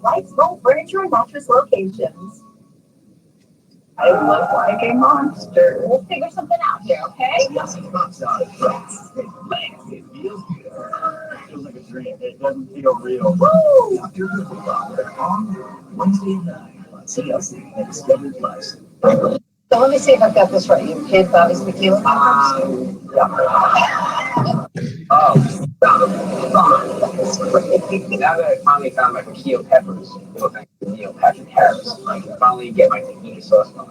Lightsville Furniture and Mattress locations. I look like a monster. We'll figure something out here, okay? Yes, it's not solid. It feels good. It feels like a dream. It doesn't feel real. Woo! Dr. On Wednesday night on CLC and Discovery Plus. So let me see if I've got this right. You kid Bobby's tequila. Oh, now that I finally found my tequila peppers, thanks to Neil Patrick Harris, I can finally get my tahini sauce on.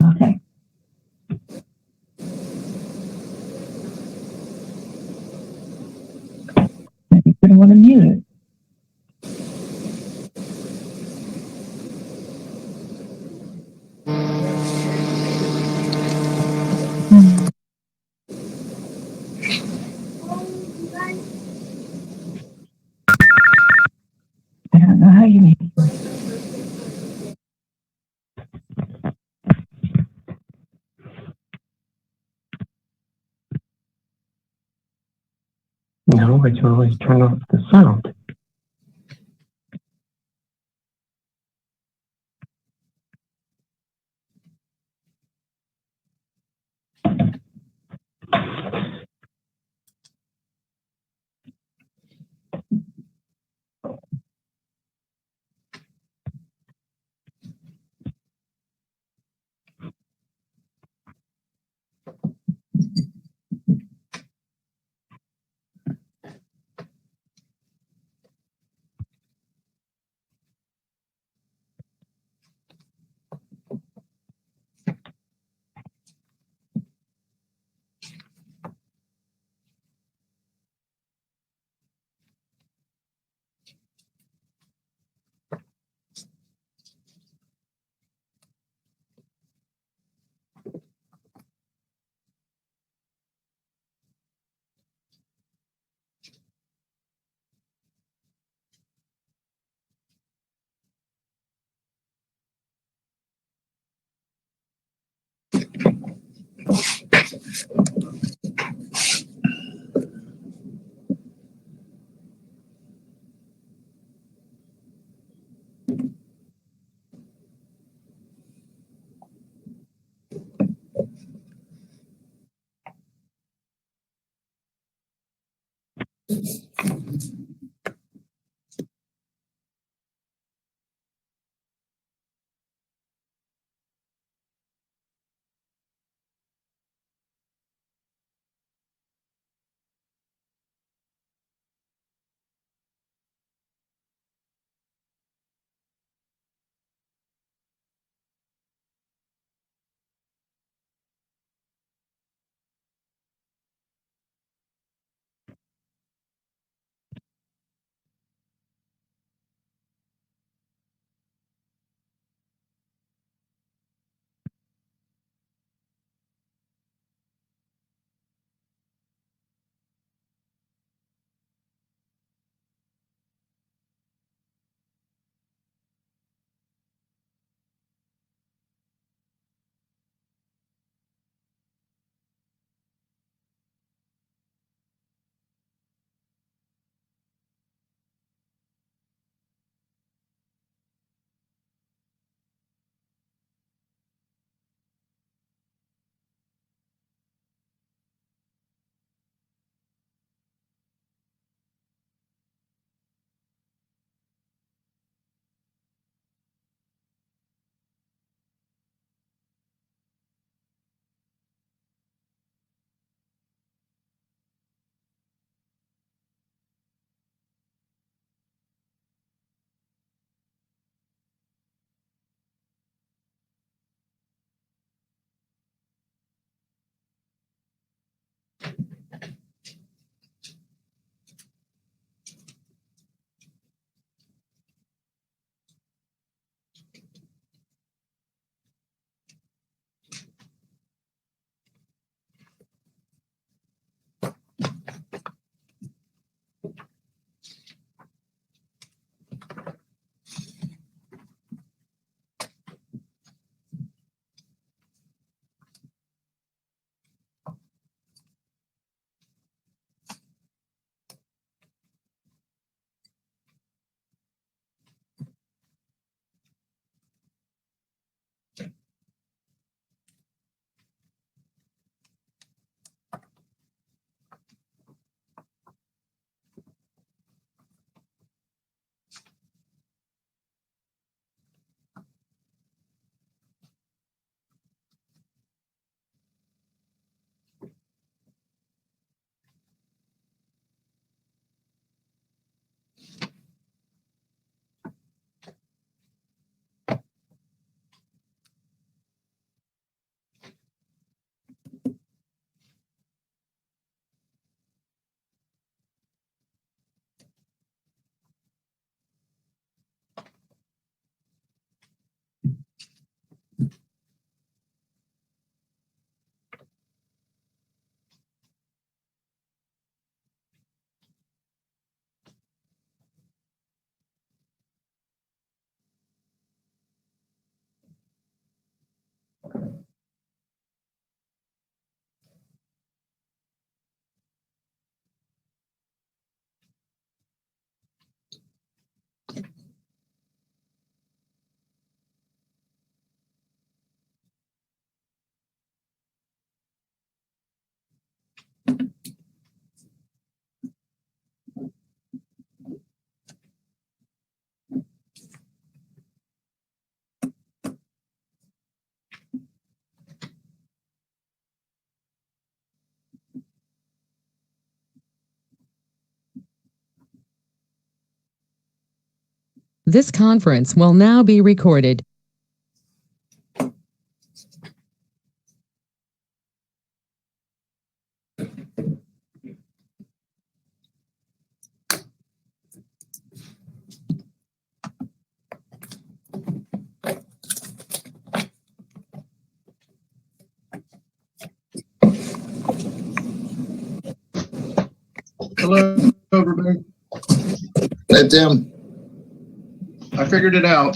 Okay. You didn't want to mute it. I don't know how you made it. No, but you always turn off the sound. This conference will now be recorded. Hello, everybody. Hey, Tim. I figured it out.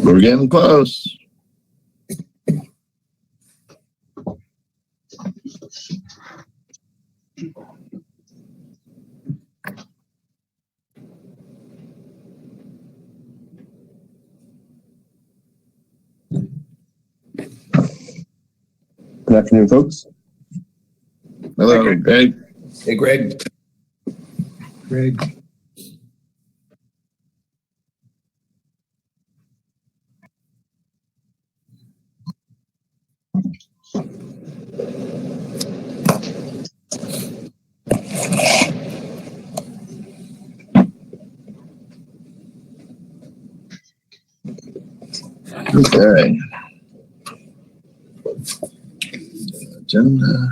We're getting close. Good afternoon, folks. Hello, Greg. Hey, Greg. Greg. Okay. Agenda.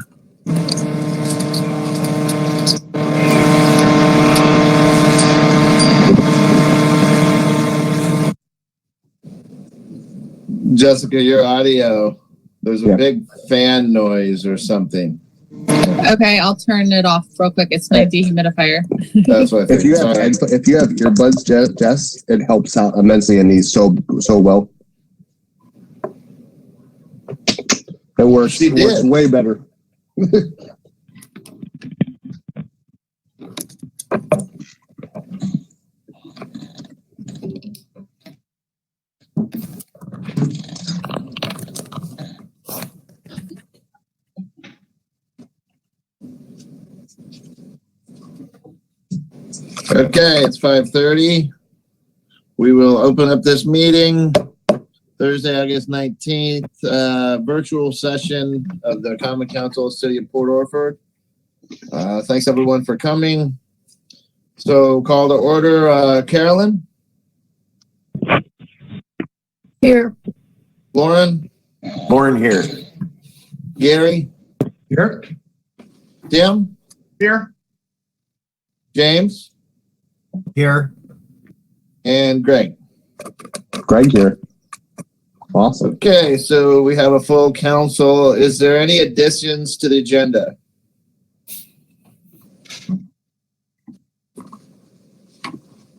Jessica, your audio. There's a big fan noise or something. Okay, I'll turn it off real quick. It's my dehumidifier. That's what I think. If you have earbuds, Jess, it helps out immensely in these so well. It works. It works way better. Okay, it's 5:30. We will open up this meeting Thursday, August 19th, virtual session of the Common Council of the City of Port Orford. Thanks everyone for coming. So call to order, Carolyn? Here. Lauren? Lauren here. Gary? Here. Tim? Here. James? Here. And Greg. Greg here. Awesome. Okay, so we have a full council. Is there any additions to the agenda?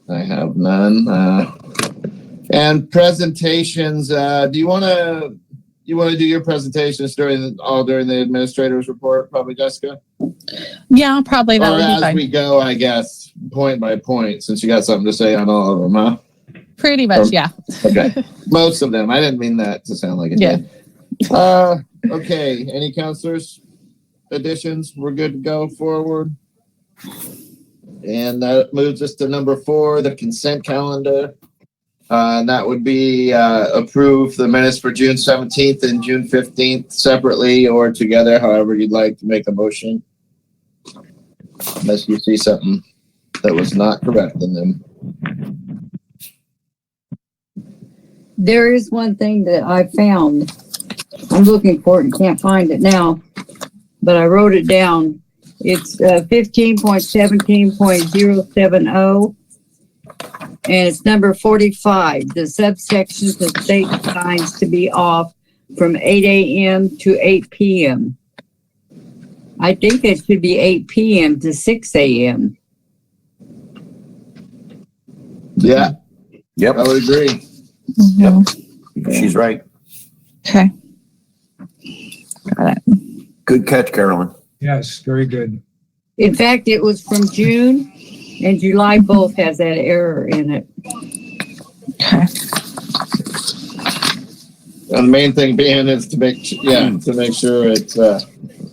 I have none. And presentations. Do you want to do your presentations during the administrator's report, probably, Jessica? Yeah, probably that or would be as fine. we go, I guess, point by point, since you got something to say on all of them, huh? Pretty much, yeah. Okay, most of them. I didn't mean that to sound like it Yeah. did. Okay, any counselors additions? We're good to go forward. And that moves us to number 4, the consent calendar. And that would be approve the minutes for June 17th and June 15th separately or together, however you'd like to make a motion. Unless you see something that was not correct in them. There is one thing that I found. I'm looking for it and can't find it now, but I wrote it down. It's 15.17.070, and it's number 45. The subsections of state signs to be off from 8 a.m. to 8 p.m. I think it should be 8 p.m. to 6 a.m. Yeah, Yep. I would agree. Mhm. She's right. Okay. Got it. Good catch, Carolyn. Yes, very good. In fact, it was from June and July both has that error in it. Okay. And the main thing being is to make sure it's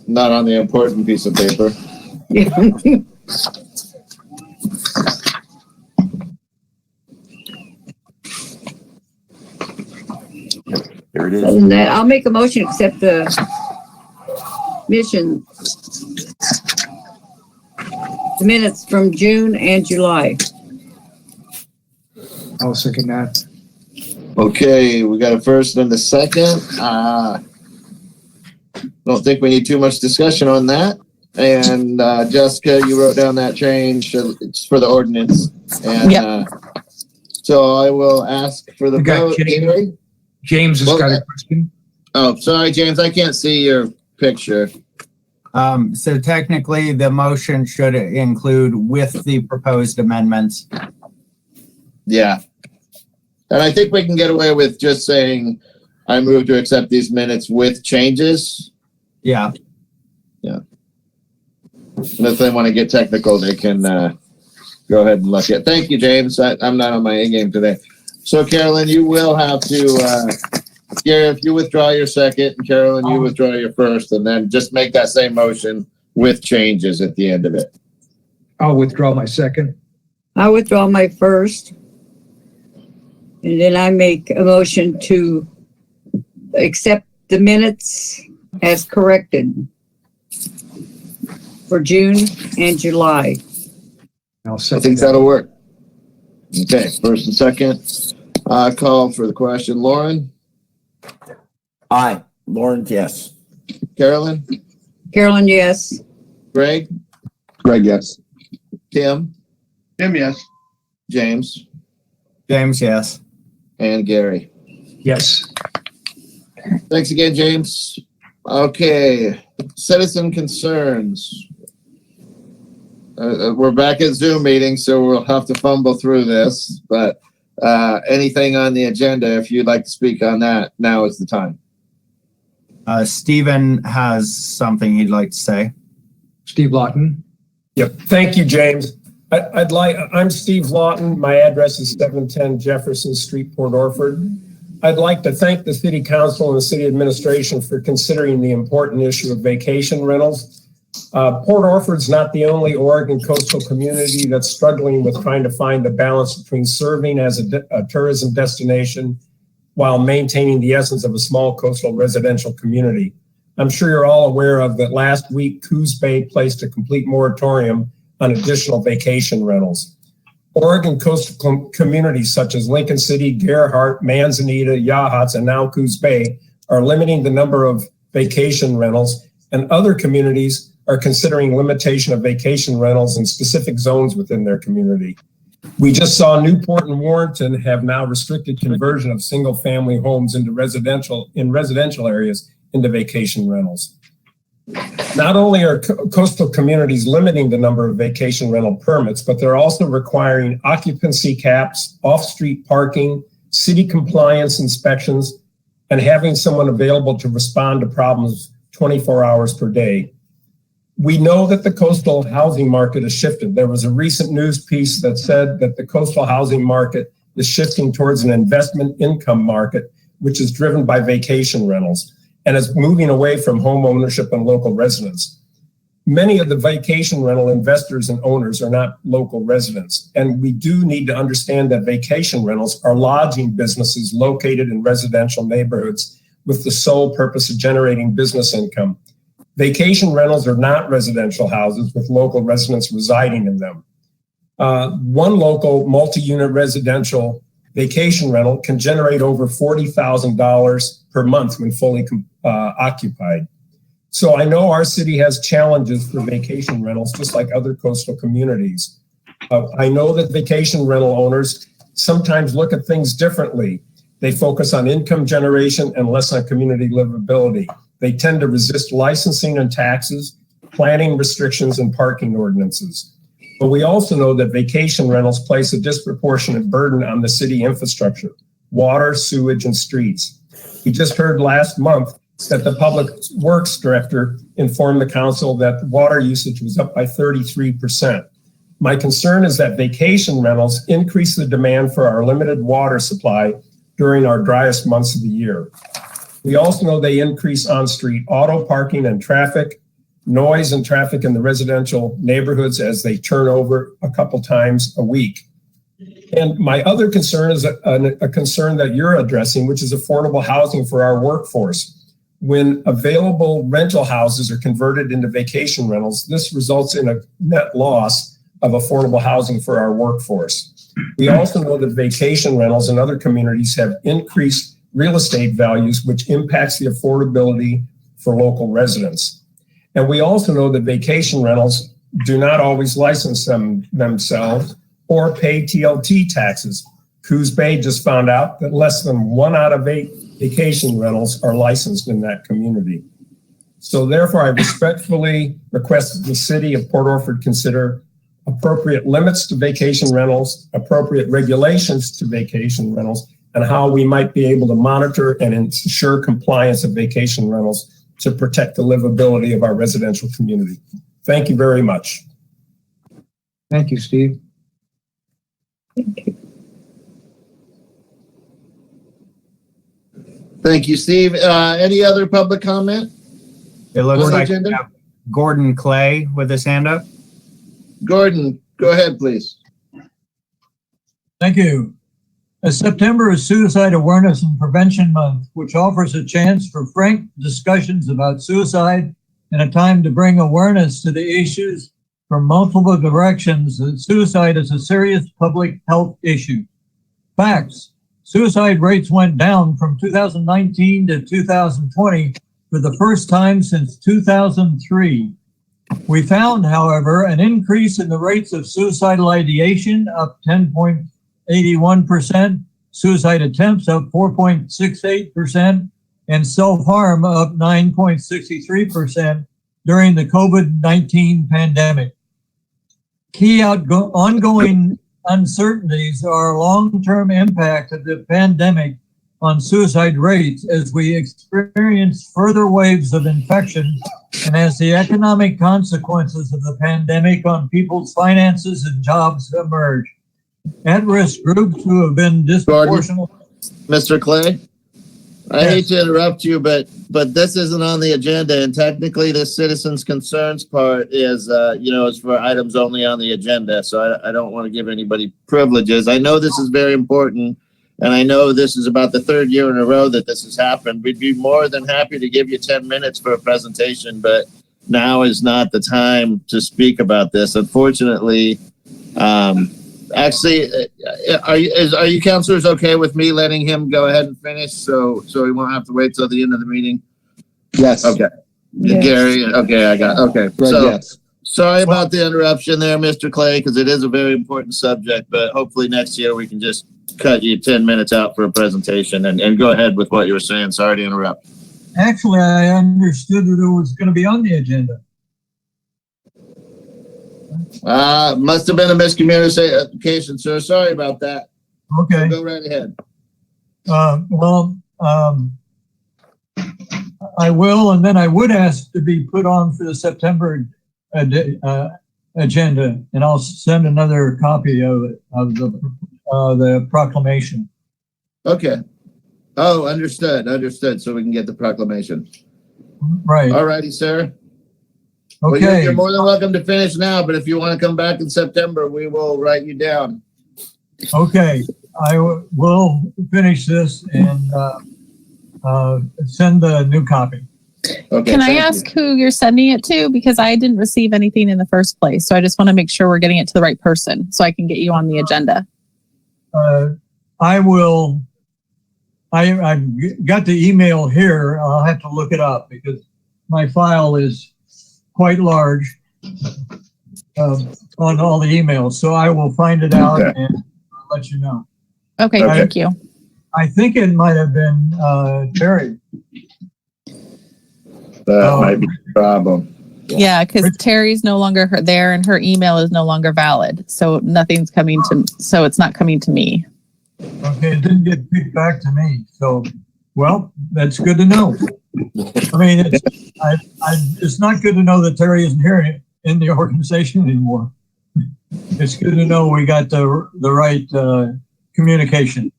not on the important piece of paper. There it is. Other than that, I'll make a motion to accept the minutes from June and July. I'll second that. Okay, we got a first and a second. Don't think we need too much discussion on that. And Jessica, you wrote down that change. It's for the ordinance. And so I will ask for the We got vote. James. Gary? James has got a question. Oh, sorry, James. I can't see your picture. So technically, the motion should include with the proposed amendments. Yeah. And I think we can get away with just saying, I move to accept these minutes with changes. Yeah. And if they want to get technical, they can go ahead and look at. Thank you, James. I'm not on my A game today. So, Carolyn, you will have to, Gary, if you withdraw your second, and Carolyn, you withdraw your first, and then just make that same motion with changes at the end of it. I'll withdraw my second. I withdraw my first. And then I make a motion to accept the minutes as corrected for June and July. I'll I second think that. that'll work. Okay, first and second. Call for the question. Lauren? Aye. Lauren, yes. Carolyn? Carolyn, yes. Greg? Greg, yes. Tim? Tim, yes. James? James, yes. And Gary? Yes. Thanks again, James. Okay, citizen concerns. We're back at Zoom meeting, so we'll have to fumble through this, but anything on the agenda, if you'd like to speak on that, now is the time. Stephen has something he'd like to say. Steve Lawton. Yep. Thank you, James. I'm Steve Lawton. My address is 710 Jefferson Street, Port Orford. I'd like to thank the City Council and the City Administration for considering the important issue of vacation rentals. Port Orford's not the only Oregon coastal community that's struggling with trying to find the balance between serving as a tourism destination while maintaining the essence of a small coastal residential community. I'm sure you're all aware of that last week, Coos Bay placed a complete moratorium on additional vacation rentals. Oregon coastal communities such as Lincoln City, Gerhardt, Manzanita, Yachats, and now Coos Bay are limiting the number of vacation rentals, and other communities are considering limitation of vacation rentals in specific zones within their community. We just saw Newport and Warrenton have now restricted conversion of single-family homes into residential areas into vacation rentals. Not only are coastal communities limiting the number of vacation rental permits, but they're also requiring occupancy caps, off-street parking, city compliance inspections, and having someone available to respond to problems 24 hours per day. We know that the coastal housing market has shifted. There was a recent news piece that said that the coastal housing market is shifting towards an investment income market, which is driven by vacation rentals, and is moving away from home ownership and local residents. Many of the vacation rental investors and owners are not local residents, and we do need to understand that vacation rentals are lodging businesses located in residential neighborhoods with the sole purpose of generating business income. Vacation rentals are not residential houses with local residents residing in them. One local multi-unit residential vacation rental can generate over $40,000 per month when fully occupied. So I know our city has challenges for vacation rentals, just like other coastal communities. I know that vacation rental owners sometimes look at things differently. They focus on income generation and less on community livability. They tend to resist licensing and taxes, planning restrictions, and parking ordinances. But we also know that vacation rentals place a disproportionate burden on the city infrastructure, water, sewage, and streets. We just heard last month that the Public Works Director informed the council that water usage was up by 33%. My concern is that vacation rentals increase the demand for our limited water supply during our driest months of the year. We also know they increase on-street auto parking and traffic, noise and traffic in the residential neighborhoods as they turn over a couple times a week. And my other concern is a concern that you're addressing, which is affordable housing for our workforce. When available rental houses are converted into vacation rentals, this results in a net loss of affordable housing for our workforce. We also know that vacation rentals in other communities have increased real estate values, which impacts the affordability for local residents. And we also know that vacation rentals do not always license themselves or pay TLT taxes. Coos Bay just found out that less than 1 out of 8 vacation rentals are licensed in that community. So therefore, I respectfully request that the city of Port Orford consider appropriate limits to vacation rentals, appropriate regulations to vacation rentals, and how we might be able to monitor and ensure compliance of vacation rentals to protect the livability of our residential community. Thank you very much. Thank you, Steve. Thank you, Steve. Any other public comment? It looks On the like agenda? we have Gordon Clay with his hand up. Gordon, go ahead, please. Thank you. September is Suicide Awareness and Prevention Month, which offers a chance for frank discussions about suicide and a time to bring awareness to the issues from multiple directions that suicide is a serious public health issue. Facts: suicide rates went down from 2019 to 2020 for the first time since 2003. We found, however, an increase in the rates of suicidal ideation, up 10.81%, suicide attempts up 4.68%, and self-harm up 9.63% during the COVID-19 pandemic. Key ongoing uncertainties are long-term impact of the pandemic on suicide rates as we experience further waves of infection and as the economic consequences of the pandemic on people's finances and jobs emerge. At-risk groups who have been disproportionately... Mr. Clay, I hate to interrupt you, but this isn't on the agenda, and technically the citizens' concerns part is, is for items only on the agenda, so I don't want to give anybody privileges. I know this is very important, and I know this is about the 3rd year in a row that this has happened. We'd be more than happy to give you 10 minutes for a presentation, but now is not the time to speak about this. Unfortunately, actually, are you counselors okay with me letting him go ahead and finish so he won't have to wait till the end of the meeting? Yes. Okay. Yes. Gary, okay, I got it. Okay. Greg, So, yes. sorry about the interruption there, Mr. Clay, because it is a very important subject, but hopefully next year we can just cut you 10 minutes out for a presentation and go ahead with what you were saying. Sorry to interrupt. Actually, I understood that it was going to be on the agenda. Must have been a miscommunication, sir. Sorry about that. Okay. Go right ahead. I will, and then I would ask to be put on for the September agenda, and I'll send another copy of it, of the proclamation. Okay. Oh, understood. So we can get the proclamation. Right. All righty, sir. Okay. Well, you're more than welcome to finish now, but if you want to come back in September, we will write you down. Okay. I will finish this and send the new copy. Okay. Can I ask who you're sending it to? Because I didn't receive anything in the first place. So I just want to make sure we're getting it to the right person so I can get you on the agenda. I will. I've got the email here. I'll have to look it up because my file is quite large on all the emails. So I will find it out and I'll let you know. Okay, thank you. I think it might have been Terry. That might be the problem. Yeah, because Terry's no longer there and her email is no longer valid. So nothing's coming to, so it's not coming to me. Okay, it didn't get picked back to me. So, well, that's good to know. I mean, it's not good to know that Terry isn't here in the organization anymore. It's good to know we got the right communication.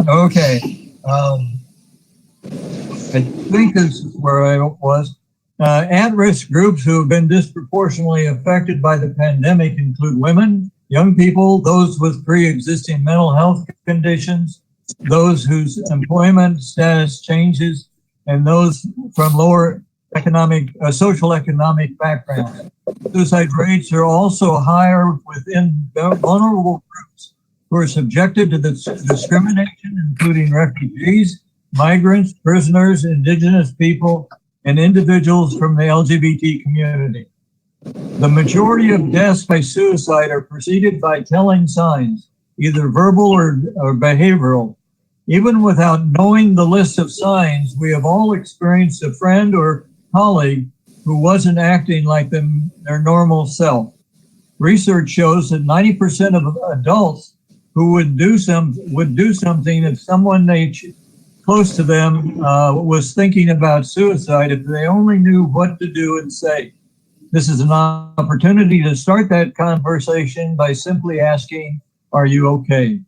Okay. I think this is where I was. At-risk groups who have been disproportionately affected by the pandemic include women, young people, those with pre-existing mental health conditions, those whose employment status changes, and those from lower social economic backgrounds. Suicide rates are also higher within vulnerable groups who are subjected to this discrimination, including refugees, migrants, prisoners, indigenous people, and individuals from the LGBT community. The majority of deaths by suicide are preceded by telling signs, either verbal or behavioral. Even without knowing the list of signs, we have all experienced a friend or colleague who wasn't acting like their normal self. Research shows that 90% of adults who would do something if someone close to them was thinking about suicide if they only knew what to do and say. This is an opportunity to start that conversation by simply asking, "Are you okay?"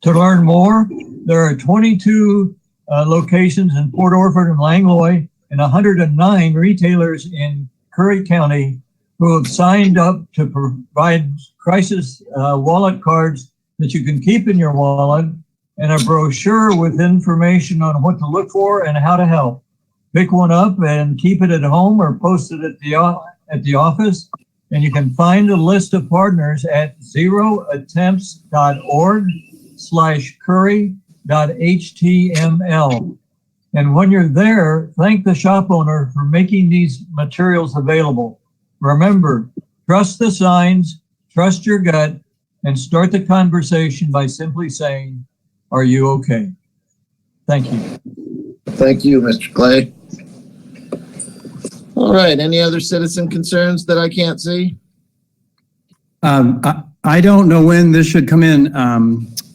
To learn more, there are 22 locations in Port Orford and Langlois and 109 retailers in Curry County who have signed up to provide crisis wallet cards that you can keep in your wallet and a brochure with information on what to look for and how to help. Pick one up and keep it at home or post it at the office. And you can find a list of partners at zeroattempts.org/curry.html. And when you're there, thank the shop owner for making these materials available. Remember, trust the signs, trust your gut, and start the conversation by simply saying, "Are you okay?" Thank you. Thank you, Mr. Clay. All right, any other citizen concerns that I can't see? I don't know when this should come in,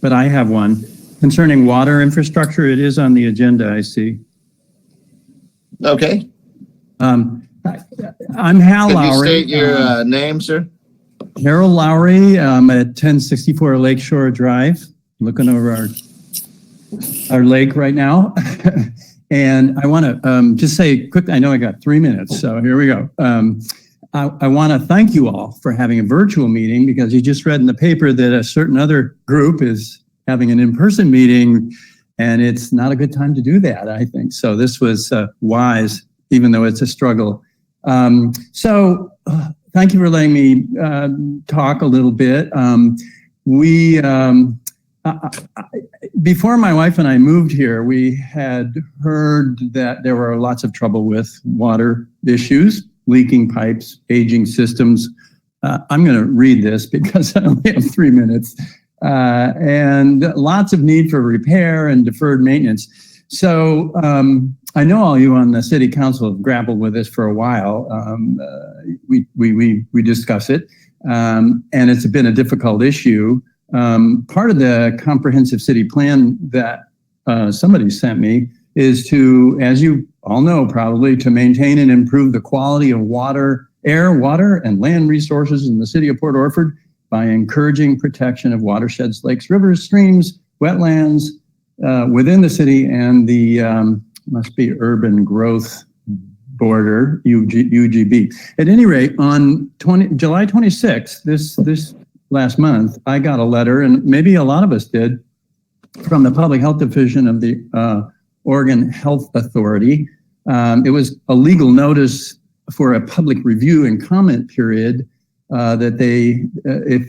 but I have one concerning water infrastructure. It is on the agenda, I see. Okay. I'm Hal Could you Lowry. state your name, sir? Harold Lowry. I'm at 1064 Lakeshore Drive, looking over our lake right now. And I want to just say quick, I know I got 3 minutes, so here we go. I want to thank you all for having a virtual meeting, because you just read in the paper that a certain other group is having an in-person meeting, and it's not a good time to do that, I think. So this was wise, even though it's a struggle. Thank you for letting me talk a little bit. Before my wife and I moved here, we had heard that there were lots of trouble with water issues, leaking pipes, aging systems. I'm going to read this because I only have 3 minutes. And lots of need for repair and deferred maintenance. So I know all you on the city council have grappled with this for a while. We discuss it, and it's been a difficult issue. Part of the comprehensive city plan that somebody sent me is to, as you all know probably, to maintain and improve the quality of air, water, and land resources in the city of Port Orford by encouraging protection of watersheds, lakes, rivers, streams, wetlands within the city and the must be urban growth border, UGB. At any rate, on July 26th, this last month, I got a letter, and maybe a lot of us did, from the Public Health Division of the Oregon Health Authority. It was a legal notice for a public review and comment period that they,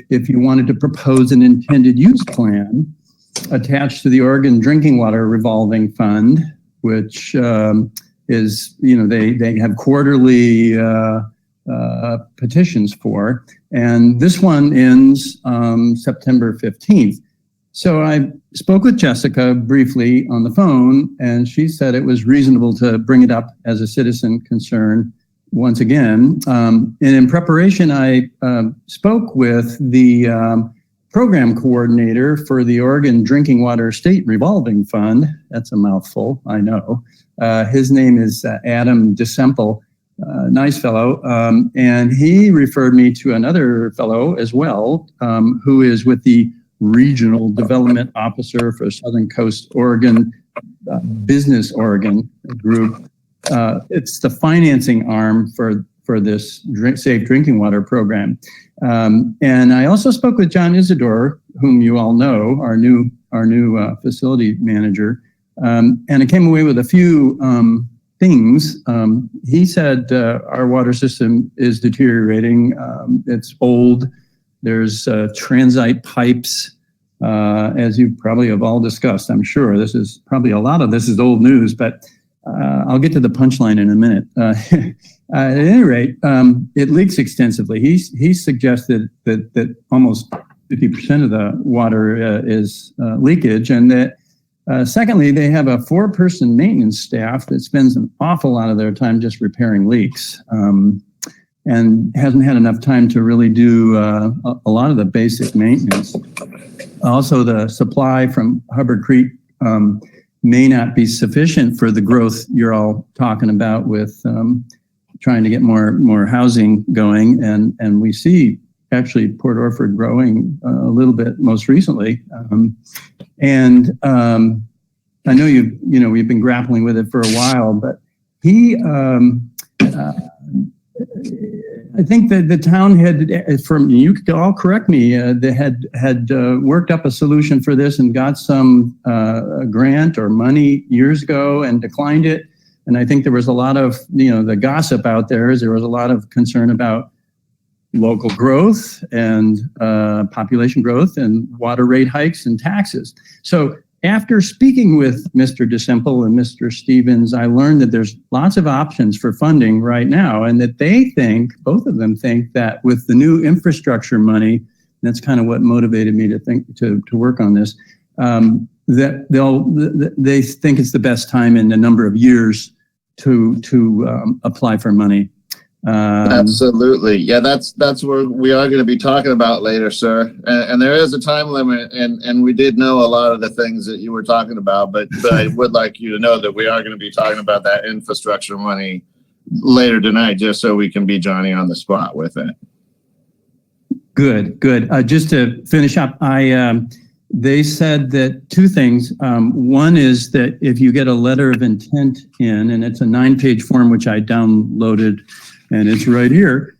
if you wanted to propose an intended use plan attached to the Oregon Drinking Water Revolving Fund, which is, they have quarterly petitions for, and this one ends September 15th. So I spoke with Jessica briefly on the phone, and she said it was reasonable to bring it up as a citizen concern once again. And in preparation, I spoke with the program coordinator for the Oregon Drinking Water State Revolving Fund. That's a mouthful, I know. His name is Adam DeSemple, nice fellow. And he referred me to another fellow as well, who is with the Regional Development Officer for Southern Coast Oregon Business Oregon group. It's the financing arm for this safe drinking water program. And I also spoke with John Isidore, whom you all know, our new facility manager. And I came away with a few things. He said our water system is deteriorating. It's old. There's transite pipes, as you probably have all discussed. I'm sure a lot of this is old news, but I'll get to the punchline in a minute. At any rate, it leaks extensively. He suggested that almost 50% of the water is leakage, and that secondly, they have a 4-person maintenance staff that spends an awful lot of their time just repairing leaks, and hasn't had enough time to really do a lot of the basic maintenance. Also, the supply from Hubbard Creek may not be sufficient for the growth you're all talking about with trying to get more housing going, and we see actually Port Orford growing a little bit most recently, and I know we've been grappling with it for a while, but I think that the town had, you could all correct me, they had worked up a solution for this and got some grant or money years ago and declined it. And I think there was a lot of, the gossip out there is there was a lot of concern about local growth and population growth and water rate hikes and taxes. So after speaking with Mr. DeSimple and Mr. Stevens, I learned that there's lots of options for funding right now, and that both of them think that with the new infrastructure money, that's kind of what motivated me to work on this, that they think it's the best time in a number of years to apply for money. Absolutely. Yeah, that's where we are going to be talking about later, sir. And there is a time limit, and we did know a lot of the things that you were talking about, but I would like you to know that we are going to be talking about that infrastructure money later tonight, just so we can be Johnny on the spot with it. Good. Just to finish up, they said that 2 things. One is that if you get a letter of intent in, and it's a 9-page form, which I downloaded, and it's right here,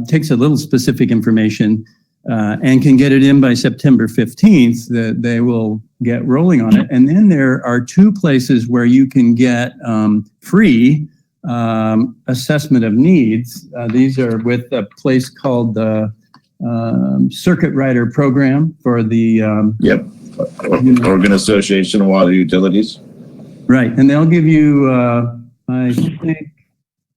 takes a little specific information and can get it in by September 15th, that they will get rolling on it. And then there are 2 places where you can get free assessment of needs. These are with a place called the Circuit Rider Program for the Oregon Association of Water Utilities. Right, and they'll give you, I think,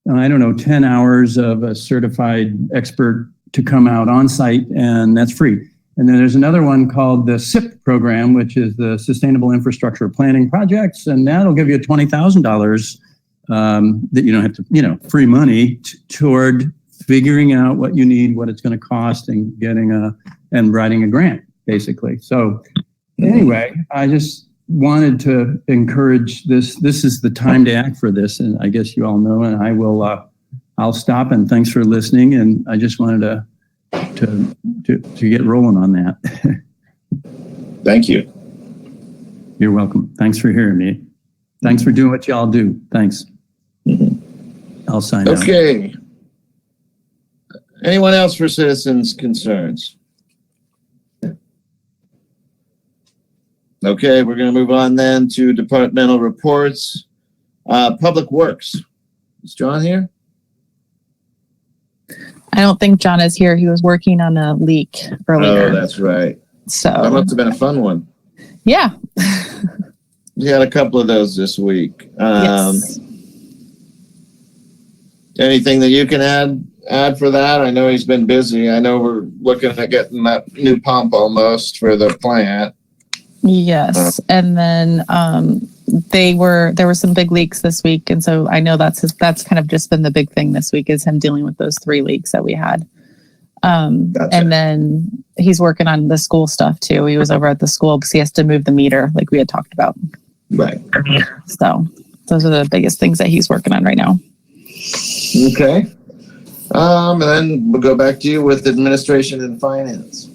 10 hours of a certified expert to come out on site, and that's free. And then there's another one called the SIP program, which is the Sustainable Infrastructure Planning Projects, and that'll give you $20,000 that you don't have to, free money toward figuring out what you need, what it's going to cost, and and writing a grant, basically. So anyway, I just wanted to encourage this. This is the time to act for this, and I guess you all know, and I will, I'll stop, and thanks for listening. And I just wanted to get rolling on that. Thank you. You're welcome. Thanks for hearing me. Thanks for doing what y'all do. Thanks. I'll sign out. Okay. Anyone else for citizens' concerns? Okay, we're going to move on then to departmental reports. Public Works. Is John here? I don't think John is here. He was working on a leak earlier. Oh, that's right. So that must have been a fun one. Yeah. We had a couple of those this week. Yes. Anything that you can add for that? I know he's been busy. I know we're looking at getting that new pump almost for the plant. Yes. And then there were some big leaks this week, and so I know that's kind of just been the big thing this week, is him dealing with those 3 leaks that we had. Gotcha. And then he's working on the school stuff too. He was over at the school because he has to move the meter, like we had talked about. Right. So those are the biggest things that he's working on right now. Okay. And then we'll go back to you with administration and finance.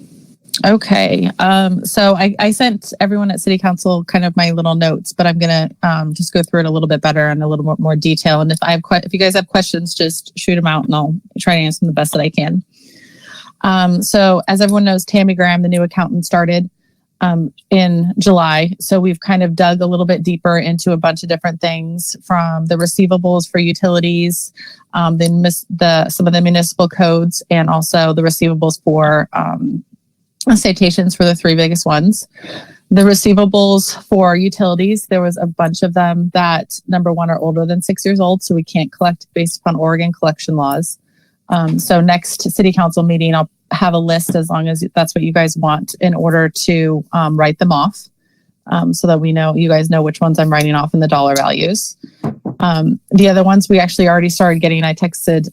Okay. So I sent everyone at City Council kind of my little notes, but I'm gonna just go through it a little bit better and a little bit more detail. And if you guys have questions, just shoot them out, and I'll try to answer them the best that I can. So as everyone knows, Tammy Graham, the new accountant, started in July. So we've kind of dug a little bit deeper into a bunch of different things, from the receivables for utilities, some of the municipal codes, and also the receivables for citations for the three biggest ones. The receivables for utilities, there was a bunch of them that, number one, are older than 6 years old, so we can't collect based upon Oregon collection laws. So next City Council meeting, I'll have a list, as long as that's what you guys want, in order to write them off, so that you guys know which ones I'm writing off in the dollar values. The other ones we actually already started getting. I texted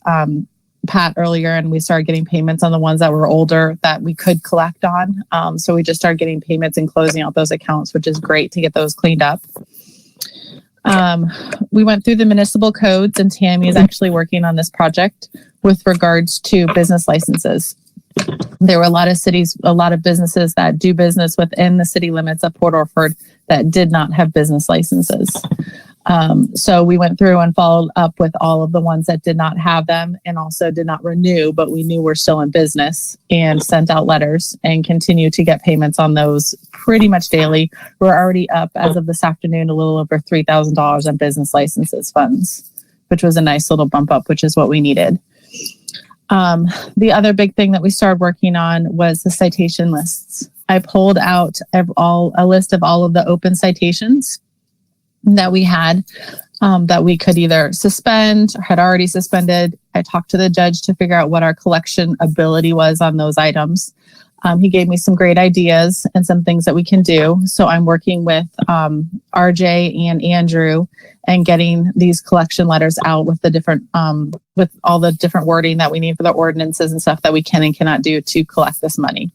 Pat earlier, and we started getting payments on the ones that were older that we could collect on. So we just started getting payments and closing out those accounts, which is great to get those cleaned up. We went through the municipal codes, and Tammy is actually working on this project with regards to business licenses. There were a lot of businesses that do business within the city limits of Port Orford that did not have business licenses. So we went through and followed up with all of the ones that did not have them and also did not renew, but we knew we're still in business, and sent out letters and continue to get payments on those pretty much daily. We're already up, as of this afternoon, a little over $3,000 on business licenses funds, which was a nice little bump up, which is what we needed. The other big thing that we started working on was the citation lists. I pulled out a list of all of the open citations that we had, that we could either suspend or had already suspended. I talked to the judge to figure out what our collection ability was on those items. He gave me some great ideas and some things that we can do. So I'm working with RJ and Andrew and getting these collection letters out with the different, with all the different wording that we need for the ordinances and stuff that we can and cannot do to collect this money.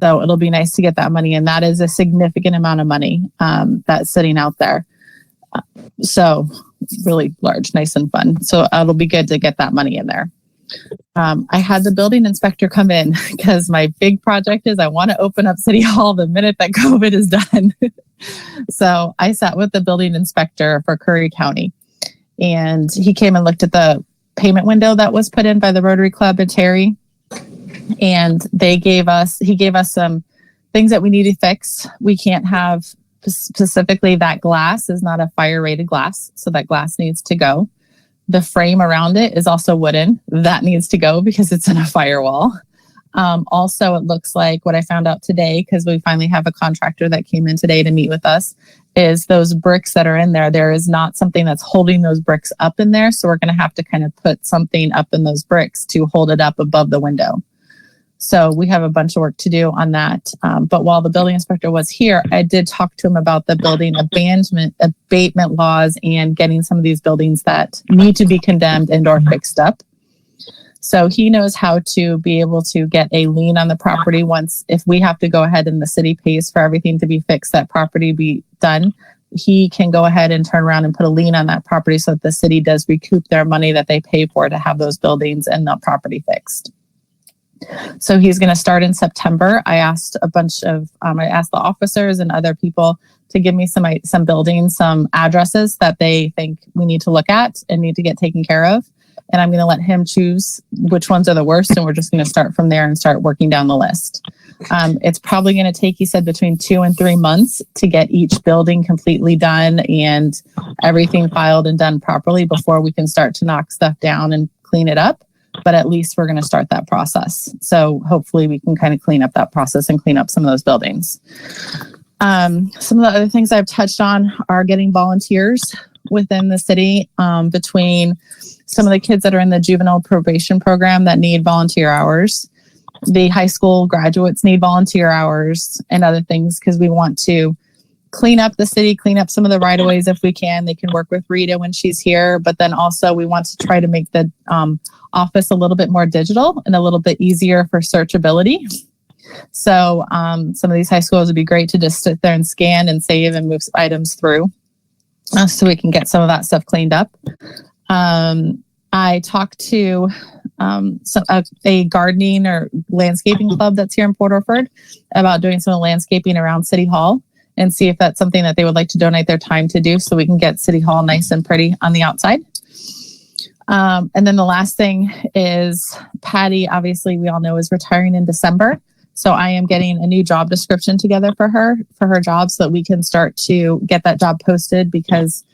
So it'll be nice to get that money. And that is a significant amount of money that's sitting out there. So really large, nice and fun. So it'll be good to get that money in there. I had the building inspector come in because my big project is I want to open up City Hall the minute that COVID is done. So I sat with the building inspector for Curry County, and he came and looked at the payment window that was put in by the Rotary Club and Terry. And he gave us some things that we need to fix. We can't have, specifically, that glass is not a fire rated glass, so that glass needs to go. The frame around it is also wooden. That needs to go because it's in a firewall. Also, it looks like what I found out today, because we finally have a contractor that came in today to meet with us, is those bricks that are in there. There is not something that's holding those bricks up in there. So we're going to have to kind of put something up in those bricks to hold it up above the window. So we have a bunch of work to do on that. But while the building inspector was here, I did talk to him about the building abatement laws and getting some of these buildings that need to be condemned and or fixed up. So he knows how to be able to get a lien on the property if we have to go ahead and the city pays for everything to be fixed, that property be done. He can go ahead and turn around and put a lien on that property so that the city does recoup their money that they pay for to have those buildings and the property fixed. So he's going to start in September. I asked the officers and other people to give me some buildings, some addresses that they think we need to look at and need to get taken care of. And I'm going to let him choose which ones are the worst. And we're just going to start from there and start working down the list. It's probably going to take, he said, between 2 and 3 months to get each building completely done and everything filed and done properly before we can start to knock stuff down and clean it up. But at least we're going to start that process. So hopefully we can kind of clean up that process and clean up some of those buildings. Some of the other things I've touched on are getting volunteers within the city, between some of the kids that are in the juvenile probation program that need volunteer hours. The high school graduates need volunteer hours and other things, because we want to clean up the city, clean up some of the right-of-ways if we can. They can work with Rita when she's here, but then also we want to try to make the office a little bit more digital and a little bit easier for searchability. So some of these high schools would be great to just sit there and scan and save and move items through, so we can get some of that stuff cleaned up. I talked to a gardening or landscaping club that's here in Port Orford about doing some landscaping around City Hall and see if that's something that they would like to donate their time to do so we can get City Hall nice and pretty on the outside. And then the last thing is Patty, obviously we all know, is retiring in December. So I am getting a new job description together for her job so that we can start to get that job posted, because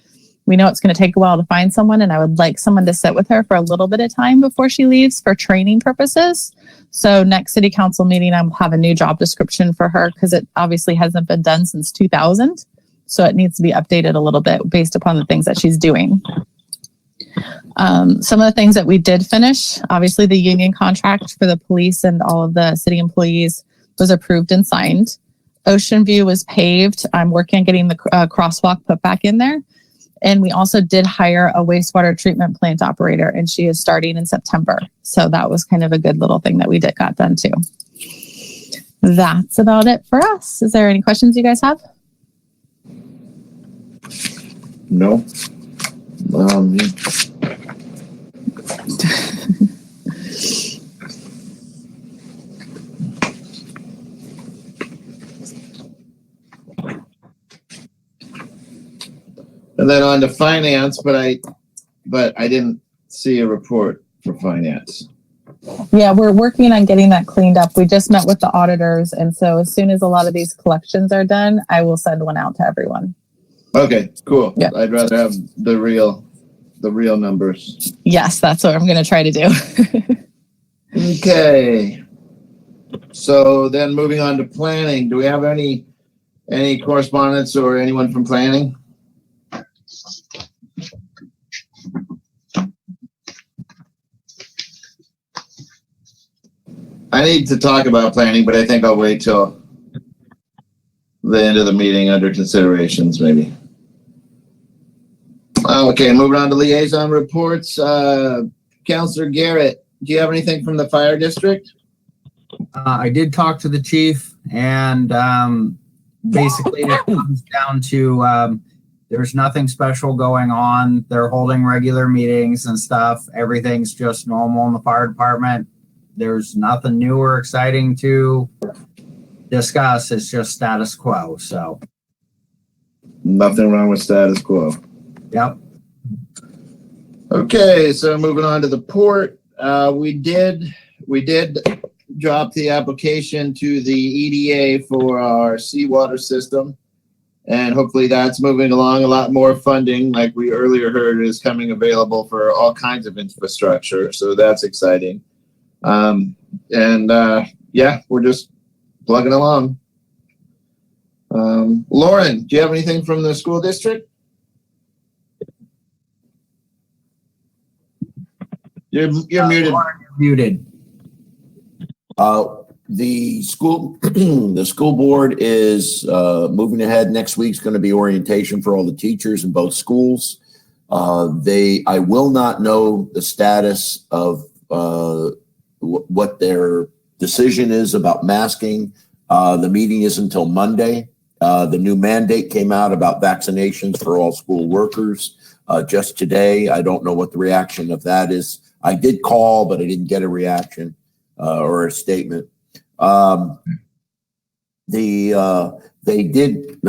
we know it's going to take a while to find someone, and I would like someone to sit with her for a little bit of time before she leaves for training purposes. So next city council meeting, I'll have a new job description for her because it obviously hasn't been done since 2000. So it needs to be updated a little bit based upon the things that she's doing. Some of the things that we did finish, obviously the union contract for the police and all of the city employees was approved and signed. Ocean View was paved. I'm working on getting the crosswalk put back in there. And we also did hire a wastewater treatment plant operator, and she is starting in September. So that was kind of a good little thing that we got done too. That's about it for us. Is there any questions you guys have? No. And then on to finance, but I didn't see a report for finance. Yeah, we're working on getting that cleaned up. We just met with the auditors, and so as soon as a lot of these collections are done, I will send one out to everyone. Okay, cool. Yeah. I'd rather have the real numbers. Yes, that's what I'm going to try to do. Okay. So then moving on to planning, do we have any correspondence or anyone from planning? I need to talk about planning, but I think I'll wait till the end of the meeting under considerations, maybe. Okay, moving on to liaison reports. Councillor Garrett, do you have anything from the fire district? I did talk to the chief, and basically it comes down to there's nothing special going on. They're holding regular meetings and stuff. Everything's just normal in the fire department. There's nothing new or exciting to discuss. It's just status quo. So nothing wrong with status quo. Yep. Okay, so moving on to the port, we did drop the application to the EDA for our seawater system, and hopefully that's moving along. A lot more funding, like we earlier heard, is coming available for all kinds of infrastructure, so that's exciting. Yeah, we're just plugging along. Lauren, do you have anything from the school district? You're muted. Muted. The school board is moving ahead. Next week's going to be orientation for all the teachers in both schools. I will not know the status of what their decision is about masking. The meeting is until Monday. The new mandate came out about vaccinations for all school workers just today. I don't know what the reaction of that is. I did call, but I didn't get a reaction or a statement. They did,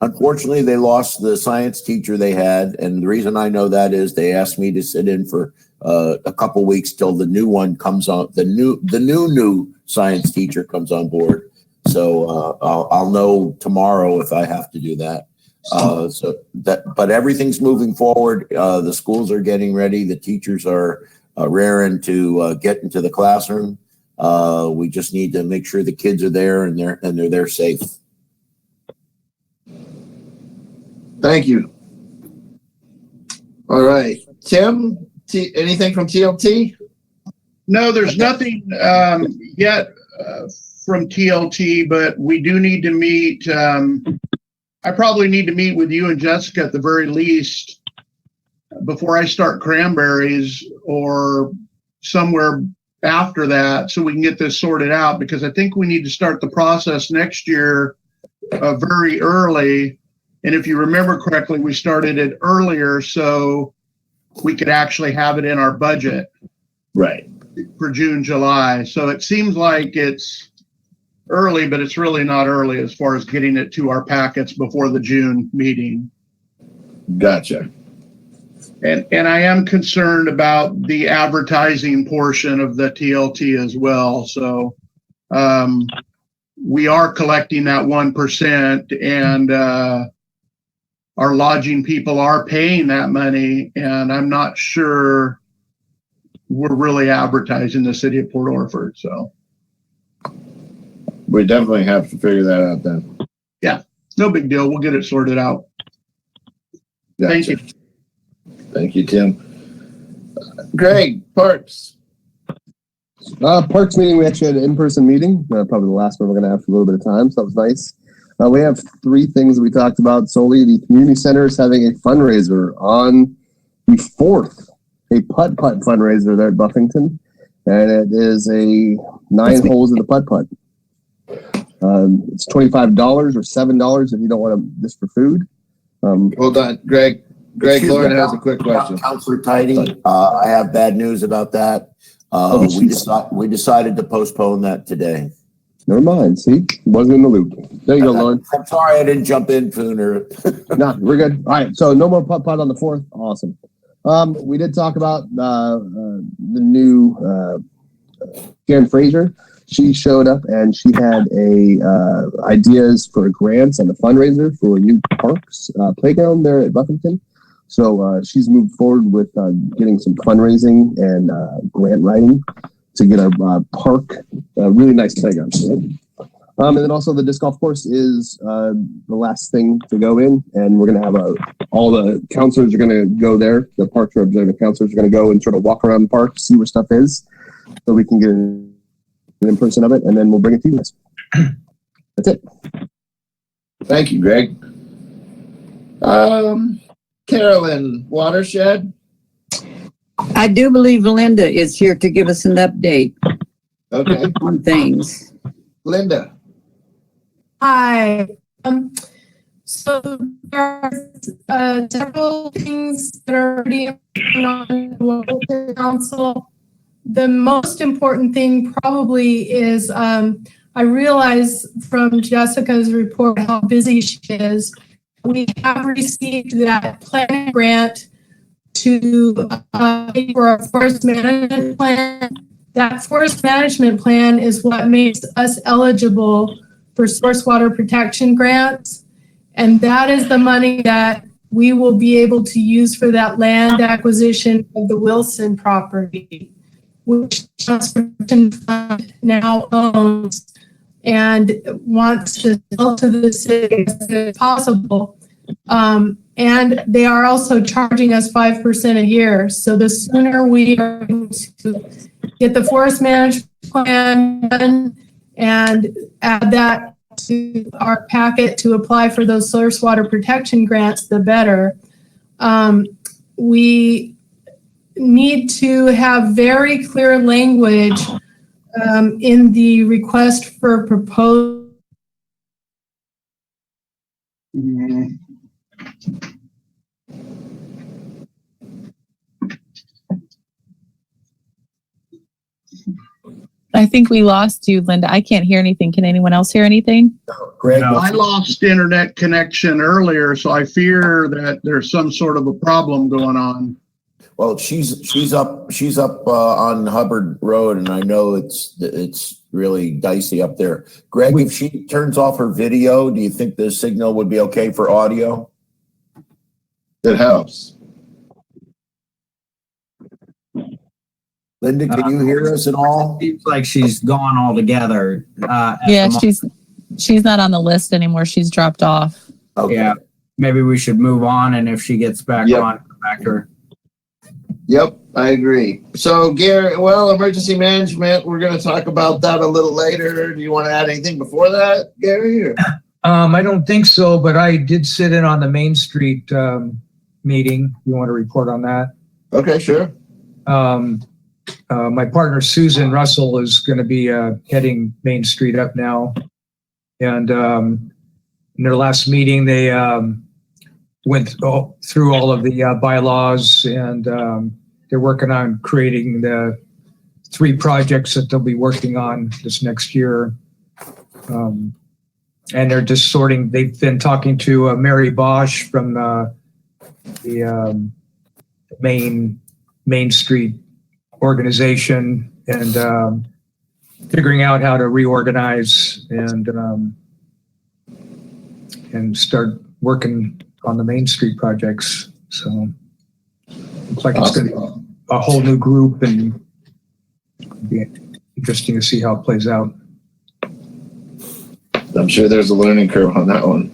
unfortunately, they lost the science teacher they had. And the reason I know that is they asked me to sit in for a couple weeks till the new one comes on, the new science teacher comes on board. So I'll know tomorrow if I have to do that. But everything's moving forward. The schools are getting ready. The teachers are raring to get into the classroom. We just need to make sure the kids are there and they're there safe. Thank you. All right, Tim, anything from TLT? No, there's nothing yet from TLT, but we do need to meet. I probably need to meet with you and Jessica at the very least before I start Cranberries or somewhere after that, so we can get this sorted out, because I think we need to start the process next year very early. And if you remember correctly, we started it earlier so we could actually have it in our budget. Right. for June, July. So it seems like it's early, but it's really not early as far as getting it to our packets before the June meeting. Gotcha. And I am concerned about the advertising portion of the TLT as well. So we are collecting that 1%, and our lodging people are paying that money, and I'm not sure we're really advertising the city of Port Orford. So we definitely have to figure that out then. Yeah, no big deal. We'll get it sorted out. Gotcha. Thank you. Thank you, Tim. Greg, Parks. Parks meeting, we actually had an in-person meeting, probably the last one we're going to have for a little bit of time, so that was nice. We have three things that we talked about solely. The community center is having a fundraiser on the 4th, a putt-putt fundraiser there at Buffington, and it is a 9 holes of the putt-putt. It's $25 or $7 if you don't want to, just for food. Hold on, Greg. Lauren has a quick question. Counselor Tidy, I have bad news about that. We decided to postpone that today. Never mind. See, wasn't in the loop. There you go, Lauren. I'm sorry I didn't jump in, Pooner. No, we're good. All right, so no more putt-putt on the 4th. Awesome. We did talk about the new Karen Fraser. She showed up and she had ideas for grants on the fundraiser for a new parks playground there at Buffington. So she's moved forward with getting some fundraising and grant writing to get a park, a really nice playground. And then also the disc golf course is the last thing to go in, and we're going to have all the counselors are going to go there. The park representative counselors are going to go and sort of walk around the park, see where stuff is, so we can get an in-person of it, and then we'll bring it to you guys. That's it. Thank you, Greg. Carolyn, Watershed. I do believe Linda is here to give us an update. Okay. On things. Linda. Hi. So there are several things that are already on the council. The most important thing probably is I realize from Jessica's report how busy she is. We have received that planning grant to pay for our forest management plan. That forest management plan is what makes us eligible for source water protection grants. And that is the money that we will be able to use for that land acquisition of the Wilson property, which Transportation Fund now owns and wants to sell to the city as soon as possible. And they are also charging us 5% a year. So the sooner we are able to get the forest management plan done and add that to our packet to apply for those source water protection grants, the better. We need to have very clear language in the request for proposal. I think we lost you, Linda. I can't hear anything. Can anyone else hear anything? Greg, I lost internet connection earlier, so I fear that there's some sort of a problem going on. Well, she's up on Hubbard Road, and I know it's really dicey up there. Greg, if she turns off her video, do you think the signal would be okay for audio? It helps. Linda, can you hear us at all? Seems like she's gone altogether. Yeah, she's not on the list anymore. She's dropped off. Okay. Yeah, maybe we should move on, and if she gets back on, come back to her. Yep, I agree. So, Gary, emergency management, we're going to talk about that a little later. Do you want to add anything before that, Gary? Or? I don't think so, but I did sit in on the Main Street meeting. You want to report on that? Okay, sure. My partner, Susan Russell, is going to be heading Main Street up now. And in their last meeting, they went through all of the bylaws, and they're working on creating the 3 projects that they'll be working on this next year. And they're just sorting, they've been talking to Mary Bosch from the Main Street organization and figuring out how to reorganize and start working on the Main Street projects. So looks like it's going to be a whole new group, and it'll be interesting to see how it plays out. I'm sure there's a learning curve on that one.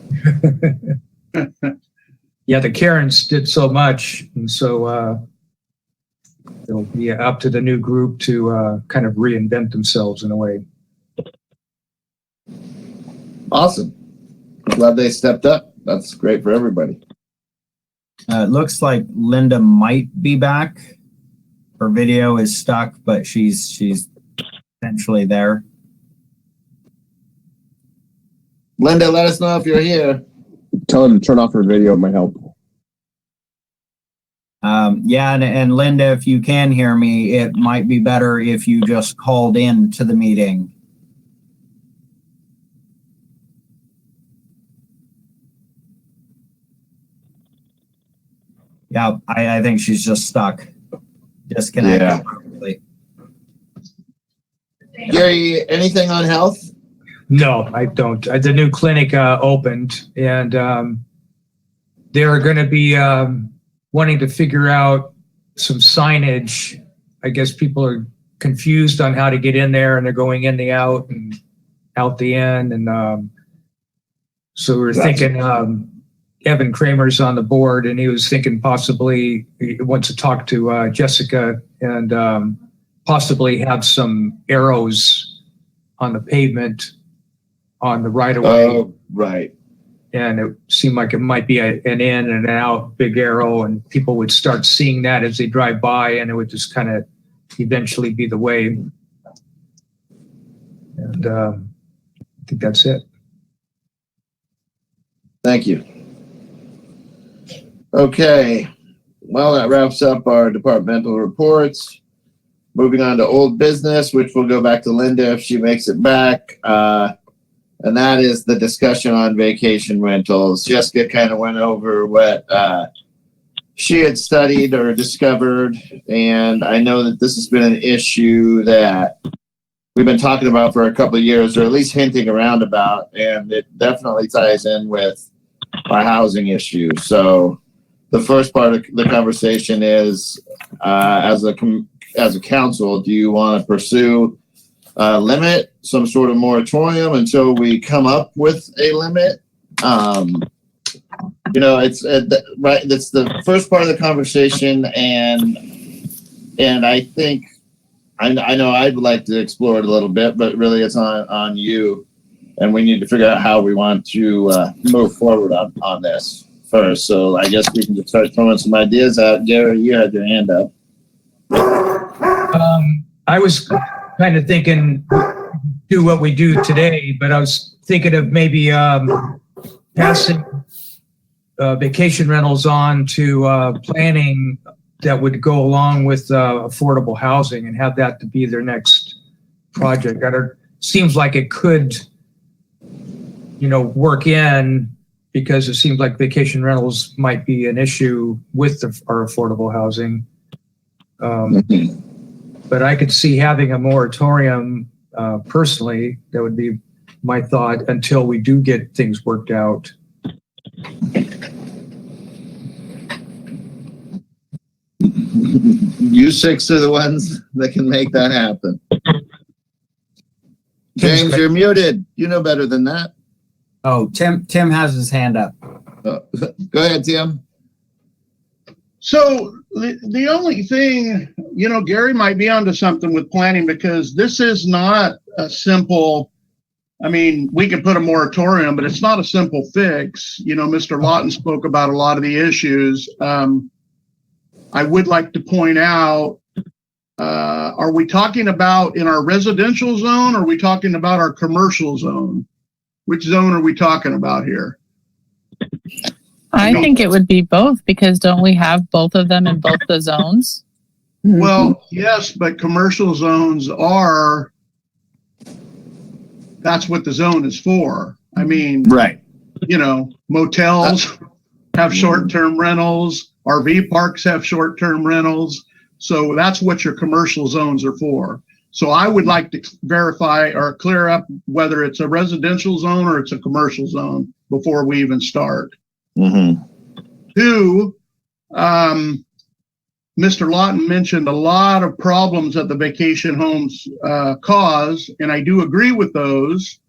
Yeah, the Karens did so much, and so it'll be up to the new group to kind of reinvent themselves in a way. Awesome. Glad they stepped up. That's great for everybody. It looks like Linda might be back. Her video is stuck, but she's essentially there. Linda, let us know if you're here. Tell her to turn off her video. It might help. Yeah, and Linda, if you can hear me, it might be better if you just called in to the meeting. Yeah, I think she's just stuck. Disconnected. Yeah. Probably. Gary, anything on health? No, I don't. The new clinic opened, and they're going to be wanting to figure out some signage. I guess people are confused on how to get in there, and they're going in the out and out the in. And so we're thinking Evan Kramer's on the board, and he was thinking possibly he wants to talk to Jessica and possibly have some arrows on the pavement on the right of way. Oh, right. And it seemed like it might be an in and an out big arrow, and people would start seeing that as they drive by, and it would just kind of eventually be the way. And I think that's it. Thank you. Okay. Well, that wraps up our departmental reports. Moving on to old business, which will go back to Linda if she makes it back. And that is the discussion on vacation rentals. Jessica kind of went over what she had studied or discovered. And I know that this has been an issue that we've been talking about for a couple of years, or at least hinting around about. And it definitely ties in with our housing issue. So the first part of the conversation is, as a council, do you want to pursue limit, some sort of moratorium until we come up with a limit? It's right. That's the first part of the conversation, and I think I know I'd like to explore it a little bit, but really it's on you, and we need to figure out how we want to move forward on this first. So I guess we can just start throwing some ideas out. Gary, you had your hand up. I was kind of thinking do what we do today, but I was thinking of maybe passing vacation rentals on to planning that would go along with affordable housing and have that to be their next project. Seems like it could, work in, because it seems like vacation rentals might be an issue with our affordable housing. But I could see having a moratorium, personally. That would be my thought until we do get things worked out. You six are the ones that can make that happen. James, you're muted. You know better than that. Oh, Tim has his hand up. Go ahead, Tim. So the only thing, Gary might be onto something with planning, because this is not a simple, we can put a moratorium, but it's not a simple fix. Mr. Lawton spoke about a lot of the issues. I would like to point out, are we talking about in our residential zone, or are we talking about our commercial zone? Which zone are we talking about here? I think it would be both, because don't we have both of them in both the zones? Well, yes, but commercial zones that's what the zone is for. I mean, Right. Motels have short-term rentals, RV parks have short-term rentals. So that's what your commercial zones are for. So I would like to verify or clear up whether it's a residential zone or it's a commercial zone before we even start. Mm-hmm. Two, Mr. Lawton mentioned a lot of problems that the vacation homes cause, and I do agree with those.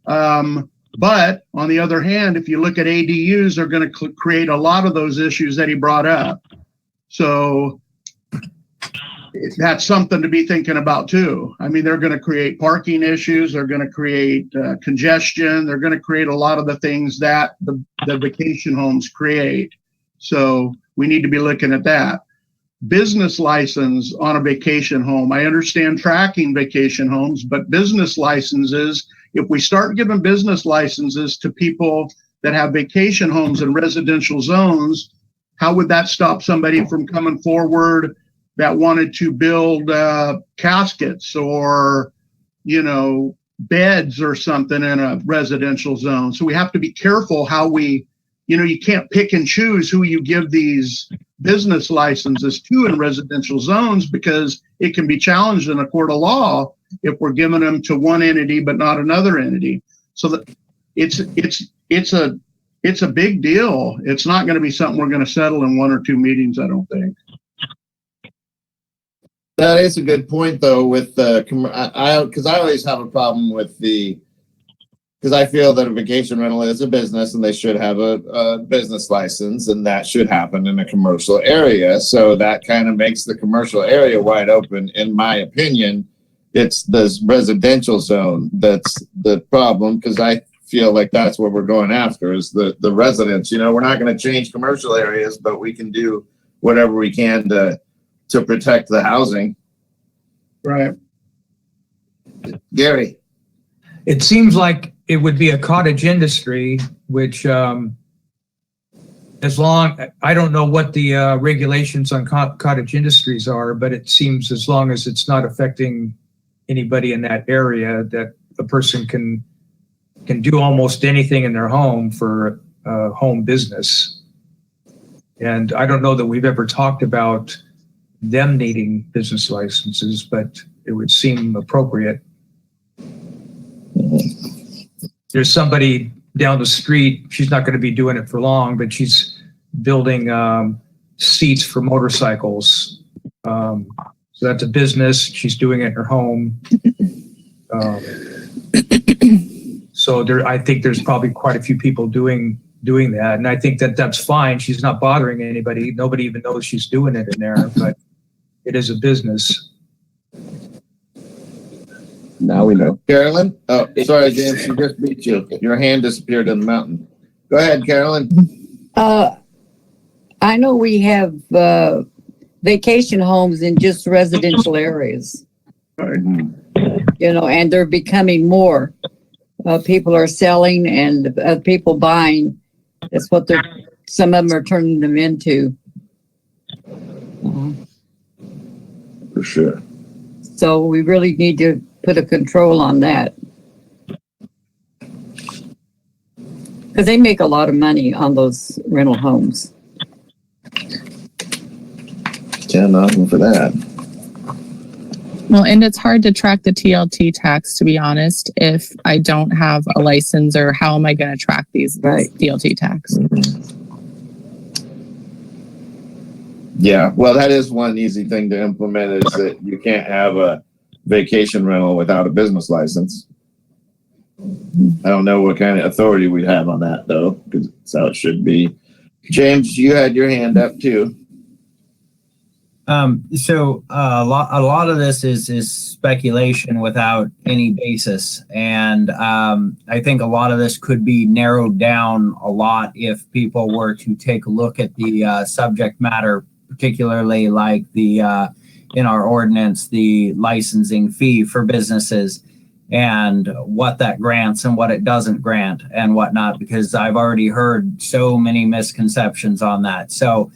But on the other hand, if you look at ADUs, they're going to create a lot of those issues that he brought up. So that's something to be thinking about too. I mean, they're going to create parking issues. They're going to create congestion. They're going to create a lot of the things that the vacation homes create. So we need to be looking at that. Business license on a vacation home. I understand tracking vacation homes, but business licenses, if we start giving business licenses to people that have vacation homes in residential zones, how would that stop somebody from coming forward that wanted to build caskets or, beds or something in a residential zone? So we have to be careful how we, you can't pick and choose who you give these business licenses to in residential zones, because it can be challenged in a court of law if we're giving them to one entity but not another entity. So that it's a big deal. It's not going to be something we're going to settle in 1 or 2 meetings, I don't think. That is a good point, though, with the, because I always have a problem with because I feel that a vacation rental is a business and they should have a business license, and that should happen in a commercial area. So that kind of makes the commercial area wide open. In my opinion, it's the residential zone that's the problem, because I feel like that's what we're going after is the residents. We're not going to change commercial areas, but we can do whatever we can to protect the housing. Right. Gary. It seems like it would be a cottage industry, which I don't know what the regulations on cottage industries are, but it seems as long as it's not affecting anybody in that area, that a person can do almost anything in their home for home business. And I don't know that we've ever talked about them needing business licenses, but it would seem appropriate. There's somebody down the street, she's not going to be doing it for long, but she's building seats for motorcycles. So that's a business. She's doing it in her home. So I think there's probably quite a few people doing that. And I think that's fine. She's not bothering anybody. Nobody even knows she's doing it in there, but it is a business. Now we know. Carolyn? Oh, sorry, James, she just beat you. Your hand disappeared in the mountain. Go ahead, Carolyn. I know we have vacation homes in just residential areas. And they're becoming more. People are selling and people buying. That's what some of them are turning them into. For sure. So we really need to put a control on that. Because they make a lot of money on those rental homes. Yeah, nothing for that. Well, and it's hard to track the TLT tax, to be honest, if I don't have a license, or how am I going to track these TLT tax? Yeah, well, that is one easy thing to implement, is that you can't have a vacation rental without a business license. I don't know what kind of authority we'd have on that, though, because that's how it should be. James, you had your hand up too. So a lot of this is speculation without any basis, and I think a lot of this could be narrowed down a lot if people were to take a look at the subject matter, particularly like the in our ordinance, the licensing fee for businesses, and what that grants and what it doesn't grant and whatnot, because I've already heard so many misconceptions on that. So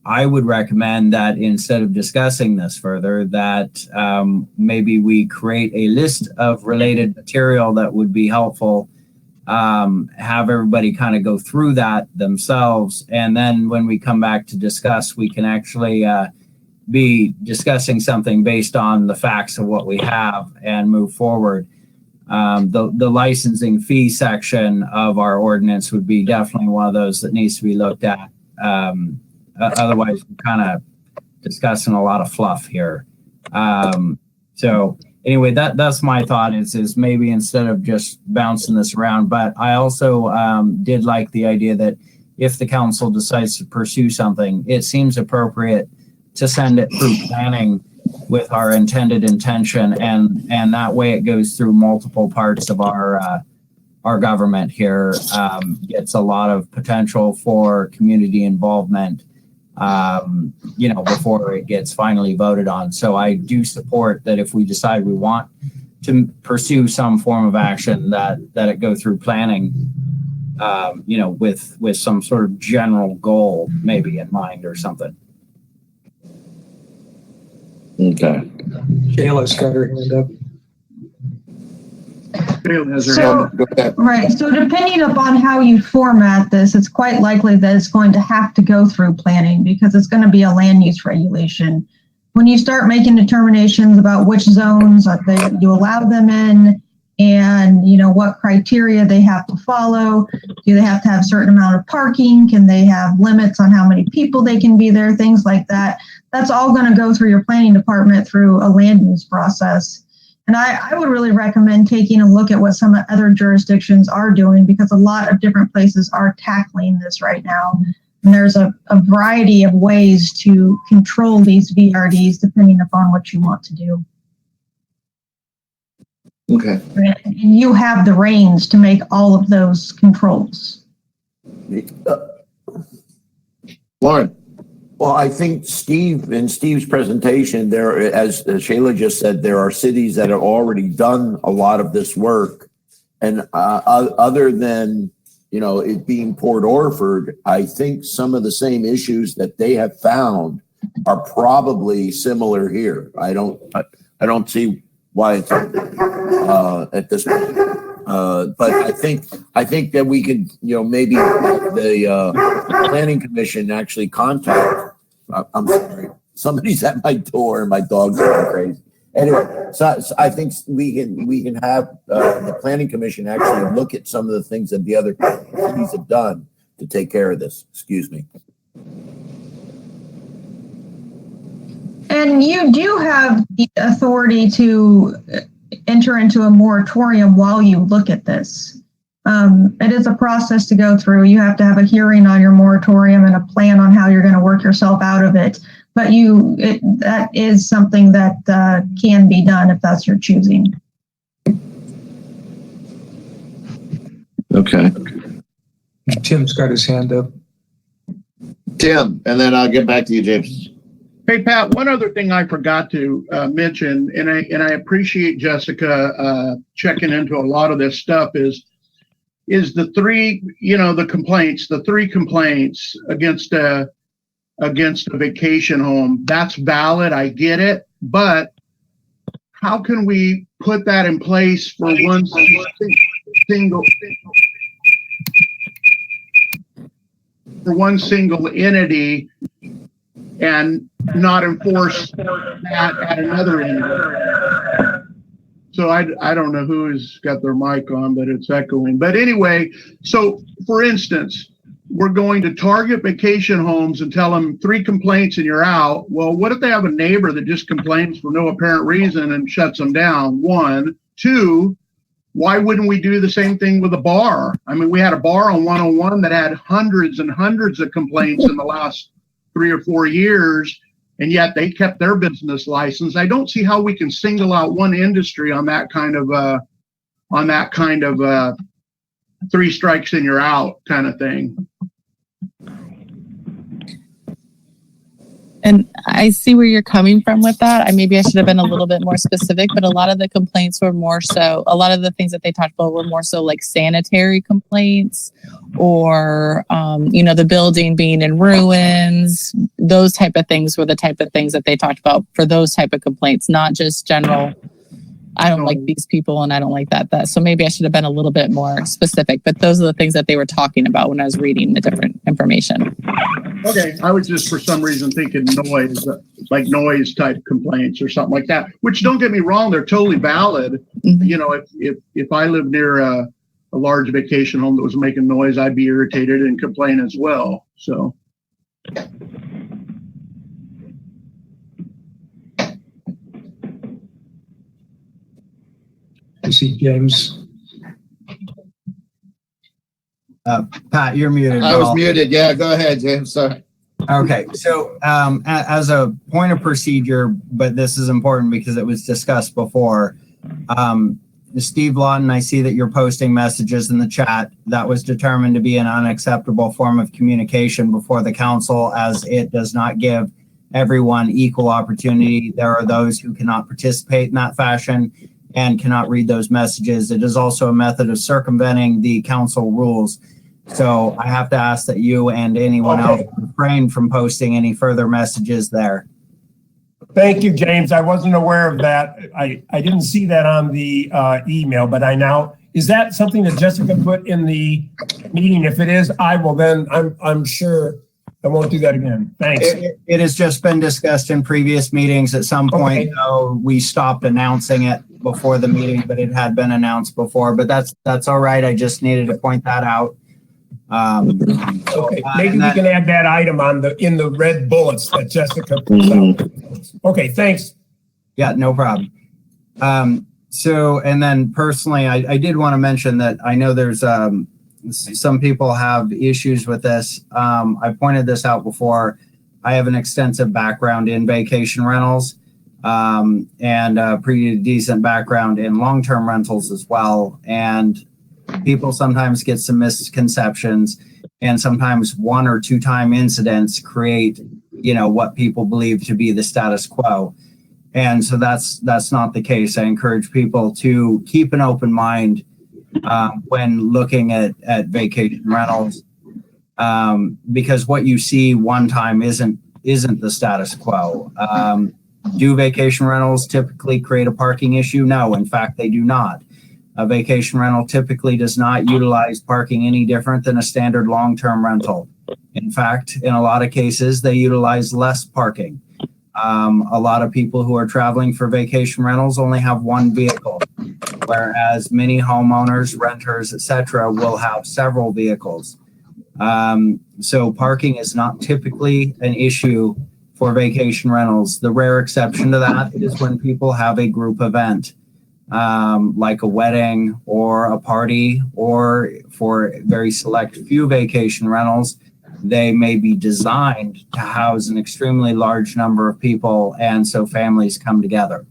I would recommend that instead of discussing this further, that maybe we create a list of related material that would be helpful. Have everybody kind of go through that themselves, and then when we come back to discuss, we can actually be discussing something based on the facts of what we have and move forward. The licensing fee section of our ordinance would be definitely one of those that needs to be looked at. Otherwise, we're kind of discussing a lot of fluff here. So anyway, that's my thought is maybe instead of just bouncing this around, but I also did like the idea that if the council decides to pursue something, it seems appropriate to send it through planning with our intended intention, and that way it goes through multiple parts of our government here, gets a lot of potential for community involvement, before it gets finally voted on. So I do support that if we decide we want to pursue some form of action, that it go through planning, with some sort of general goal maybe in mind or something. Okay. Shayla's got her hand up. Right. So depending upon how you format this, it's quite likely that it's going to have to go through planning because it's going to be a land use regulation. When you start making determinations about which zones you allow them in and, what criteria they have to follow, do they have to have a certain amount of parking? Can they have limits on how many people they can be there? Things like that. That's all going to go through your planning department through a land use process. And I would really recommend taking a look at what some other jurisdictions are doing because a lot of different places are tackling this right now. And there's a variety of ways to control these VRDs depending upon what you want to do. Okay. And you have the reins to make all of those controls. Lauren. Well, I think Steve's presentation there, as Shayla just said, there are cities that have already done a lot of this work. And other than, it being Port Orford, I think some of the same issues that they have found are probably similar here. I don't see why it's at this point. But I think that we could, maybe the planning commission actually contact. I'm sorry, somebody's at my door and my dog's going crazy. Anyway, so I think we can have the planning commission actually look at some of the things that the other cities have done to take care of this. Excuse me. And you do have the authority to enter into a moratorium while you look at this. It is a process to go through. You have to have a hearing on your moratorium and a plan on how you're going to work yourself out of it. But that is something that can be done if that's your choosing. Okay. Tim's got his hand up. Tim, and then I'll get back to you, James. Hey, Pat, one other thing I forgot to mention, and I appreciate Jessica checking into a lot of this stuff is the three complaints against a vacation home. That's valid. I get it. But how can we put that in place for one single entity and not enforce that at another entity? So I don't know who's got their mic on, but it's echoing. But anyway, so for instance, we're going to target vacation homes and tell them 3 complaints and you're out. Well, what if they have a neighbor that just complains for no apparent reason and shuts them down? 1, 2, why wouldn't we do the same thing with a bar? I mean, we had a bar on 101 that had hundreds and hundreds of complaints in the last 3 or 4 years. And yet they kept their business license. I don't see how we can single out one industry on that kind of 3 strikes and you're out kind of thing. And I see where you're coming from with that. Maybe I should have been a little bit more specific, but a lot of the complaints were more so, a lot of the things that they talked about were more so like sanitary complaints or, the building being in ruins. Those type of things were the type of things that they talked about for those type of complaints, not just general, I don't like these people and I don't like that. So maybe I should have been a little bit more specific, but those are the things that they were talking about when I was reading the different information. Okay, I was just for some reason thinking noise, like noise type complaints or something like that, which don't get me wrong, they're totally valid. Mm-hmm. If I lived near a large vacation home that was making noise, I'd be irritated and complain as well. So. I see James. Pat, you're muted. I was muted. Yeah, go ahead, James. Sorry. Okay, so as a point of procedure, but this is important because it was discussed before. Steve Lawton, I see that you're posting messages in the chat. That was determined to be an unacceptable form of communication before the council, as it does not give everyone equal opportunity. There are those who cannot participate in that fashion and cannot read those messages. It is also a method of circumventing the council rules. So I have to ask that you and anyone else refrain from posting any further messages there. Thank you, James. I wasn't aware of that. I didn't see that on the email, but is that something that Jessica put in the meeting? If it is, I will then, I'm sure I won't do that again. Thanks. It has just been discussed in previous meetings. At some point, though, we stopped announcing it before the meeting, but it had been announced before. But that's all right. I just needed to point that out. Maybe we can add that item in the red bullets that Jessica puts out. Okay, thanks. Yeah, no problem. And then personally, I did want to mention that I know there's some people have issues with this. I pointed this out before. I have an extensive background in vacation rentals and a pretty decent background in long-term rentals as well. And people sometimes get some misconceptions, and sometimes 1 or 2 time incidents create, what people believe to be the status quo. And so that's not the case. I encourage people to keep an open mind when looking at vacation rentals, because what you see one time isn't the status quo. Do vacation rentals typically create a parking issue? No, in fact, they do not. A vacation rental typically does not utilize parking any different than a standard long-term rental. In fact, in a lot of cases, they utilize less parking. A lot of people who are traveling for vacation rentals only have one vehicle, whereas many homeowners, renters, etc., will have several vehicles. So parking is not typically an issue for vacation rentals. The rare exception to that is when people have a group event, like a wedding or a party, or for very select few vacation rentals, they may be designed to house an extremely large number of people, and so families come together.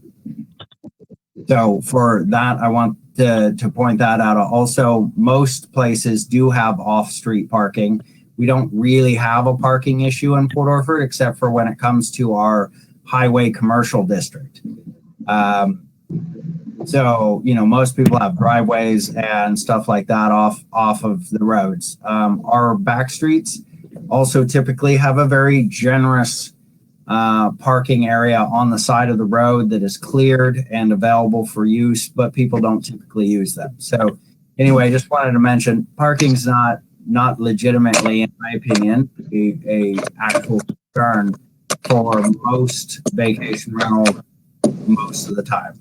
So for that, I want to point that out. Also, most places do have off-street parking. We don't really have a parking issue in Port Orford, except for when it comes to our highway commercial district. So, most people have driveways and stuff like that off of the roads. Our back streets also typically have a very generous parking area on the side of the road that is cleared and available for use, but people don't typically use them. So anyway, I just wanted to mention parking's not legitimately, in my opinion, a actual concern for most vacation rentals most of the time.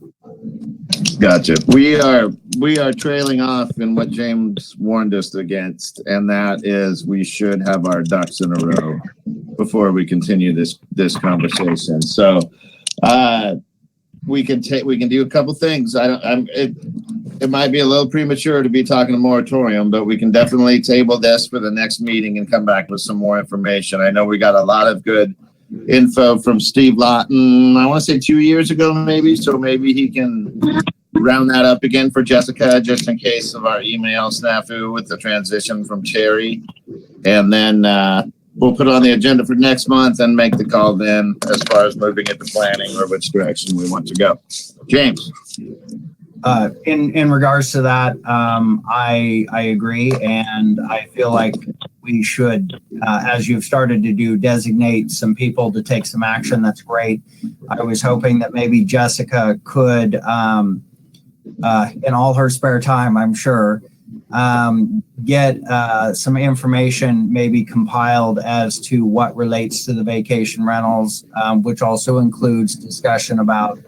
Gotcha. We are trailing off in what James warned us against, and that is we should have our ducks in a row before we continue this conversation. So we can do a couple things. It might be a little premature to be talking a moratorium, but we can definitely table this for the next meeting and come back with some more information. I know we got a lot of good info from Steve Lawton, I want to say 2 years ago, maybe. So maybe he can round that up again for Jessica, just in case of our email snafu with the transition from Cherry. And then we'll put it on the agenda for next month and make the call then as far as moving it to planning or which direction we want to go. James. In regards to that, I agree, and I feel like we should, as you've started to do, designate some people to take some action. That's great. I was hoping that maybe Jessica could, in all her spare time, I'm sure, get some information maybe compiled as to what relates to the vacation rentals, which also includes discussion about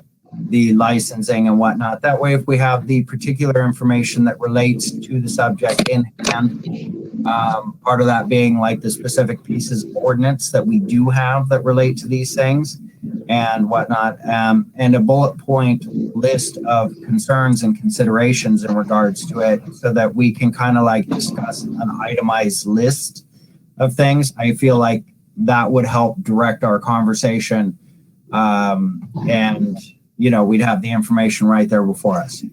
the licensing and whatnot. That way, if we have the particular information that relates to the subject in hand, part of that being like the specific pieces of ordinance that we do have that relate to these things and whatnot, and a bullet point list of concerns and considerations in regards to it so that we can kind of like discuss an itemized list of things. I feel like that would help direct our conversation, and we'd have the information right there before us.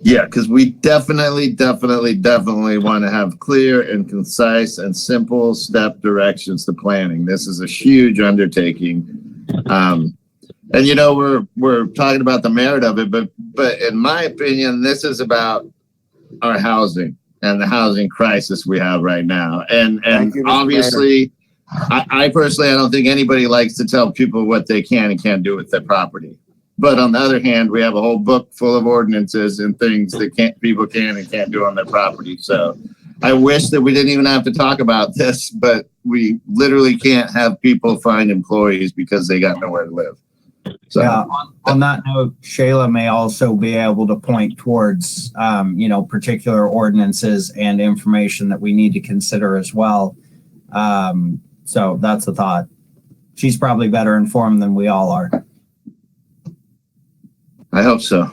Yeah, because we definitely want to have clear and concise and simple step directions to planning. This is a huge undertaking. And we're talking about the merit of it, but in my opinion, this is about our housing and the housing crisis we have right now. And obviously, I personally, I don't think anybody likes to tell people what they can and can't do with their property. But on the other hand, we have a whole book full of ordinances and things that people can and can't do on their property. So I wish that we didn't even have to talk about this, but we literally can't have people find employees because they got nowhere to live. So yeah, on that note, Shayla may also be able to point towards, particular ordinances and information that we need to consider as well. So that's a thought. She's probably better informed than we all are. I hope so.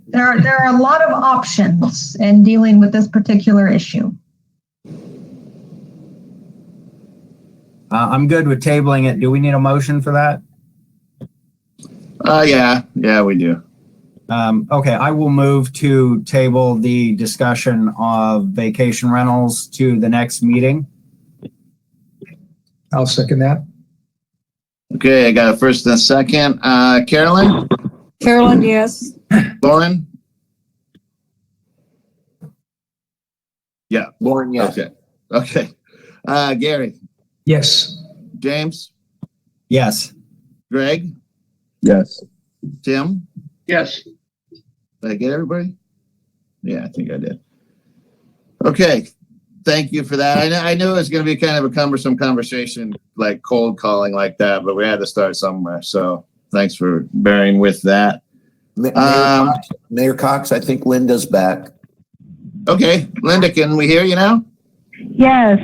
There are a lot of options in dealing with this particular issue. I'm good with tabling it. Do we need a motion for that? Yeah, we do. Okay, I will move to table the discussion of vacation rentals to the next meeting. I'll second that. Okay, I got a first and a second. Carolyn? Carolyn, yes. Lauren? Yeah. Lauren, yes. Okay. Gary? Yes. James? Yes. Greg? Yes. Tim? Yes. Did I get everybody? Yeah, I think I did. Okay. Thank you for that. I knew it was going to be kind of a cumbersome conversation, like cold calling like that, but we had to start somewhere. So thanks for bearing with that. Mayor Cox, I think Linda's back. Okay. Linda, can we hear you now? Yes.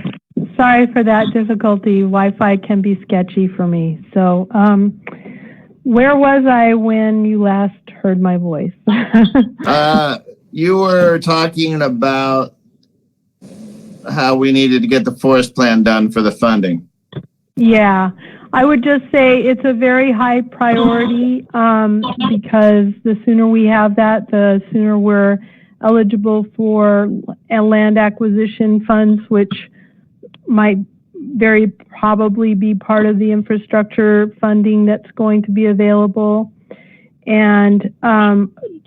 Sorry for that difficulty. Wi-Fi can be sketchy for me. So, where was I when you last heard my voice? You were talking about how we needed to get the forest plan done for the funding. Yeah, I would just say it's a very high priority because the sooner we have that, the sooner we're eligible for land acquisition funds, which might very probably be part of the infrastructure funding that's going to be available. And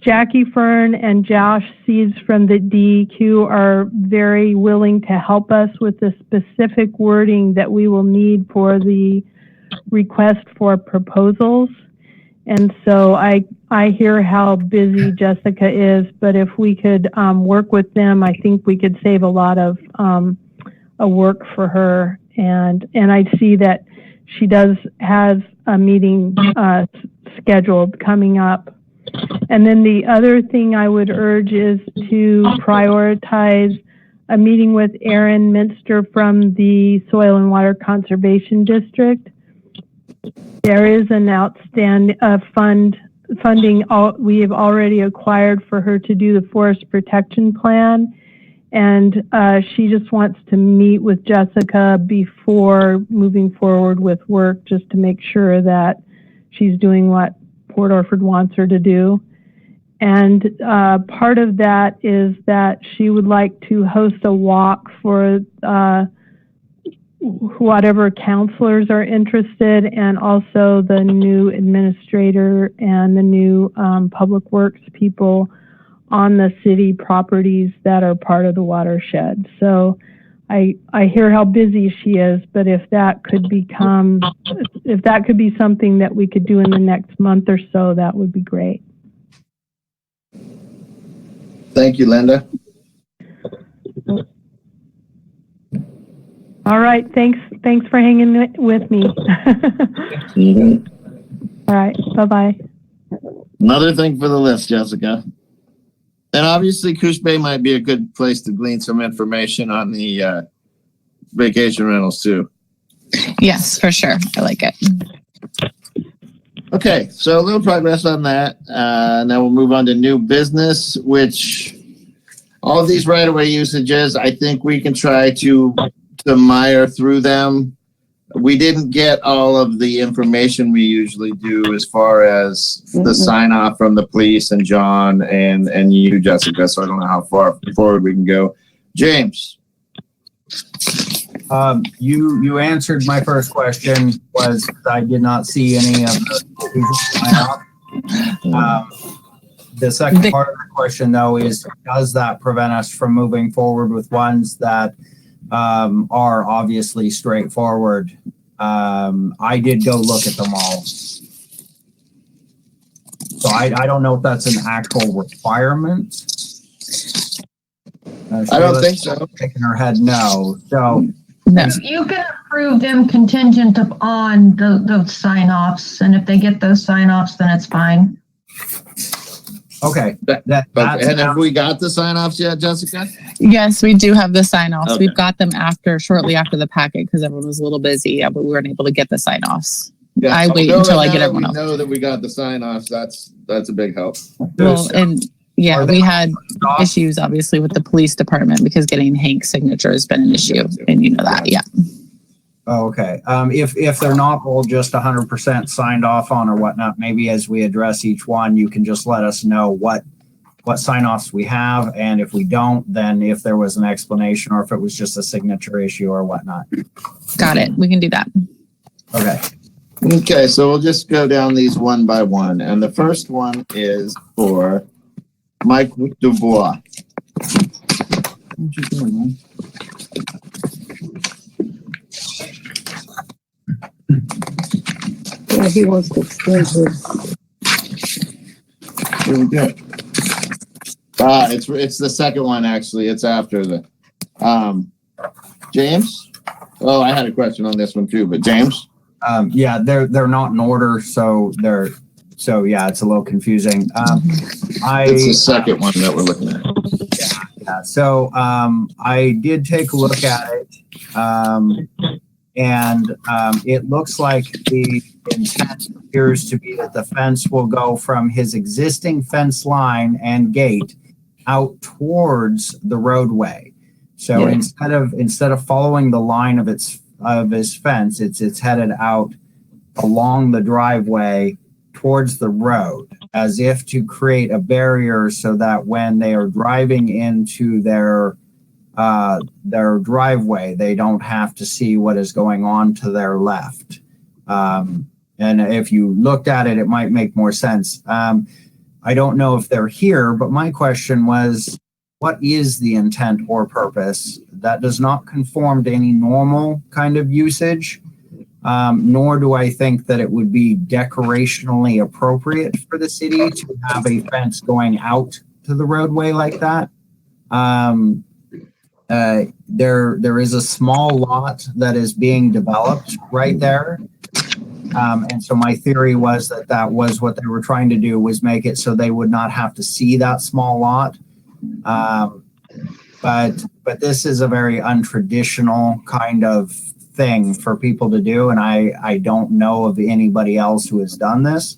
Jackie Fern and Josh Seeds from the DEQ are very willing to help us with the specific wording that we will need for the request for proposals. And so I hear how busy Jessica is, but if we could work with them, I think we could save a lot of work for her. And I see that she has a meeting scheduled coming up. And then the other thing I would urge is to prioritize a meeting with Aaron Minster from the Soil and Water Conservation District. There is an outstanding funding we have already acquired for her to do the forest protection plan. And she just wants to meet with Jessica before moving forward with work, just to make sure that she's doing what Port Orford wants her to do. And part of that is that she would like to host a walk for whatever counselors are interested, and also the new administrator and the new public works people on the city properties that are part of the watershed. So I hear how busy she is, but if that could be something that we could do in the next month or so, that would be great. Thank you, Linda. All right, thanks for hanging with me. All right, bye-bye. Another thing for the list, Jessica. And obviously, Coos Bay might be a good place to glean some information on the vacation rentals too. Yes, for sure. I like it. Okay, so a little progress on that. Now we'll move on to new business, which all of these right-of-way usages, I think we can try to mire through them. We didn't get all of the information we usually do as far as the sign off from the police and John and you, Jessica. So I don't know how far forward we can go. James. You answered my first question. Was I did not see any of the sign off. The second part of the question, though, is does that prevent us from moving forward with ones that are obviously straightforward? I did go look at them all. So I don't know if that's an actual requirement. I don't think so. Shaking her head no. So no. You can approve them contingent upon those sign-offs, and if they get those sign-offs, then it's fine. Okay. And have we got the sign-offs yet, Jessica? Yes, we do have the sign-offs. Okay. We've got them shortly after the packet because everyone was a little busy, but we weren't able to get the sign-offs. Yeah, I wait until I get everyone else. We know that we got the sign-offs. That's a big help. Well, and yeah, we had issues obviously with the police department because getting Hank's signature has been an issue, and you know that, yeah. Oh, okay. If they're not all just 100% signed off on or whatnot, maybe as we address each one, you can just let us know what sign-offs we have, and if we don't, then if there was an explanation or if it was just a signature issue or whatnot. Got it. We can do that. Okay. Okay, so we'll just go down these one by one, and the first one is for Mike Dubois. What you doing, man? Yeah, he wants to extend his. Here we go. It's the second one actually. It's after the James. Oh, I had a question on this one too, but James. Yeah, they're not in order, so yeah, it's a little confusing. It's the second one that we're looking at. Yeah. So I did take a look at it, and it looks like the intent appears to be that the fence will go from his existing fence line and gate out towards the roadway. So instead of following the line of his fence, it's headed out along the driveway towards the road, as if to create a barrier so that when they are driving into their driveway, they don't have to see what is going on to their left. And if you looked at it, it might make more sense. I don't know if they're here, but my question was, what is the intent or purpose? That does not conform to any normal kind of usage, nor do I think that it would be decorationally appropriate for the city to have a fence going out to the roadway like that. There is a small lot that is being developed right there. And so my theory was that was what they were trying to do, was make it so they would not have to see that small lot. But this is a very untraditional kind of thing for people to do, and I don't know of anybody else who has done this.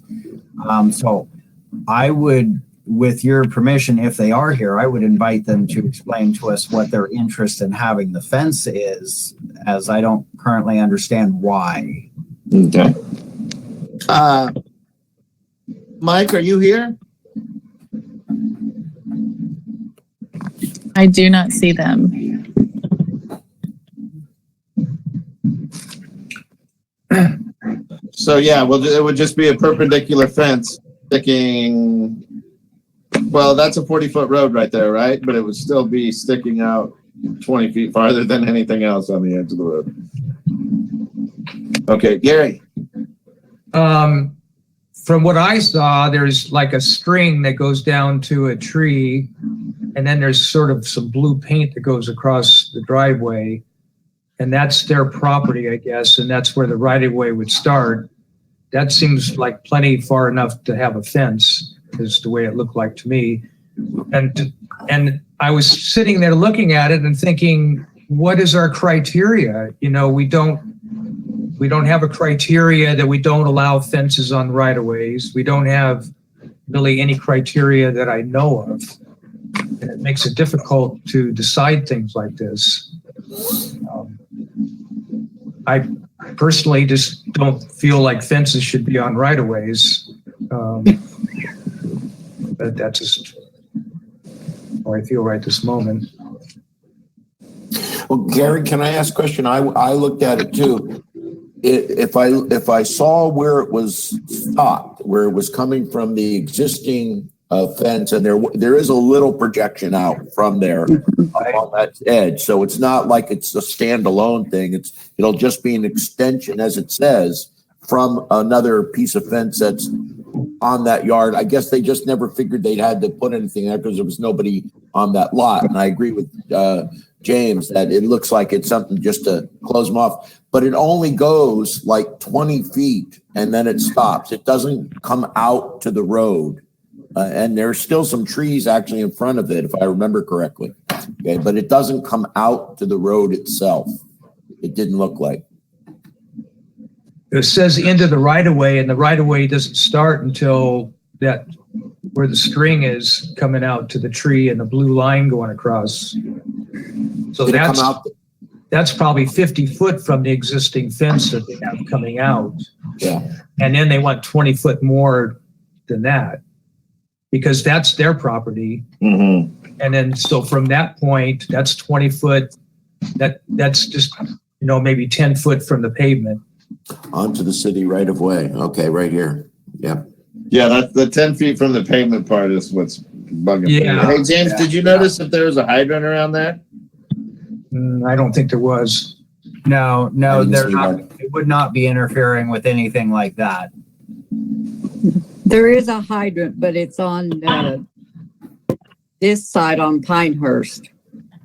So I would, with your permission, if they are here, I would invite them to explain to us what their interest in having the fence is, as I don't currently understand why. Okay. Mike, are you here? I do not see them. So yeah, well, it would just be a perpendicular fence sticking. Well, that's a 40-foot road right there, right? But it would still be sticking out 20 feet farther than anything else on the edge of the road. Okay, Gary. From what I saw, there's like a string that goes down to a tree, and then there's sort of some blue paint that goes across the driveway, and that's their property, I guess, and that's where the right-of-way would start. That seems like plenty far enough to have a fence, is the way it looked like to me. And I was sitting there looking at it and thinking, what is our criteria? You know, we don't have a criteria that we don't allow fences on right-of-ways. We don't have really any criteria that I know of. And it makes it difficult to decide things like this. I personally just don't feel like fences should be on right-of-ways. But that's just how I feel right this moment. Well, Gary, can I ask a question? I looked at it too. If I saw where it was stopped, where it was coming from the existing fence, and there is a little projection out from there on that edge, so it's not like it's a standalone thing. It'll just be an extension, as it says, from another piece of fence that's on that yard. I guess they just never figured they'd had to put anything there because there was nobody on that lot. And I agree with James that it looks like it's something just to close them off, but it only goes like 20 feet and then it stops. It doesn't come out to the road. And there's still some trees actually in front of it, if I remember correctly. Okay, but it doesn't come out to the road itself. It didn't look like. It says into the right-of-way, and the right-of-way doesn't start until that where the string is coming out to the tree and the blue line going across. So that's probably 50 foot from the existing fence that they have coming out. Yeah. And then they want 20 foot more than that because that's their property. Mm-hmm. And then so from that point, that's 20 foot. That's just, maybe 10 foot from the pavement. Onto the city right of way. Okay, right here. Yeah. Yeah, that's the 10 feet from the pavement part is what's bugging me. Yeah. Hey, James, did you notice if there was a hydrant around there? I don't think there was. No, they're not. It would not be interfering with anything like that. There is a hydrant, but it's on this side on Pinehurst.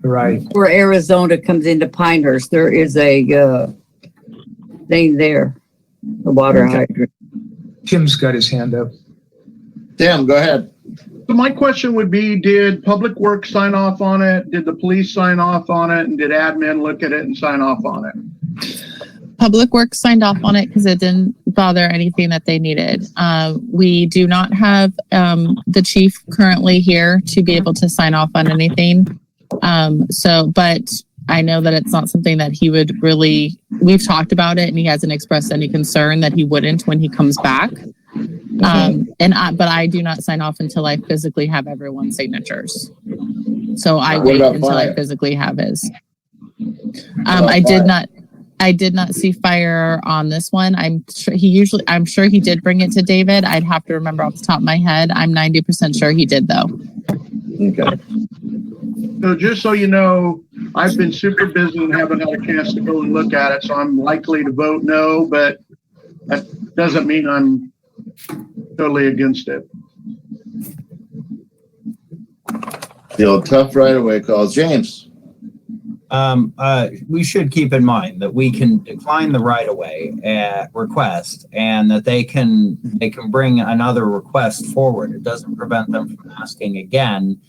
Right. Where Arizona comes into Pinehurst, there is a thing there, a water hydrant. Tim's got his hand up. Tim, go ahead. So my question would be, did Public Works sign off on it? Did the police sign off on it? And did admin look at it and sign off on it? Public Works signed off on it because it didn't bother anything that they needed. We do not have the chief currently here to be able to sign off on anything. But I know that it's not something that he would really, we've talked about it and he hasn't expressed any concern that he wouldn't when he comes back. But I do not sign off until I physically have everyone's signatures. So I wait until I physically have his. I did not see fire on this one. I'm sure he did bring it to David. I'd have to remember off the top of my head. I'm 90% sure he did though. Okay. So just so you know, I've been super busy and haven't had a chance to go and look at it, so I'm likely to vote no, but that doesn't mean I'm totally against it. The old tough right-of-way calls. James. We should keep in mind that we can decline the right-of-way request and that they can bring another request forward. It doesn't prevent them from asking again,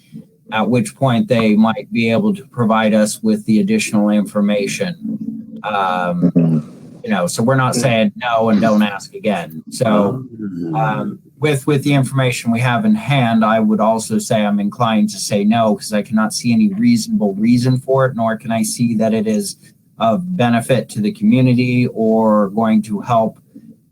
at which point they might be able to provide us with the additional information. So we're not saying no and don't ask again. So with the information we have in hand, I would also say I'm inclined to say no because I cannot see any reasonable reason for it, nor can I see that it is of benefit to the community or going to help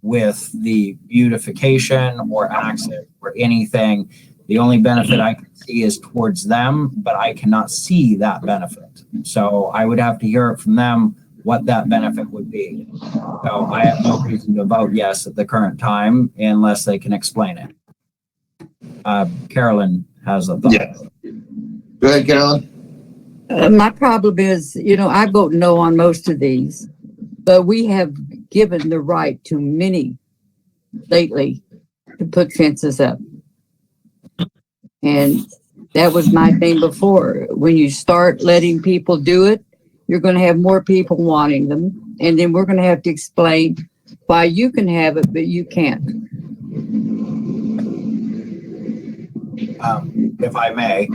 with the beautification or access or anything. The only benefit I can see is towards them, but I cannot see that benefit. So I would have to hear it from them what that benefit would be. So I have no reason to vote yes at the current time unless they can explain it. Carolyn has a thought. Yeah. Go ahead, Carolyn. My problem is, I vote no on most of these, but we have given the right to many lately to put fences up. And that was my thing before. When you start letting people do it, you're going to have more people wanting them. And then we're going to have to explain why you can have it, but you can't. If I may,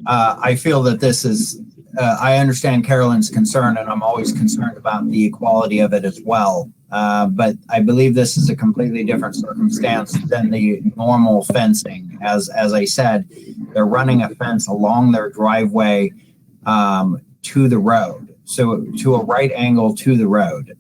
I feel that this is, I understand Carolyn's concern, and I'm always concerned about the equality of it as well. But I believe this is a completely different circumstance than the normal fencing. As I said, they're running a fence along their driveway to the road, so to a right angle to the road.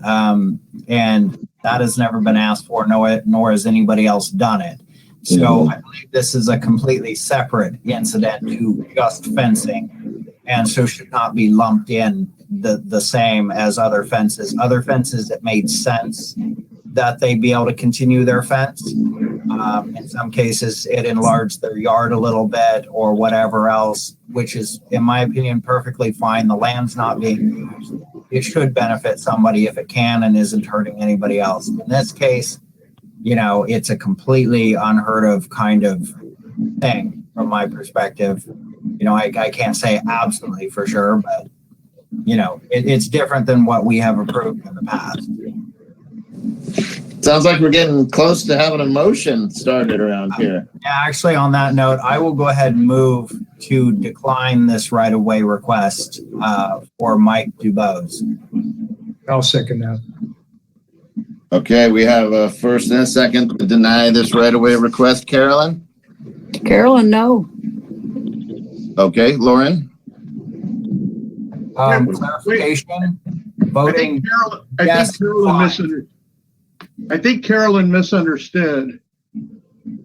And that has never been asked for, nor has anybody else done it. So I believe this is a completely separate incident to just fencing, and so should not be lumped in the same as other fences. Other fences, it made sense that they be able to continue their fence. In some cases, it enlarged their yard a little bit or whatever else, which is, in my opinion, perfectly fine. The land's not being used. It should benefit somebody if it can and isn't hurting anybody else. In this case, it's a completely unheard of kind of thing from my perspective. I can't say absolutely for sure, but it's different than what we have approved in the past. Sounds like we're getting close to having a motion started around here. Yeah, actually, on that note, I will go ahead and move to decline this right-of-way request for Mike Dubose. I'll second that. Okay, we have a first and a second to deny this right-of-way request. Carolyn? Carolyn, no. Okay, Lauren? Clarification, voting. I think Carolyn misunderstood.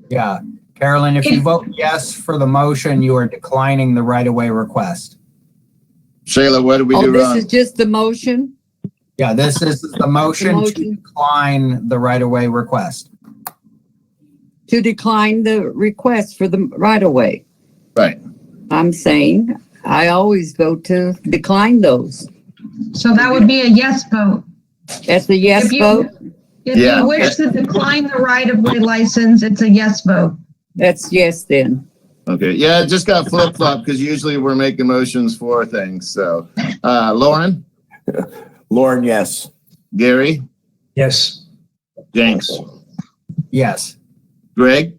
Yeah, Carolyn, if you vote yes for the motion, you are declining the right-of-way request. Shayla, what did we do wrong? This is just the motion? Yeah, this is the motion to decline the right-of-way request. To decline the request for the right-of-way. Right. I'm saying I always vote to decline those. So that would be a yes vote. That's a yes vote? If you wish to decline the right-of-way license, it's a yes vote. That's yes then. Okay, yeah, it just got flip-flopped because usually we're making motions for things. So, Lauren? Lauren, yes. Gary? Yes. James? Yes. Greg?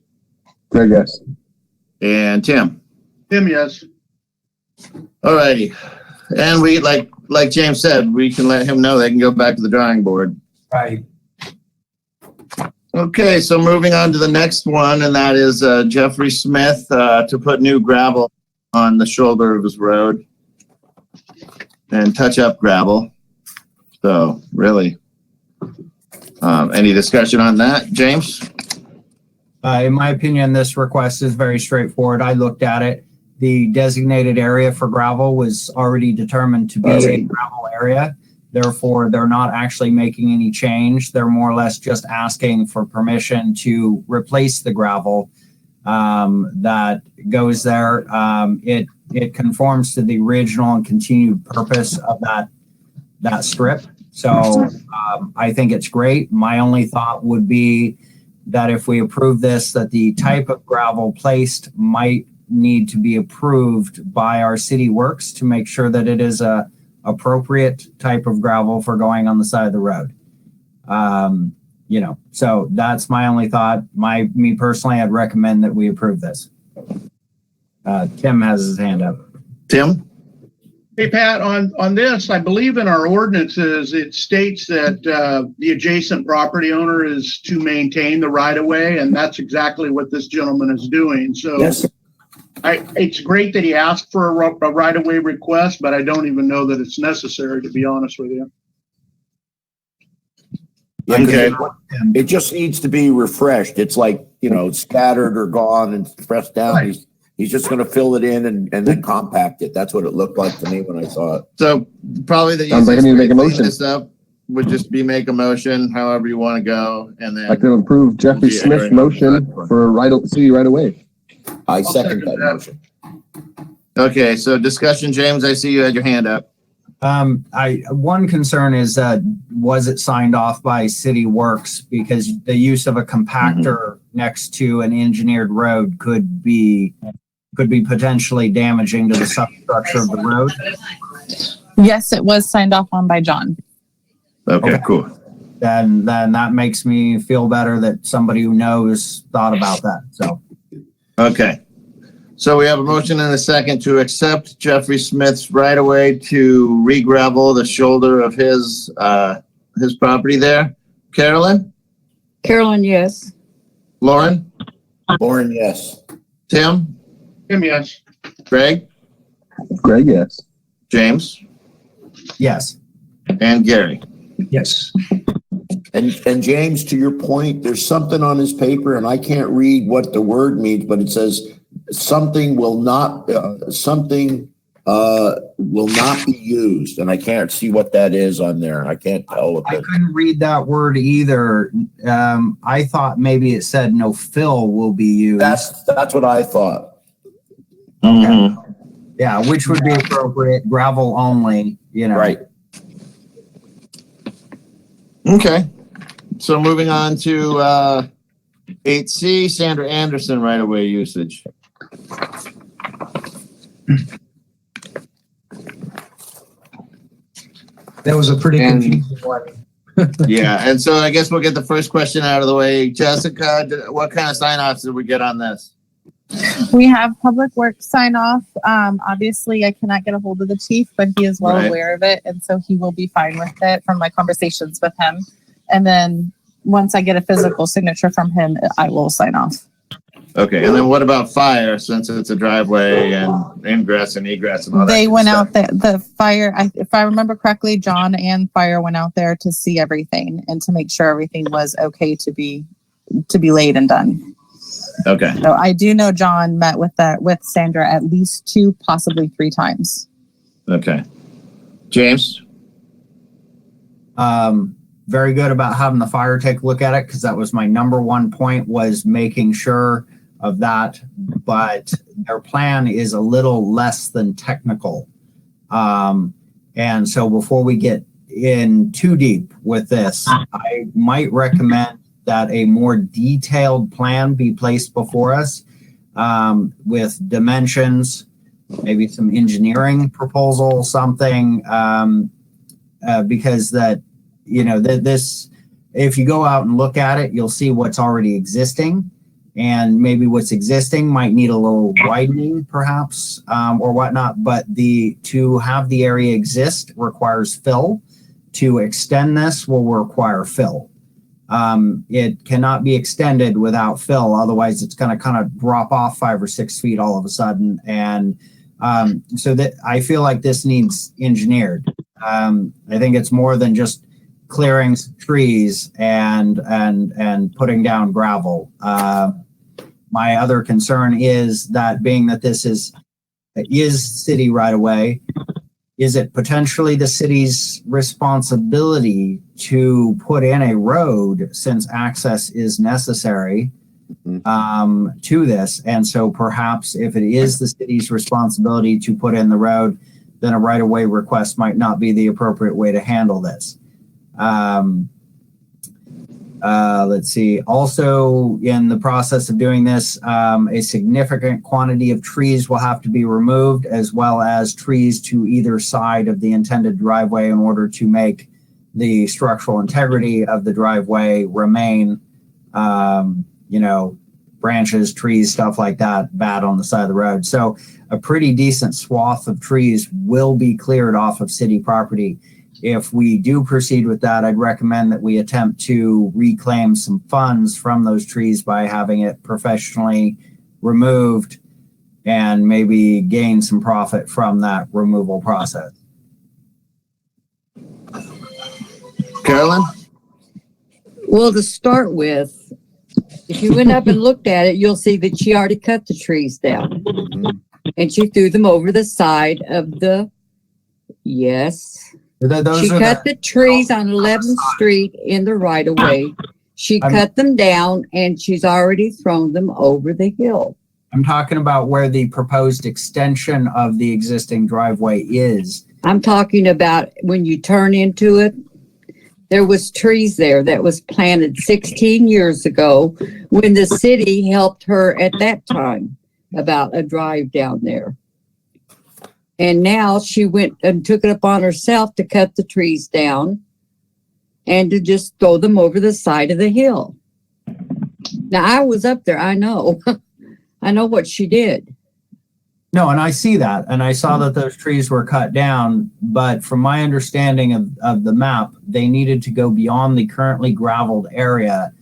Greg, yes. And Tim? Tim, yes. All righty. And we, like James said, we can let him know they can go back to the drawing board. Right. Okay, so moving on to the next one, and that is Jeffrey Smith to put new gravel on the shoulder of his road and touch up gravel. So really, any discussion on that, James? In my opinion, this request is very straightforward. I looked at it. The designated area for gravel was already determined to be a gravel area. Therefore, they're not actually making any change. They're more or less just asking for permission to replace the gravel that goes there. It conforms to the original and continued purpose of that strip. So I think it's great. My only thought would be that if we approve this, that the type of gravel placed might need to be approved by our city works to make sure that it is a appropriate type of gravel for going on the side of the road. So that's my only thought. Me personally, I'd recommend that we approve this. Tim has his hand up. Tim? Hey, Pat, on this, I believe in our ordinances, it states that the adjacent property owner is to maintain the right-of-way, and that's exactly what this gentleman is doing. So yes. It's great that he asked for a right-of-way request, but I don't even know that it's necessary, to be honest with you. Yeah, okay. It just needs to be refreshed. It's like, scattered or gone and pressed down. Right. He's just going to fill it in and then compact it. That's what it looked like to me when I saw it. So probably the Sounds like I easiest need to way make a to clean motion. this up would just be make a motion, however you want to go, and then. I can approve Jeffrey Yeah, Smith's right. motion for city right away. I second that motion. Okay, so discussion, James, I see you had your hand up. One concern is was it signed off by City Works, because the use of a compactor next to an engineered road could be potentially damaging to the substructure of the road. Yes, it was signed off on by John. Okay, cool. Then that makes me feel better that somebody who knows thought about that. So, okay. So we have a motion and a second to accept Jeffrey Smith's right of way to re-gravel the shoulder of his property there. Carolyn? Carolyn, yes. Lauren? Lauren, yes. Tim? Tim, yes. Greg? Greg, yes. James? yes. And Gary? Yes. And James, to your point, there's something on his paper, and I can't read what the word means, but it says something will not be used, and I can't see what that is on there. I can't tell. I couldn't read that word either. I thought maybe it said no fill will be used. That's what I thought. Okay. Yeah, which would be appropriate. Gravel only. Right. Okay. So moving on to 8C, Sandra Anderson right-of-way usage. That was a pretty confusing one. Yeah, and so I guess we'll get the first question out of the way. Jessica, what kind of sign-offs did we get on this? We have public works sign off. Obviously, I cannot get a hold of the chief, but he is well aware of it, and so he will be fine with it from my conversations with him. And then once I get a physical signature from him, I will sign off. Okay, and then what about fire, since it's a driveway and ingress and egress and all that? They went out there. The fire, if I remember correctly, John and fire went out there to see everything and to make sure everything was okay to be laid and done. Okay. So I do know John met with Sandra at least 2, possibly 3 times. Okay. James? Very good about having the fire take a look at it, because that was my number one point, was making sure of that. But their plan is a little less than technical. And so before we get in too deep with this, I might recommend that a more detailed plan be placed before us, with dimensions, maybe some engineering proposal, something, because that, this, if you go out and look at it, you'll see what's already existing, and maybe what's existing might need a little widening perhaps, or whatnot, but to have the area exist requires fill. To extend this will require fill. It cannot be extended without fill. Otherwise it's going to kind of drop off 5 or 6 feet all of a sudden. And so that I feel like this needs engineered. I think it's more than just clearing trees and putting down gravel. My other concern is that, being that this is city right away, is it potentially the city's responsibility to put in a road, since access is necessary to this? And so perhaps if it is the city's responsibility to put in the road, then a right-of-way request might not be the appropriate way to handle this. Let's see. Also, in the process of doing this, a significant quantity of trees will have to be removed, as well as trees to either side of the intended driveway, in order to make the structural integrity of the driveway remain. Branches, trees, stuff like that, bad on the side of the road. So a pretty decent swath of trees will be cleared off of city property. If we do proceed with that, I'd recommend that we attempt to reclaim some funds from those trees by having it professionally removed, and maybe gain some profit from that removal process. Carolyn? Well, to start with, If you went up and looked at it, you'll see that she already cut the trees down. And she threw them over the side of the, yes. She cut the trees on 11th Street in the right of way. She cut them down and she's already thrown them over the hill. I'm talking about where the proposed extension of the existing driveway is. I'm talking about when you turn into it, there was trees there that was planted 16 years ago when the city helped her at that time about a drive down there. And now she went and took it upon herself to cut the trees down and to just throw them over the side of the hill. Now, I was up there. I know. I know what she did. No, and I see that. And I saw that those trees were cut down. But from my understanding of the map, they needed to go beyond the currently graveled area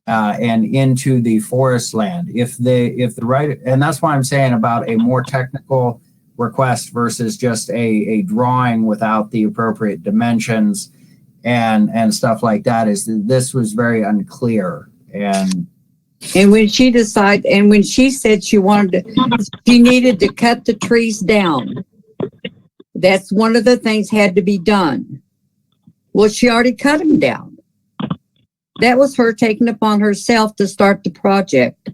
and into the forest land. If the right, and that's why I'm saying about a more technical request versus just a drawing without the appropriate dimensions and stuff like that, is that this was very unclear. And when she decided, and when she said she needed to cut the trees down, that's one of the things had to be done. Well, she already cut them down. That was her taking upon herself to start the project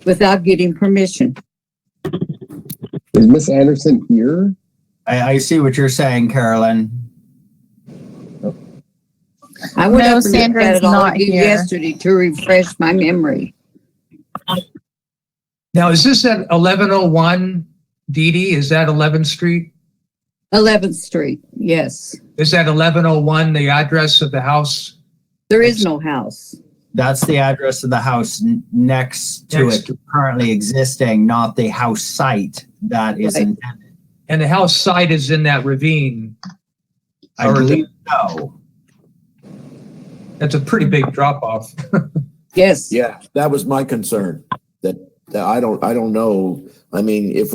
without getting permission. Is Miss Anderson here? I see what you're saying, Carolyn. I went No, up and looked at Sandra's it all not again here. yesterday to refresh my memory. Now, is this at 1101 Dee Dee? Is that 11th Street? 11th Street, yes. Is that 1101 the address of the house? There is no house. That's the address of the house next to it, currently existing, not the house site that is intended. And the house site is in that ravine. I believe so. That's a pretty big drop off. Yes. Yeah, that was my concern. That I don't know. I mean, if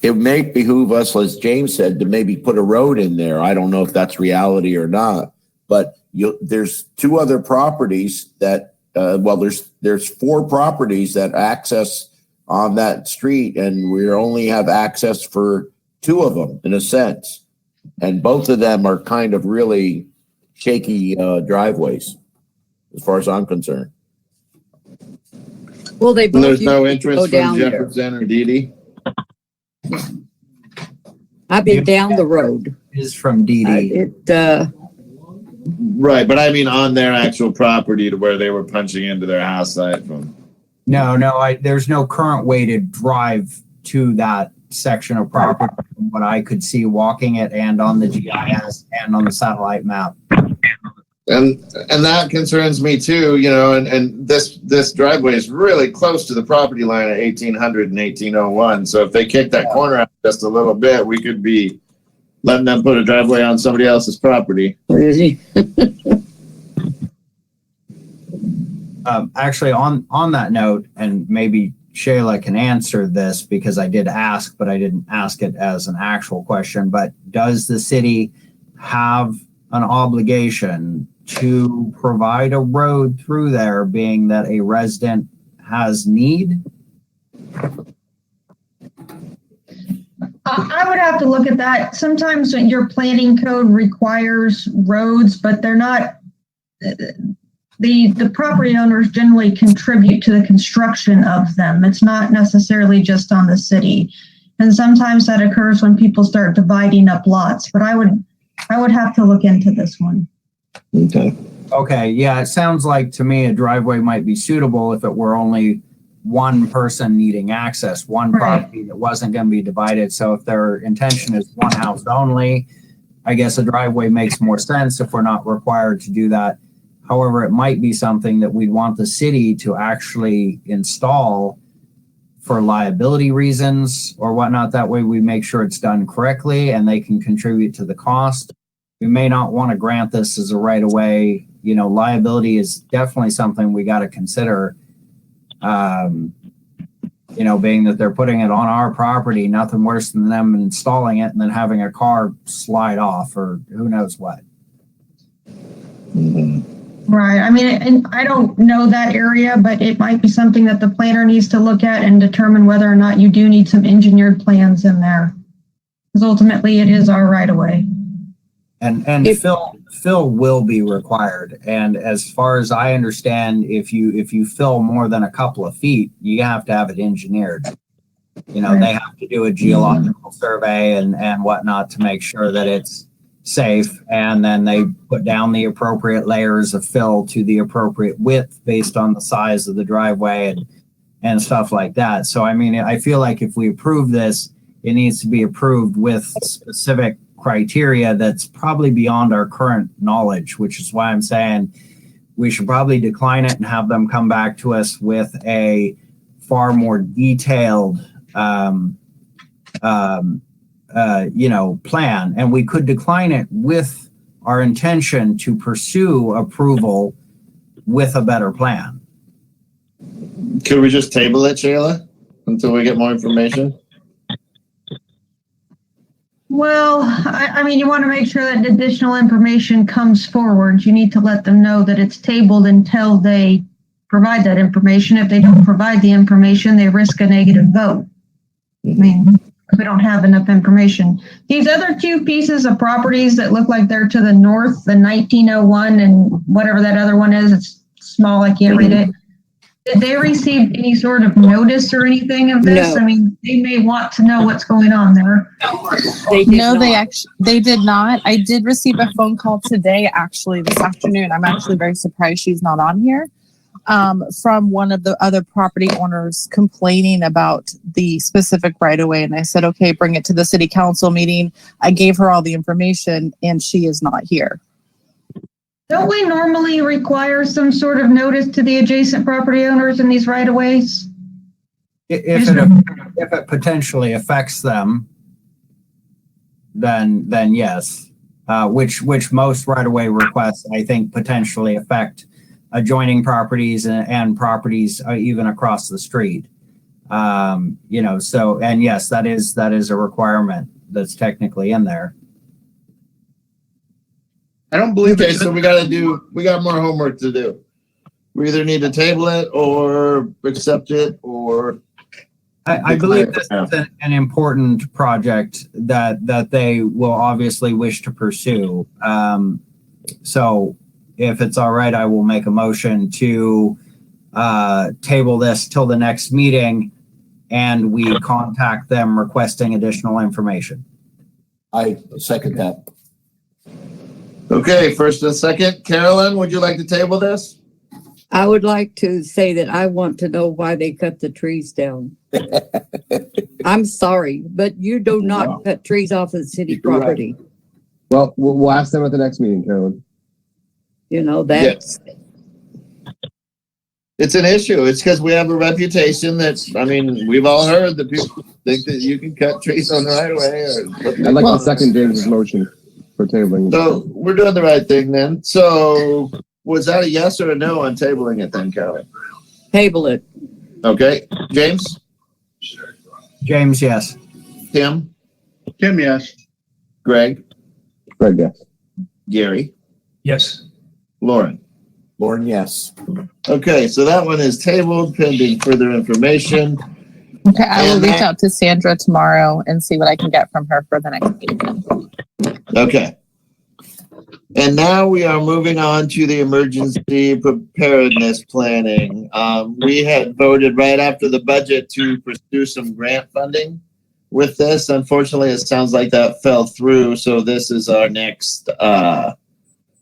it may behoove us, as James said, to maybe put a road in there. I don't know if that's reality or not. But there's two other properties that there's four properties that access on that street, and we only have access for two of them in a sense, and both of them are kind of really shaky driveways, as far as I'm concerned. Well, they both There's no go interest down from there. Jefferson or Dee Dee? I've been down the road. Is from Dee Dee. Right, but I mean on their actual property to where they were punching into their house site from. No, there's no current way to drive to that section of property from what I could see walking it and on the GIS and on the satellite map. And that concerns me too, and this driveway is really close to the property line at 1800 and 1801. So if they kick that corner out just a little bit, we could be letting them put a driveway on somebody else's property. Actually, on that note, and maybe Shayla can answer this because I did ask, but I didn't ask it as an actual question. But does the city have an obligation to provide a road through there, being that a resident has need? I would have to look at that. Sometimes your planning code requires roads, but they're not. The property owners generally contribute to the construction of them. It's not necessarily just on the city. And sometimes that occurs when people start dividing up lots, but I would have to look into this one. Okay, yeah, it sounds like to me a driveway might be suitable if it were only one person needing access, one property that wasn't going to be divided. So if their intention is one house only, I guess a driveway makes more sense if we're not required to do that. However, it might be something that we want the city to actually install for liability reasons or whatnot. That way we make sure it's done correctly and they can contribute to the cost. We may not want to grant this as a right of way. Liability is definitely something we got to consider. Being that they're putting it on our property, nothing worse than them installing it and then having a car slide off or who knows what. Right. I mean, and I don't know that area, but it might be something that the planner needs to look at and determine whether or not you do need some engineered plans in there. Because ultimately it is our right of way. And fill will be required. And as far as I understand, if you fill more than a couple of feet, you have to have it engineered. You know, they have to do a geological survey and whatnot to make sure that it's safe. And then they put down the appropriate layers of fill to the appropriate width based on the size of the driveway and stuff like that. So, I mean, I feel like if we approve this, it needs to be approved with specific criteria that's probably beyond our current knowledge, which is why I'm saying we should probably decline it and have them come back to us with a far more detailed plan. And we could decline it with our intention to pursue approval with a better plan. Could we just table it, Shayla, until we get more information? Well, I mean, you want to make sure that additional information comes forward. You need to let them know that it's tabled until they provide that information. If they don't provide the information, they risk a negative vote. I mean, we don't have enough information. These other two pieces of properties that look like they're to the north, the 1901 and whatever that other one is, it's small, I can't read it. Did they receive any sort of notice or anything of this? No. I mean, they may want to know what's going on there. They did not. I did receive a phone call today, actually, this afternoon. I'm actually very surprised she's not on here. From one of the other property owners complaining about the specific right of way. And I said, okay, bring it to the city council meeting. I gave her all the information and she is not here. Don't we normally require some sort of notice to the adjacent property owners in these right of ways? If it potentially affects them, then yes, which most right of way requests, I think, potentially affect adjoining properties and properties even across the street. So, and yes, that is a requirement that's technically in there. I don't believe it. So we got more homework to do. We either need to table it or accept it or. I believe this is an important project that they will obviously wish to pursue. So if it's all right, I will make a motion to table this till the next meeting and we contact them requesting additional information. I second that. Okay, first and second. Carolyn, would you like to table this? I would like to say that I want to know why they cut the trees down. I'm sorry, but you do not cut trees off of the city property. Right. Well, we'll ask them at the next meeting, Carolyn. You know, that's... Yes. It's an issue. It's because we have a reputation we've all heard that people think that you can cut trees on the right of way. I'd like to second James's motion for tabling. So we're doing the right thing then. So was that a yes or a no on tabling it then, Carolyn? Table it. Okay. James? James, yes. Tim? Tim, yes. Greg? Greg, yes. Gary? Yes. Lauren? Lauren, yes. Okay, so that one is tabled pending further information. Okay, I will reach out to Sandra tomorrow and see what I can get from her for the next meeting. Okay. And now we are moving on to the emergency preparedness planning. We had voted right after the budget to pursue some grant funding with this. Unfortunately, it sounds like that fell through. So this is our next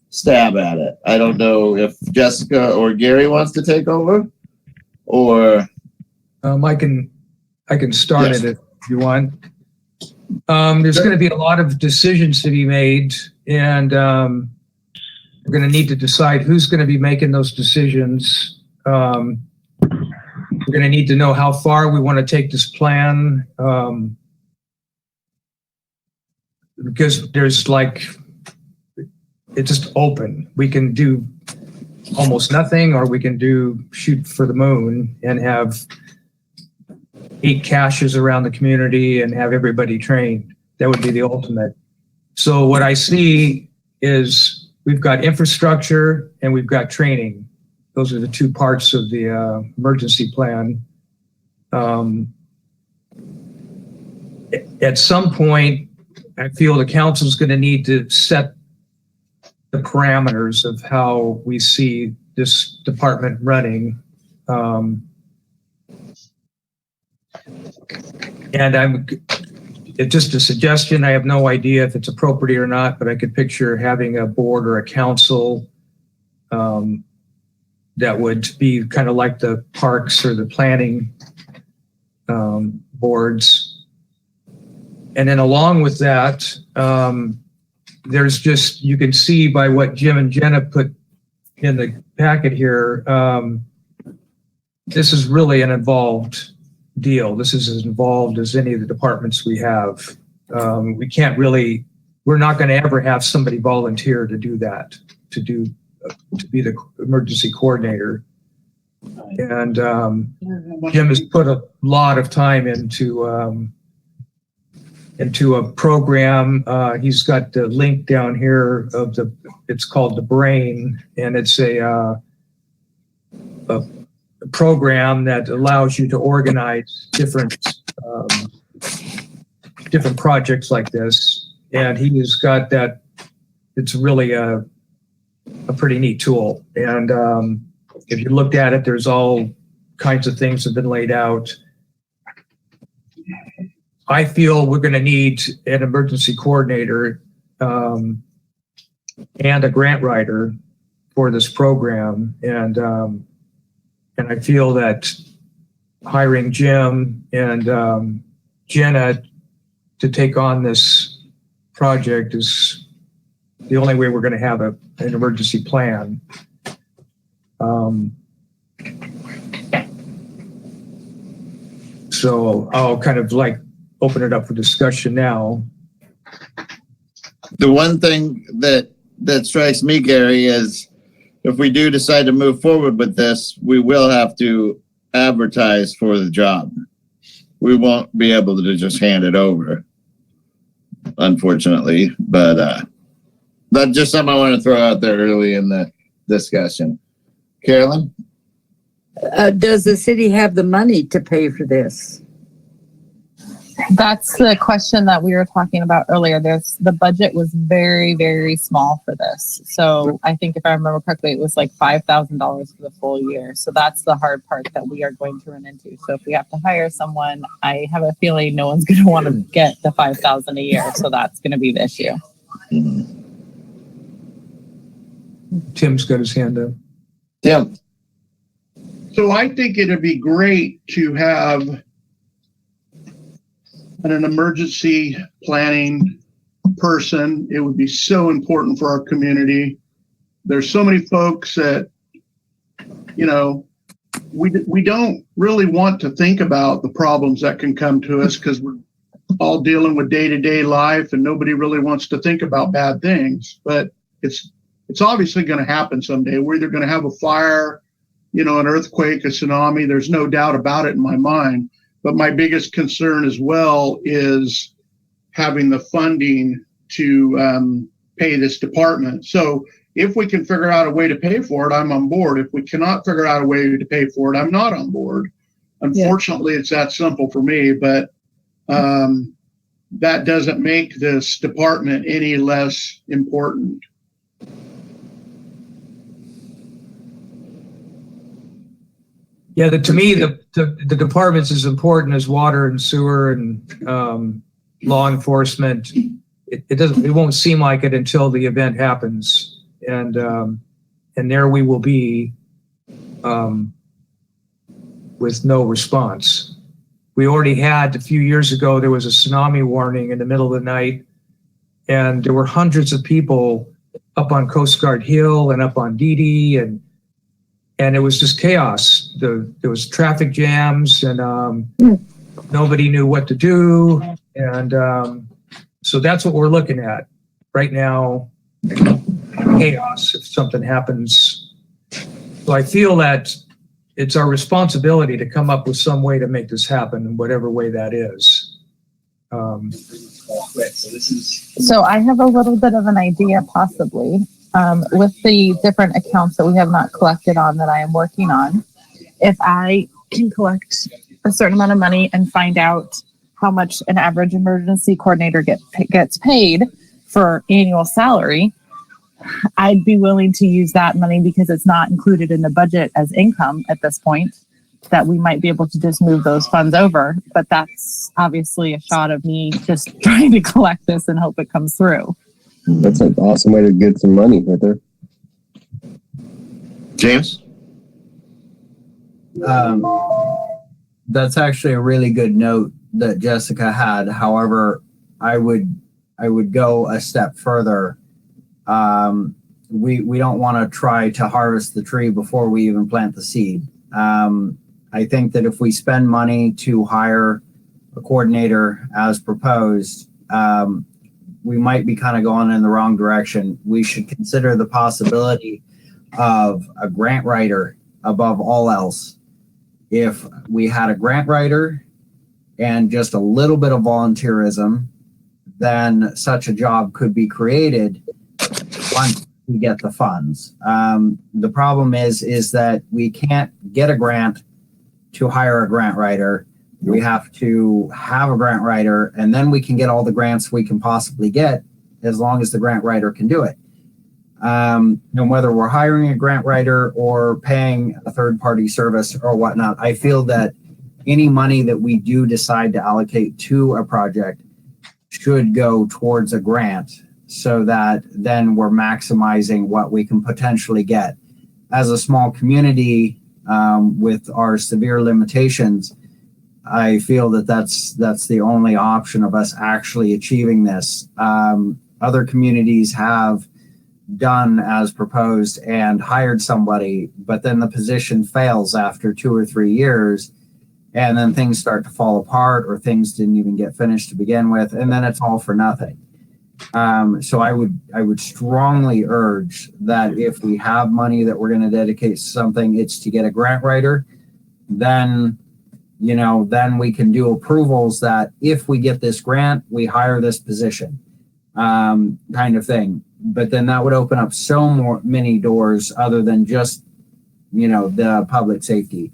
stab at it. I don't know if Jessica or Gary wants to take over or. I can start Yes. it if you want. There's going to be a lot of decisions to be made, and we're going to need to decide who's going to be making those decisions. We're going to need to know how far we want to take this plan, because it's just open. We can do almost nothing, or we can shoot for the moon and have 8 caches around the community and have everybody trained. That would be the ultimate. So what I see is we've got infrastructure and we've got training. Those are the two parts of the emergency plan. At some point, I feel the council is going to need to set the parameters of how we see this department running. And it's just a suggestion. I have no idea if it's appropriate or not, but I could picture having a board or a council that would be kind of like the parks or the planning boards. And then along with that, there's just, you can see by what Jim and Jenna put in the packet here, this is really an involved deal. This is as involved as any of the departments we have. We can't really, we're not going to ever have somebody volunteer to do that, to be the emergency coordinator. And Jim has put a lot of time into a program. He's got the link down here of it's called The Brain, and it's a program that allows you to organize different projects like this. And he has got that. It's really a pretty neat tool. And if you looked at it, there's all kinds of things have been laid out. I feel we're going to need an emergency coordinator and a grant writer for this program. And I feel that hiring Jim and Jenna to take on this project is the only way we're going to have an emergency plan. So I'll kind of like open it up for discussion now. The one thing that strikes me, Gary, is if we do decide to move forward with this, we will have to advertise for the job. We won't be able to just hand it over, unfortunately. But that's just something I want to throw out there early in the discussion. Carolyn? Does the city have the money to pay for this? That's the question that we were talking about earlier. The budget was very, very small for this. So I think if I remember correctly, it was like $5,000 for the full year. So that's the hard part that we are going to run into. So if we have to hire someone, I have a feeling no one's going to want to get the $5,000 a year. So that's going to be the issue. Tim's got his hand up. Tim. So I think it'd be great to have an emergency planning person. It would be so important for our community. There's so many folks that, you know, we don't really want to think about the problems that can come to us because we're all dealing with day-to-day life and nobody really wants to think about bad things. But it's obviously going to happen someday. We're either going to have a fire, you know, an earthquake, a tsunami. There's no doubt about it in my mind. But my biggest concern as well is having the funding to pay this department. So if we can figure out a way to pay for it, I'm on board. If we cannot figure out a way to pay for it, I'm not on board. Unfortunately, It's that simple for me, but that doesn't make this department any less important. Yeah, to me, the departments as important as water and sewer and law enforcement. It won't seem like it until the event happens, and there we will be with no response. We already had a few years ago. There was a tsunami warning in the middle of the night, and there were hundreds of people up on Coast Guard Hill and up on Dee and it was just chaos. There was traffic jams and nobody knew what to do. And so that's what we're looking at right now, chaos if something happens. So I feel that it's our responsibility to come up with some way to make this happen in whatever way that is. So I have a little bit of an idea possibly. with the different accounts that we have not collected on that I am working on, if I can collect a certain amount of money and find out how much an average emergency coordinator gets paid for annual salary, I'd be willing to use that money because it's not included in the budget as income at this point, that we might be able to just move those funds over. But that's obviously a shot of me just trying to collect this and hope it comes through. That's an awesome way to get some money right there. James? That's actually a really good note that Jessica had. However, I would go a step further. We don't want to try to harvest the tree before we even plant the seed. I think that if we spend money to hire a coordinator as proposed, we might be kind of going in the wrong direction. We should consider the possibility of a grant writer above all else. If we had a grant writer and just a little bit of volunteerism, then such a job could be created once we get the funds. The problem is that we can't get a grant to hire a grant writer. We have to have a grant writer, and then we can get all the grants we can possibly get as long as the grant writer can do it. And whether we're hiring a grant writer or paying a third-party service or whatnot, I feel that any money that we do decide to allocate to a project should go towards a grant so that then we're maximizing what we can potentially get. As a small community with our severe limitations, I feel that that's the only option of us actually achieving this. Other communities have done as proposed and hired somebody, but then the position fails after 2 or 3 years, and then things start to fall apart, or things didn't even get finished to begin with, and then it's all for nothing. So I would strongly urge that if we have money that we're going to dedicate to something, it's to get a grant writer. Then we can do approvals that if we get this grant, we hire this position, kind of thing. But then that would open up so many doors other than just, the public safety.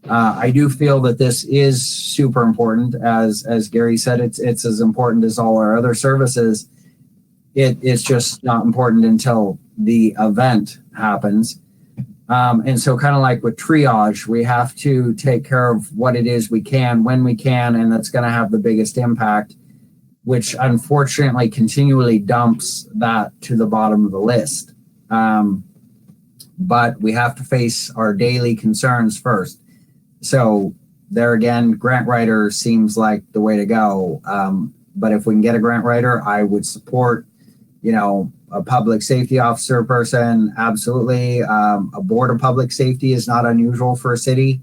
I do feel that this is super important. As Gary said, it's as important as all our other services. It's just not important until the event happens. And so kind of like with triage, we have to take care of what it is we can, when we can, and that's going to have the biggest impact, which unfortunately continually dumps that to the bottom of the list. But we have to face our daily concerns first. So there again, grant writer seems like the way to go. But if we can get a grant writer, I would support, a public safety officer person. Absolutely. A board of public safety is not unusual for a city.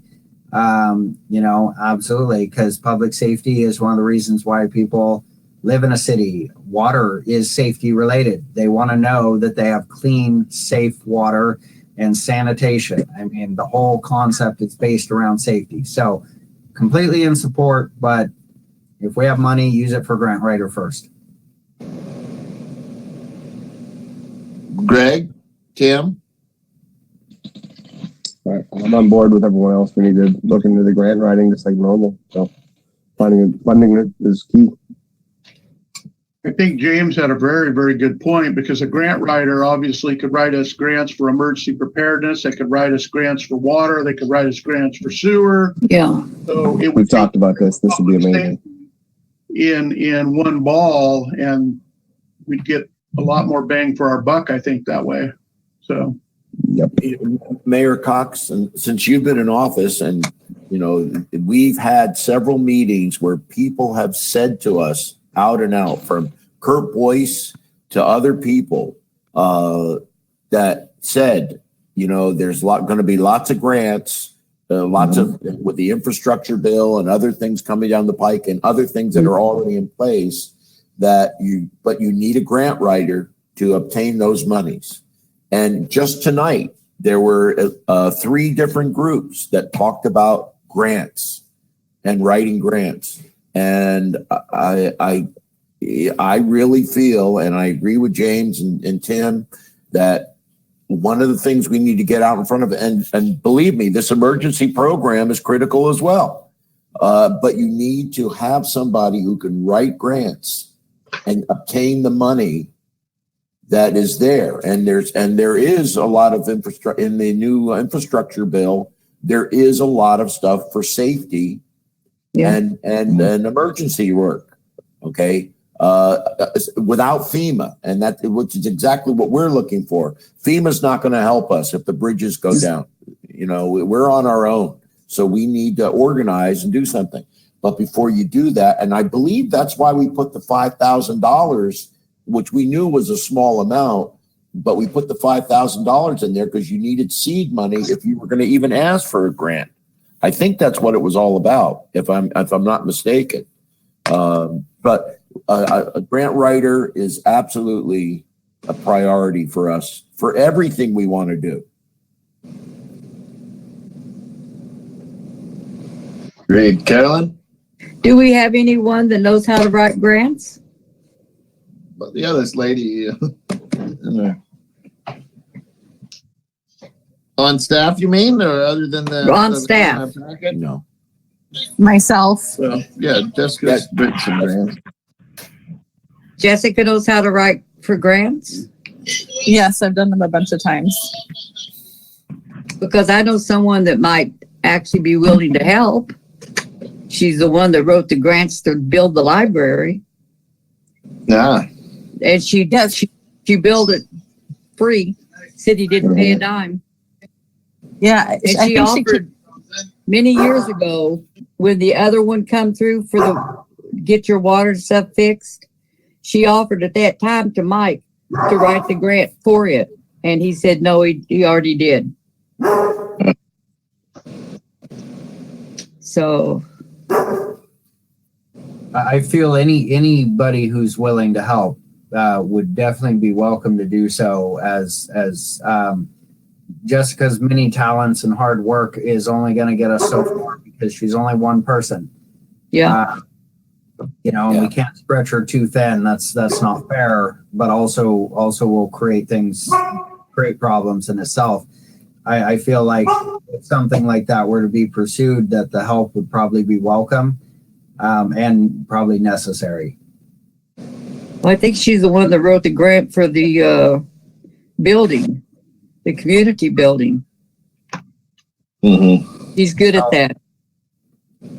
Absolutely. Because public safety is one of the reasons why people live in a city. Water is safety related. They want to know that they have clean, safe water and sanitation. I mean, the whole concept is based around safety. So completely in support, but if we have money, use it for grant writer first. Greg, Tim? All right, I'm on board with everyone else. We need to look into the grant writing just like normal. So funding it is key. I think James had a very, very good point, because a grant writer obviously could write us grants for emergency preparedness. They could write us grants for water. They could write us grants for sewer. Yeah. So we've talked about this. This would be amazing. In one ball, and we'd get a lot more bang for our buck, I think, that way. So. Yep. Mayor Cox, and since you've been in office, and we've had several meetings where people have said to us out and out, from Kurt Boyce to other people, that said, there's going to be lots of grants, lots of with the infrastructure bill and other things coming down the pike and other things that are already in place, but you need a grant writer to obtain those monies. And just tonight, there were 3 different groups that talked about grants and writing grants. And I really feel, and I agree with James and Tim, that one of the things we need to get out in front of, and believe me, this emergency program is critical as well. But you need to have somebody who can write grants and obtain the money that is there. And there is a lot of infrastructure in the new infrastructure bill. There is a lot of stuff for safety and emergency work. Okay. Without FEMA, and which is exactly what we're looking for. FEMA's not going to help us if the bridges go down. You know, we're on our own. So we need to organize and do something. But before you do that, and I believe that's why we put the $5,000, which we knew was a small amount, but we put the $5,000 in there because you needed seed money if you were going to even ask for a grant. I think that's what it was all about, if I'm not mistaken. But a grant writer is absolutely a priority for us for everything we want to do. Great. Carolyn? Do we have anyone that knows how to write grants? But yeah, this lady in there. On staff, you mean, or other than the on staff? No. Myself. Well, yeah, Jessica's written some grants. Jessica knows how to write for grants? Yes, I've done them a bunch of times. Because I know someone that might actually be willing to help. She's the one that wrote the grants to build the library. Yeah. And she built it free. City didn't pay a dime. Yeah. And she offered many years ago when the other one come through for the get your water stuff fixed. She offered at that time to Mike to write the grant for it. And he said, no, he already did. So I feel anybody who's willing to help would definitely be welcome to do so, as Jessica's many talents and hard work is only going to get us so far because she's only one person. Yeah. And we can't stretch her too thin. That's not fair, but also will create problems in itself. I feel like if something like that were to be pursued, that the help would probably be welcome and probably necessary. Well, I think she's the one that wrote the grant for the building, the community building. Mm-hmm. She's good at that.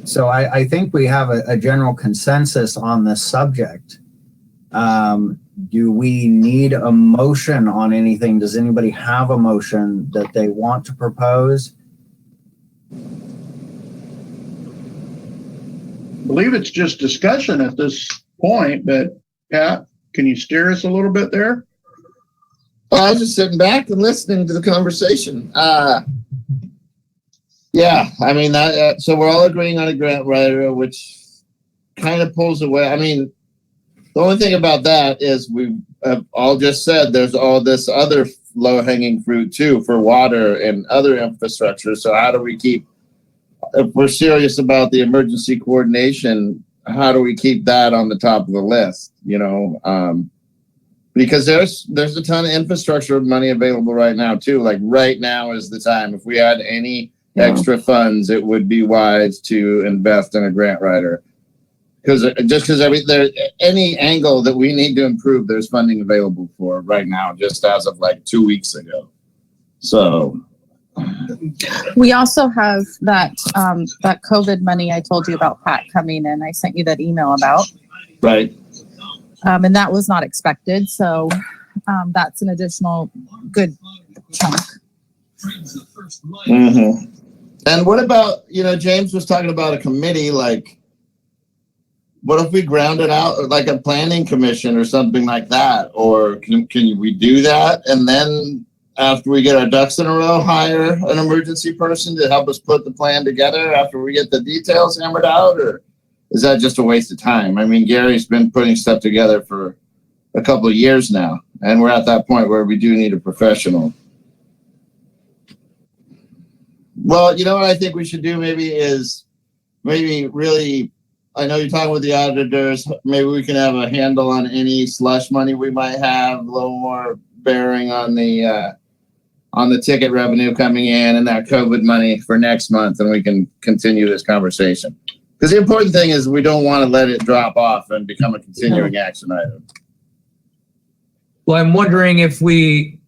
So I think we have a general consensus on this subject. Do we need a motion on anything? Does anybody have a motion that they want to propose? I believe it's just discussion at this point, but Pat, can you steer us a little bit there? Well, I was just sitting back and listening to the conversation. Yeah, I mean, so we're all agreeing on a grant writer, which kind of pulls away. I mean, the only thing about that is we have all just said there's all this other low-hanging fruit too for water and other infrastructure. So how do we keep, if we're serious about the emergency coordination, how do we keep that on the top of the list? Because there's a ton of infrastructure money available right now too. Like right now is the time. If we had any extra funds, it would be wise to invest in a grant writer. Because any angle that we need to improve, there's funding available for right now, just as of like 2 weeks ago. So we also have that COVID money I told you about, Pat, coming in. I sent you that email about. Right. And that was not expected. So that's an additional good chunk. Mm-hmm. And what about, James was talking about a committee, like, what if we ground it out like a planning commission or something like that? Or can we do that? And then after we get our ducks in a row, hire an emergency person to help us put the plan together after we get the details hammered out? Or is that just a waste of time? I mean, Gary's been putting stuff together for a couple of years now, and we're at that point where we do need a professional. Well, you know what I think we should do maybe really, I know you're talking with the auditors, maybe we can have a handle on any slush money we might have, a little more bearing on the ticket revenue coming in and that COVID money for next month, and we can continue this conversation. Because the important thing is we don't want to let it drop off and become a continuing action item. Well, I'm wondering if we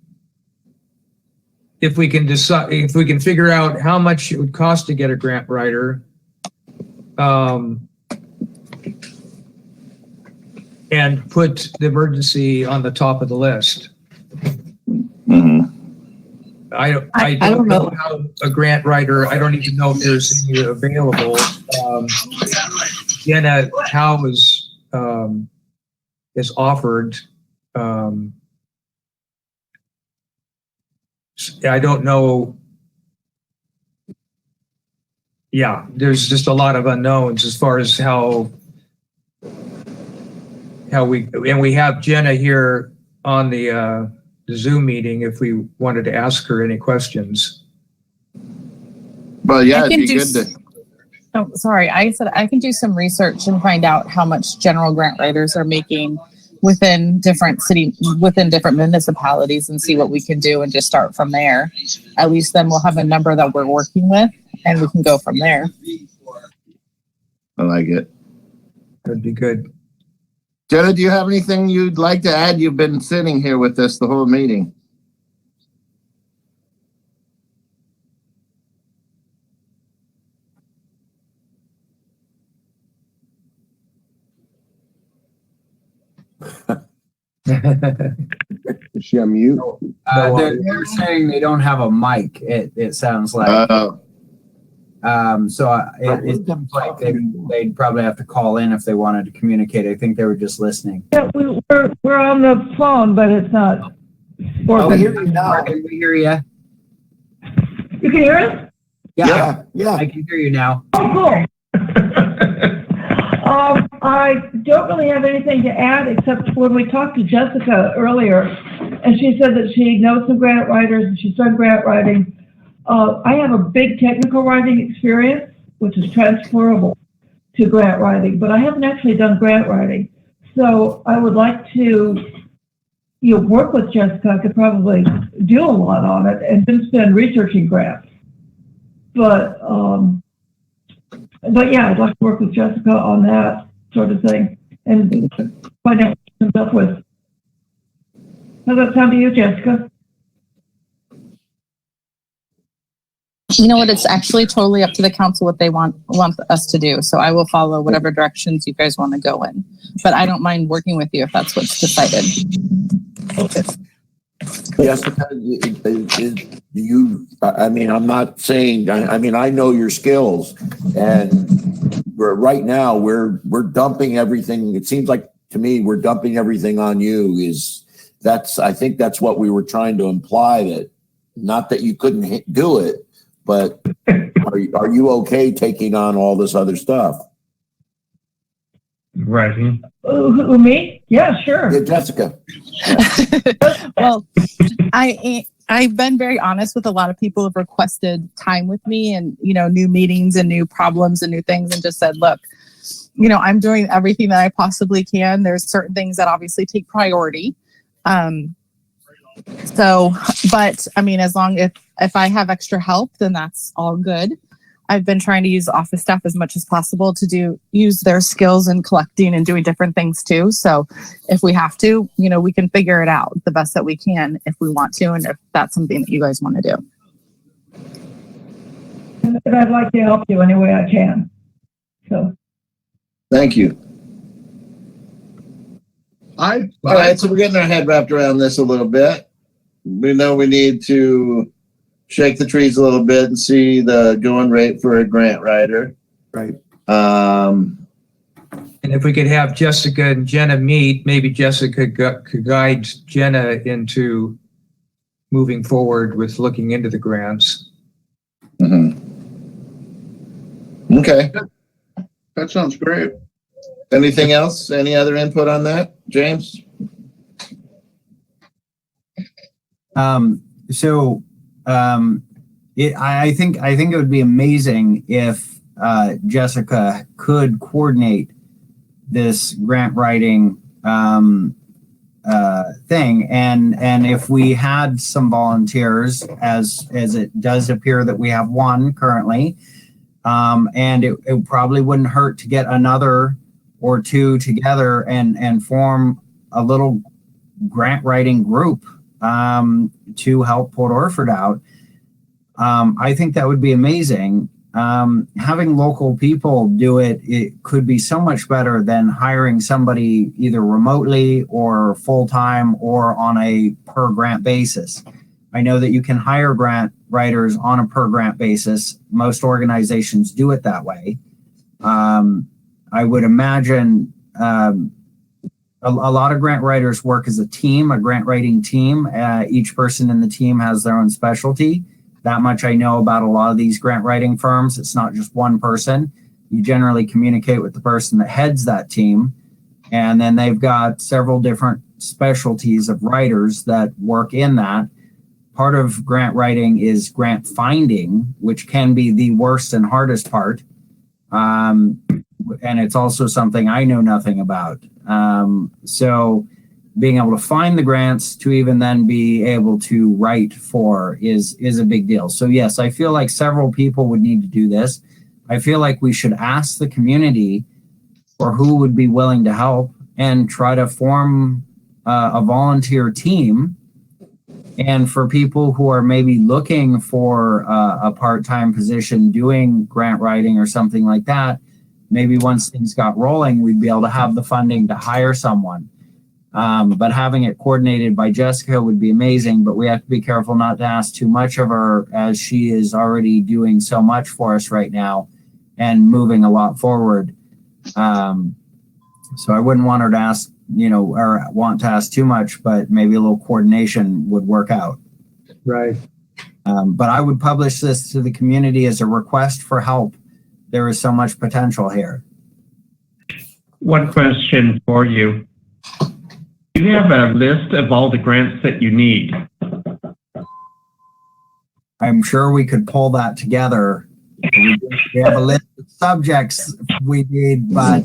can decide, if we can figure out how much it would cost to get a grant writer, and put the emergency on the top of the list. Mm-hmm. I don't know how a grant writer, I don't even know if there's any available. Jenna Howe is offered. I don't know. Yeah, there's just a lot of unknowns as far as how we have Jenna here on the Zoom meeting if we wanted to ask her any questions. Well, yeah, it'd be good to. Oh, sorry. I said I can do some research and find out how much general grant writers are making within different municipalities and see what we can do and just start from there. At least then we'll have a number that we're working with and we can go from there. I like it. That'd be good. Jenna, do you have anything you'd like to add? You've been sitting here with us the whole meeting. Is she on mute? They're saying they don't have a mic. It sounds like. So it seems like they'd probably have to call in if they wanted to communicate. I think they were just listening. Yeah, we're on the phone, but it's not. Oh, we hear you now. Can we hear you? You can hear us? Yeah. I can hear you now. Oh, cool. I don't really have anything to add except when we talked to Jessica earlier, and she said that she knows some grant writers and she's done grant writing. I have a big technical writing experience, which is transferable to grant writing, but I haven't actually done grant writing. So I would like to, work with Jessica. I could probably do a lot on it and then spend researching grants. But yeah, I'd like to work with Jessica on that sort of thing and find out what she comes up with. How does that sound to you, Jessica? You know what? It's actually totally up to the council what they want us to do. So I will follow whatever directions you guys want to go in. But I don't mind working with you if that's what's decided. Jessica, I'm not saying, I know your skills, and right now we're dumping everything. It seems like to me we're dumping everything on you. I think that's what we were trying to imply, that not that you couldn't do it, but are you okay taking on all this other stuff? Right. Who, me? Yeah, sure. Yeah, Jessica. Well, I've been very honest with a lot of people who've requested time with me and, new meetings and new problems and new things, and just said, look, I'm doing everything that I possibly can. There's certain things that obviously take priority. But as long if I have extra help, then that's all good. I've been trying to use office staff as much as possible to use their skills in collecting and doing different things too. So if we have to, we can figure it out the best that we can if we want to, and if that's something that you guys want to do. And I'd like to help you any way I can. So. Thank you. All right, so we're getting our head wrapped around this a little bit. We know we need to shake the trees a little bit and see the going rate for a grant writer. Right. And if we could have Jessica and Jenna meet, maybe Jessica could guide Jenna into moving forward with looking into the grants. Mm-hmm. Okay. That sounds great. Anything else? Any other input on that, James? I think it would be amazing if Jessica could coordinate this grant writing thing. And if we had some volunteers, as it does appear that we have one currently, and it probably wouldn't hurt to get another or two together and form a little grant writing group to help Port Orford out. I think that would be amazing. Having local people do it could be so much better than hiring somebody either remotely or full-time or on a per grant basis. I know that you can hire grant writers on a per grant basis. Most organizations do it that way. I would imagine a lot of grant writers work as a team, a grant writing team. Each person in the team has their own specialty. That much I know about a lot of these grant writing firms. It's not just one person. You generally communicate with the person that heads that team. And then they've got several different specialties of writers that work in that. Part of grant writing is grant finding, which can be the worst and hardest part. And it's also something I know nothing about. So being able to find the grants to even then be able to write for is a big deal. So yes, I feel like several people would need to do this. I feel like we should ask the community for who would be willing to help and try to form a volunteer team. And for people who are maybe looking for a part-time position doing grant writing or something like that, maybe once things got rolling, we'd be able to have the funding to hire someone. But having it coordinated by Jessica would be amazing, but we have to be careful not to ask too much of her, as she is already doing so much for us right now and moving a lot forward. So I wouldn't want her to ask, or want to ask too much, but maybe a little coordination would work out. Right. But I would publish this to the community as a request for help. There is so much potential here. One question for you. Do you have a list of all the grants that you need? I'm sure we could pull that together. We have a list of subjects we need, but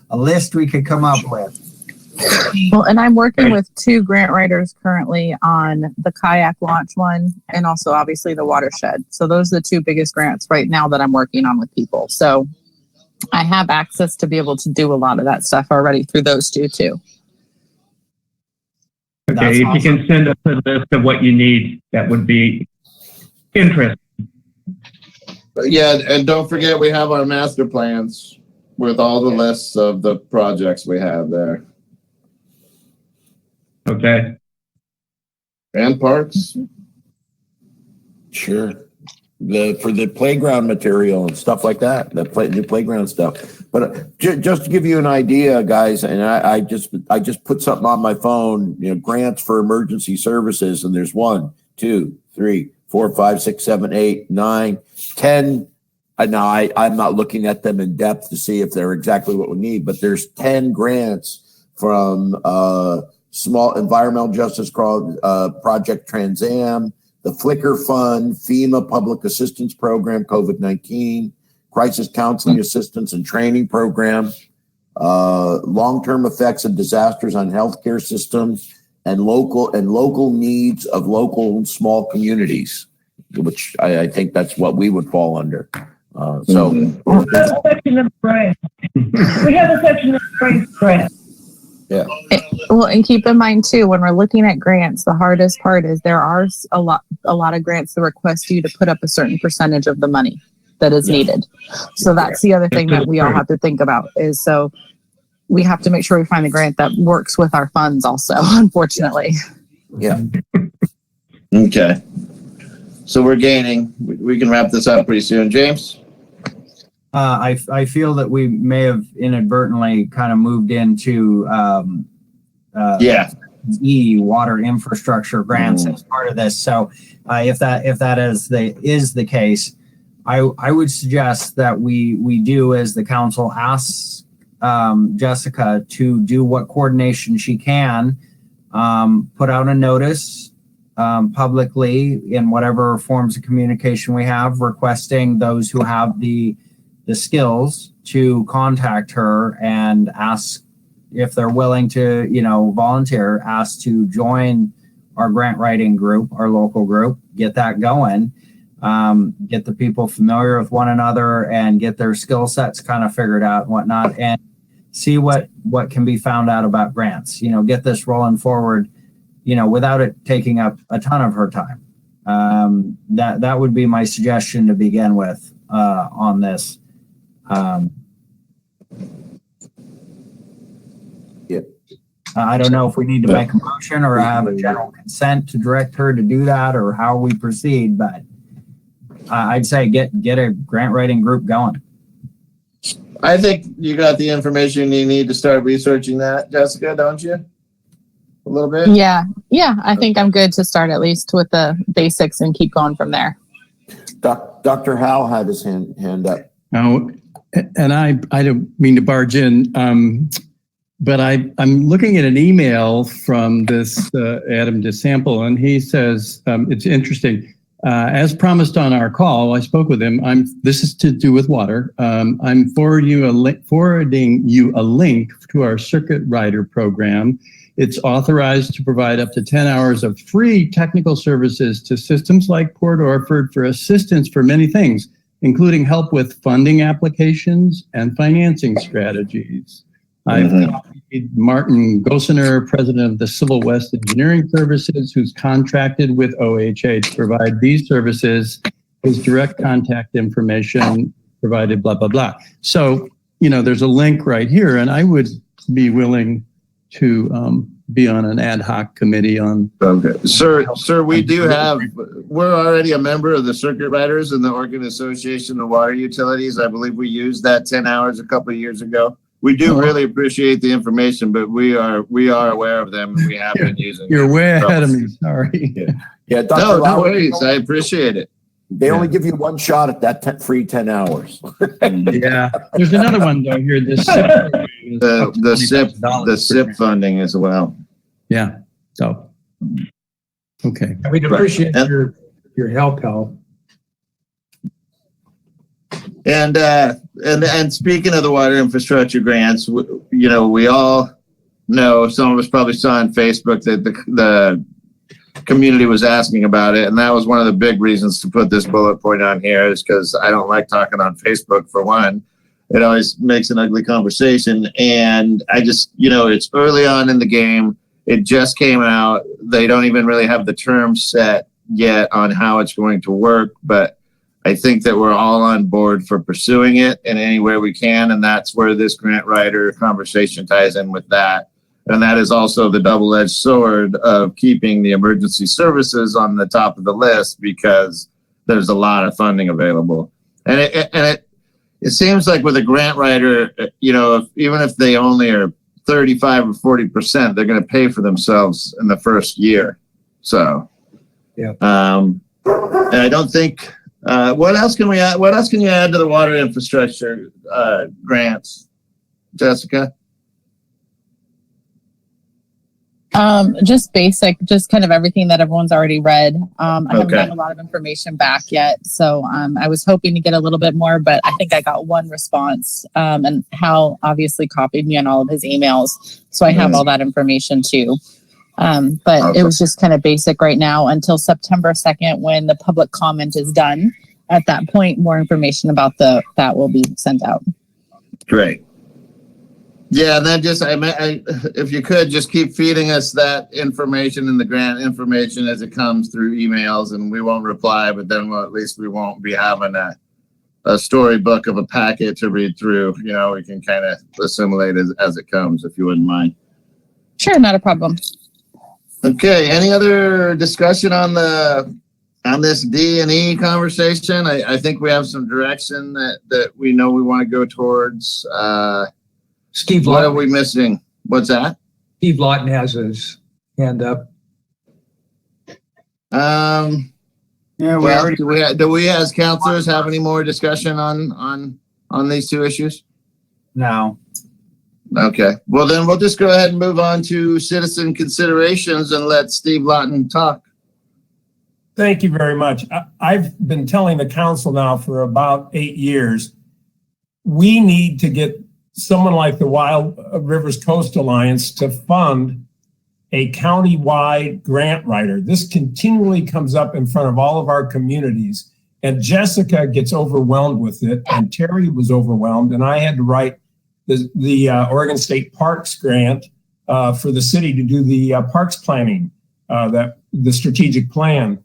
a list we could come up with. Well, and I'm working with 2 grant writers currently on the kayak launch one and also obviously the watershed. So those are the 2 biggest grants right now that I'm working on with people. So I have access to be able to do a lot of that stuff already through those 2 too. Okay, if you can send us a list of what you need, that would be interesting. Yeah, and don't forget we have our master plans with all the lists of the projects we have there. Okay. And parks. Sure. For the playground material and stuff like that, new playground stuff. But just to give you an idea, guys, and I just put something on my phone, grants for emergency services, and there's 1, 2, 3, 4, 5, 6, 7, 8, 9, 10. Now I'm not looking at them in depth to see if they're exactly what we need, but there's 10 grants from Small Environmental Justice Project Trans Am, the Flickr Fund, FEMA Public Assistance Program, COVID-19, Crisis Counseling Assistance and Training Program, long-term effects of disasters on healthcare systems, and local needs of local small communities, which I think that's what we would fall under. We have a section of grants. We have a section of grants. Yeah. Well, and keep in mind too, when we're looking at grants, the hardest part is there are a lot of grants that request you to put up a certain percentage of the money that is needed. So that's the other thing that we all have to think about is so we have to make sure we find a grant that works with our funds also, unfortunately. Yeah. Okay. So we're gaining. We can wrap this up pretty soon. James? I feel that we may have inadvertently kind of moved into water infrastructure grants as part of this. So if that is the case, I would suggest that we do, as the council asks Jessica to do what coordination she can, put out a notice publicly in whatever forms of communication we have, requesting those who have the skills to contact her and ask if they're willing to, volunteer, asked to join our grant writing group, our local group, get that going, get the people familiar with one another and get their skill sets kind of figured out and whatnot, and see what can be found out about grants. Get this rolling forward, without it taking up a ton of her time. That would be my suggestion to begin with on this. I don't know if we need to make a motion or have a general consent to direct her to do that, or how we proceed, but I'd say get a grant writing group going. I think you got the information you need to start researching that, Jessica, don't you? A little bit? Yeah. I think I'm good to start at least with the basics and keep going from there. Dr. Howell had his hand up. Oh, and I don't mean to barge in, but I'm looking at an email from this Adam DeSample, and he says, it's interesting. As promised on our call, I spoke with him. This is to do with water. I'm forwarding you a link to our Circuit Rider program. It's authorized to provide up to 10 hours of free technical services to systems like Port Orford for assistance for many things, including help with funding applications and financing strategies. I've copied Martin Gossener, president of the Civil West Engineering Services, who's contracted with OHA to provide these services. His direct contact information provided, blah, blah, blah. So, there's a link right here, and I would be willing to be on an ad hoc committee on. Okay. Sir, we're already a member of the Circuit Riders and the Oregon Association of Water Utilities. I believe we used that 10 hours a couple of years ago. We do really appreciate the information, but we are aware of them, and we have been using. You're way ahead of me. Sorry. Yeah. No worries. I appreciate it. They only give you one shot at that free 10 hours. Yeah. There's another one though here. The SIP funding as well. Yeah. So. Okay. We'd appreciate your help, Hal. And speaking of the water infrastructure grants, we all know, some of us probably saw on Facebook that the community was asking about it, and that was one of the big reasons to put this bullet point on here, is because I don't like talking on Facebook, for one. It always makes an ugly conversation, and I just, it's early on in the game. It just came out. They don't even really have the terms set yet on how it's going to work, but I think that we're all on board for pursuing it in any way we can, and that's where this grant writer conversation ties in with that. And that is also the double-edged sword of keeping the emergency services on the top of the list, because there's a lot of funding available. And it seems like with a grant writer, even if they only are 35 or 40%, they're going to pay for themselves in the first year. So, yeah. And I don't think. What else can we add? What else can you add to the water infrastructure grants, Jessica? Just basic, just kind of everything that everyone's already read. I haven't gotten a lot of information back yet, so I was hoping to get a little bit more, but I think I got one response, and Hal obviously copied me on all of his emails, so I have all that information too. But it was just kind of basic right now until September 2nd, when the public comment is done. At that point, more information about that will be sent out. Great. Yeah, and then if you could just keep feeding us that information and the grant information as it comes through emails, and we won't reply, but then at least we won't be having a storybook of a packet to read through. We can kind of assimilate as it comes, if you wouldn't mind. Sure, not a problem. Okay, any other discussion on this D&E conversation? I think we have some direction that we know we want to go towards. Steve What Lawton. are we missing? What's that? Steve Lawton has his hand up. Yeah, do we as counselors have any more discussion on these two issues? No. Okay. Well, then we'll just go ahead and move on to citizen considerations and let Steve Lawton talk. Thank you very much. I've been telling the council now for about 8 years, we need to get someone like the Wild Rivers Coast Alliance to fund a county-wide grant writer. This continually comes up in front of all of our communities, and Jessica gets overwhelmed with it, and Terry was overwhelmed, and I had to write the Oregon State Parks grant for the city to do the parks planning, the strategic plan.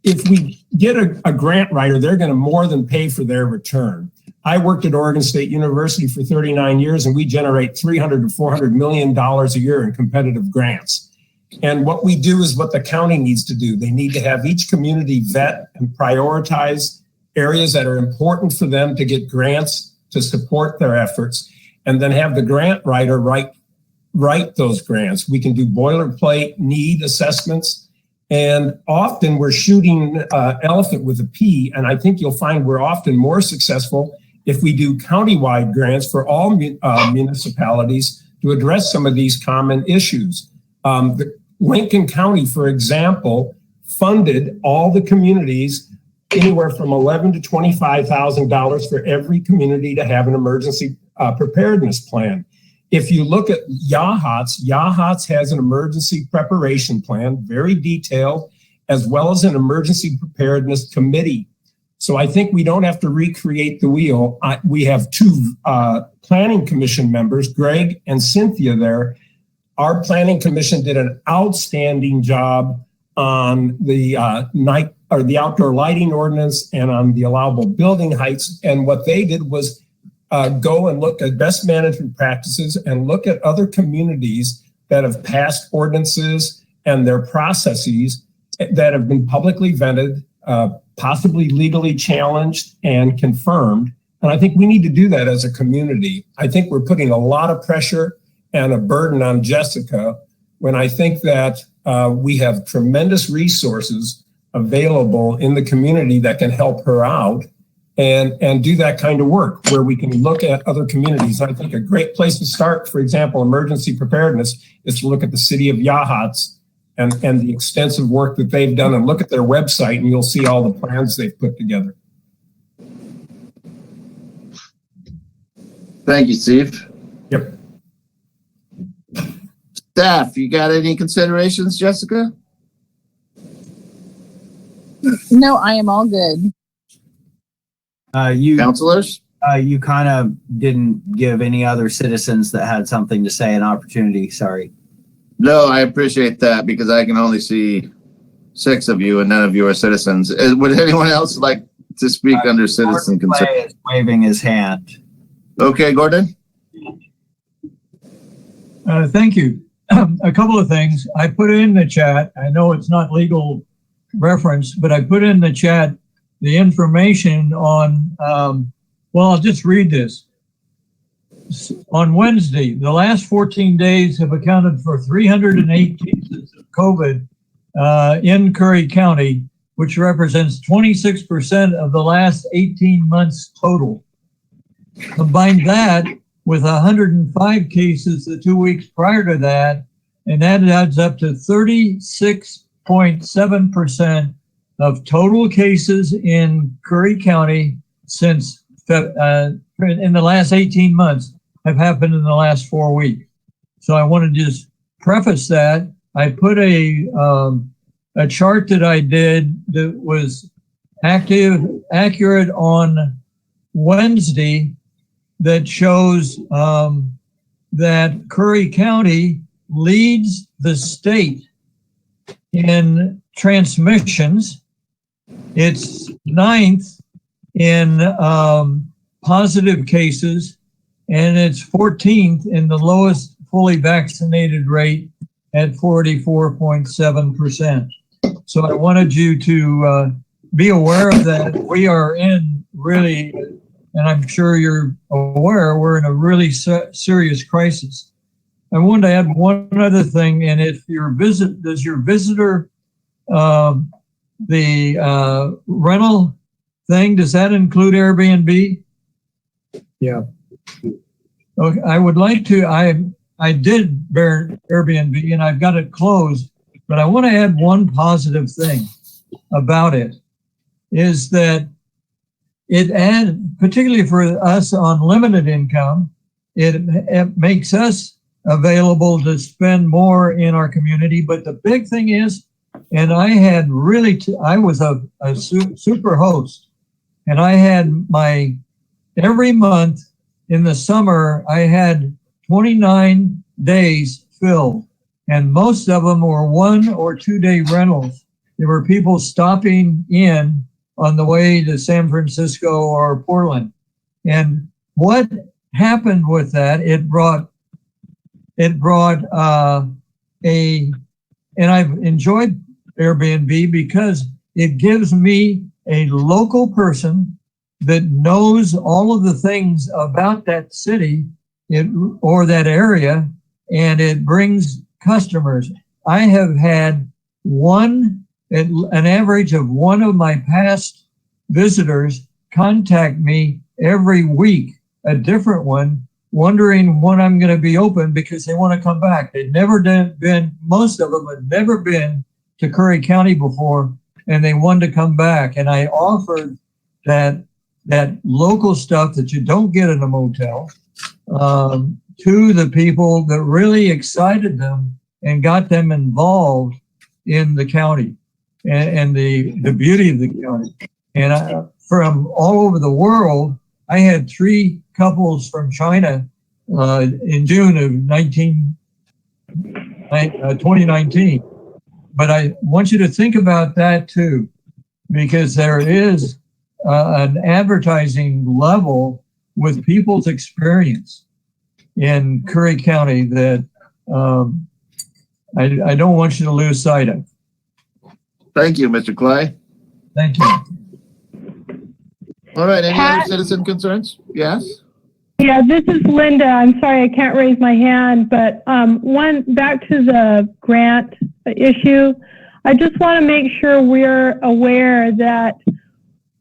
If we get a grant writer, they're going to more than pay for their return. I worked at Oregon State University for 39 years, and we generate $300 to $400 million a year in competitive grants. And what we do is what the county needs to do. They need to have each community vet and prioritize areas that are important for them to get grants to support their efforts, and then have the grant writer write those grants. We can do boilerplate need assessments, and often we're shooting elephant with a P, and I think you'll find we're often more successful if we do countywide grants for all municipalities to address some of these common issues. Lincoln County, for example, funded all the communities anywhere from $11,000 to $25,000 for every community to have an emergency preparedness plan. If you look at Yachats has an emergency preparation plan, very detailed, as well as an emergency preparedness committee. So I think we don't have to recreate the wheel. We have two planning commission members, Greg and Cynthia there. Our planning commission did an outstanding job on the the outdoor lighting ordinance and on the allowable building heights. And what they did was go and look at best management practices and look at other communities that have passed ordinances and their processes that have been publicly vetted, possibly legally challenged and confirmed. And I think we need to do that as a community. I think we're putting a lot of pressure and a burden on Jessica when I think that we have tremendous resources available in the community that can help her out and do that kind of work where we can look at other communities. I think a great place to start, for example, emergency preparedness, is to look at the city of Yachats and the extensive work that they've done, and look at their website, and you'll see all the plans they've put together. Thank you, Steve. Yep. Staff, you got any considerations, Jessica? No, I am all good. Counselors? You kind of didn't give any other citizens that had something to say an opportunity. Sorry. No, I appreciate that because I can only see 6 of you and none of you are citizens. Would anyone else like to speak under citizen concern? Is waving his hand. Okay, Gordon. Thank you. A couple of things. I put in the chat. I know it's not legal reference, but I put in the chat the information on, well, I'll just read this. On Wednesday, the last 14 days have accounted for 308 cases of COVID in Curry County, which represents 26% of the last 18 months total. Combine that with 105 cases the 2 weeks prior to that, and that adds up to 36.7% of total cases in Curry County since in the last 18 months have happened in the last 4 weeks. So I want to just preface that. I put a chart that I did that was accurate on Wednesday that shows that Curry County leads the state in transmissions. It's 9th in positive cases, and it's 14th in the lowest fully vaccinated rate at 44.7%. So I wanted you to be aware of that. We are in really, and I'm sure you're aware, we're in a really serious crisis. I wanted to add one other thing, and if does your visitor, the rental thing, does that include Airbnb? Yeah. Okay, I would like to, I did bear Airbnb and I've got it closed, but I want to add one positive thing about it, is that it adds, particularly for us on limited income, it makes us available to spend more in our community. But the big thing is, and I had really, I was a super host, and I had every month in the summer, I had 29 days filled, and most of them were 1 or 2 day rentals. There were people stopping in on the way to San Francisco or Portland. And what happened with that, it brought and I've enjoyed Airbnb because it gives me a local person that knows all of the things about that city or that area, and it brings customers. I have had an average of one of my past visitors contact me every week, a different one, wondering when I'm going to be open because they want to come back. They'd never been, most of them had never been to Curry County before, and they wanted to come back. And I offered that local stuff that you don't get in a motel to the people that really excited them and got them involved in the county and the beauty of the county. And from all over the world, I had 3 couples from China in June of 2019. But I want you to think about that too, because there is an advertising level with people's experience in Curry County that I don't want you to lose sight of. Thank you, Mr. Clay. Thank you. All right, any Pat? other citizen concerns? Yes? Yeah, this is Linda. I'm sorry I can't raise my hand, but back to the grant issue. I just want to make sure we're aware that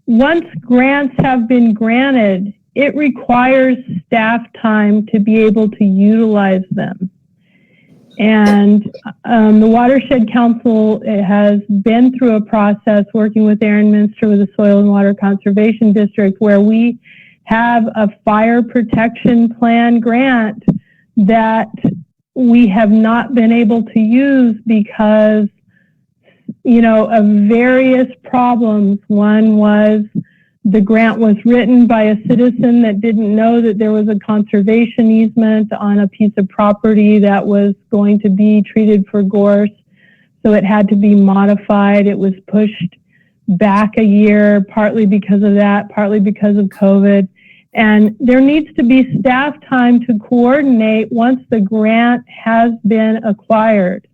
once grants have been granted, it requires staff time to be able to utilize them. And the Watershed Council has been through a process working with Aaron Minster with the Soil and Water Conservation District where we have a fire protection plan grant that we have not been able to use because, of various problems. One was the grant was written by a citizen that didn't know that there was a conservation easement on a piece of property that was going to be treated for gorse. So it had to be modified. It was pushed back a year, partly because of that, partly because of COVID. And there needs to be staff time to coordinate once the grant has been acquired.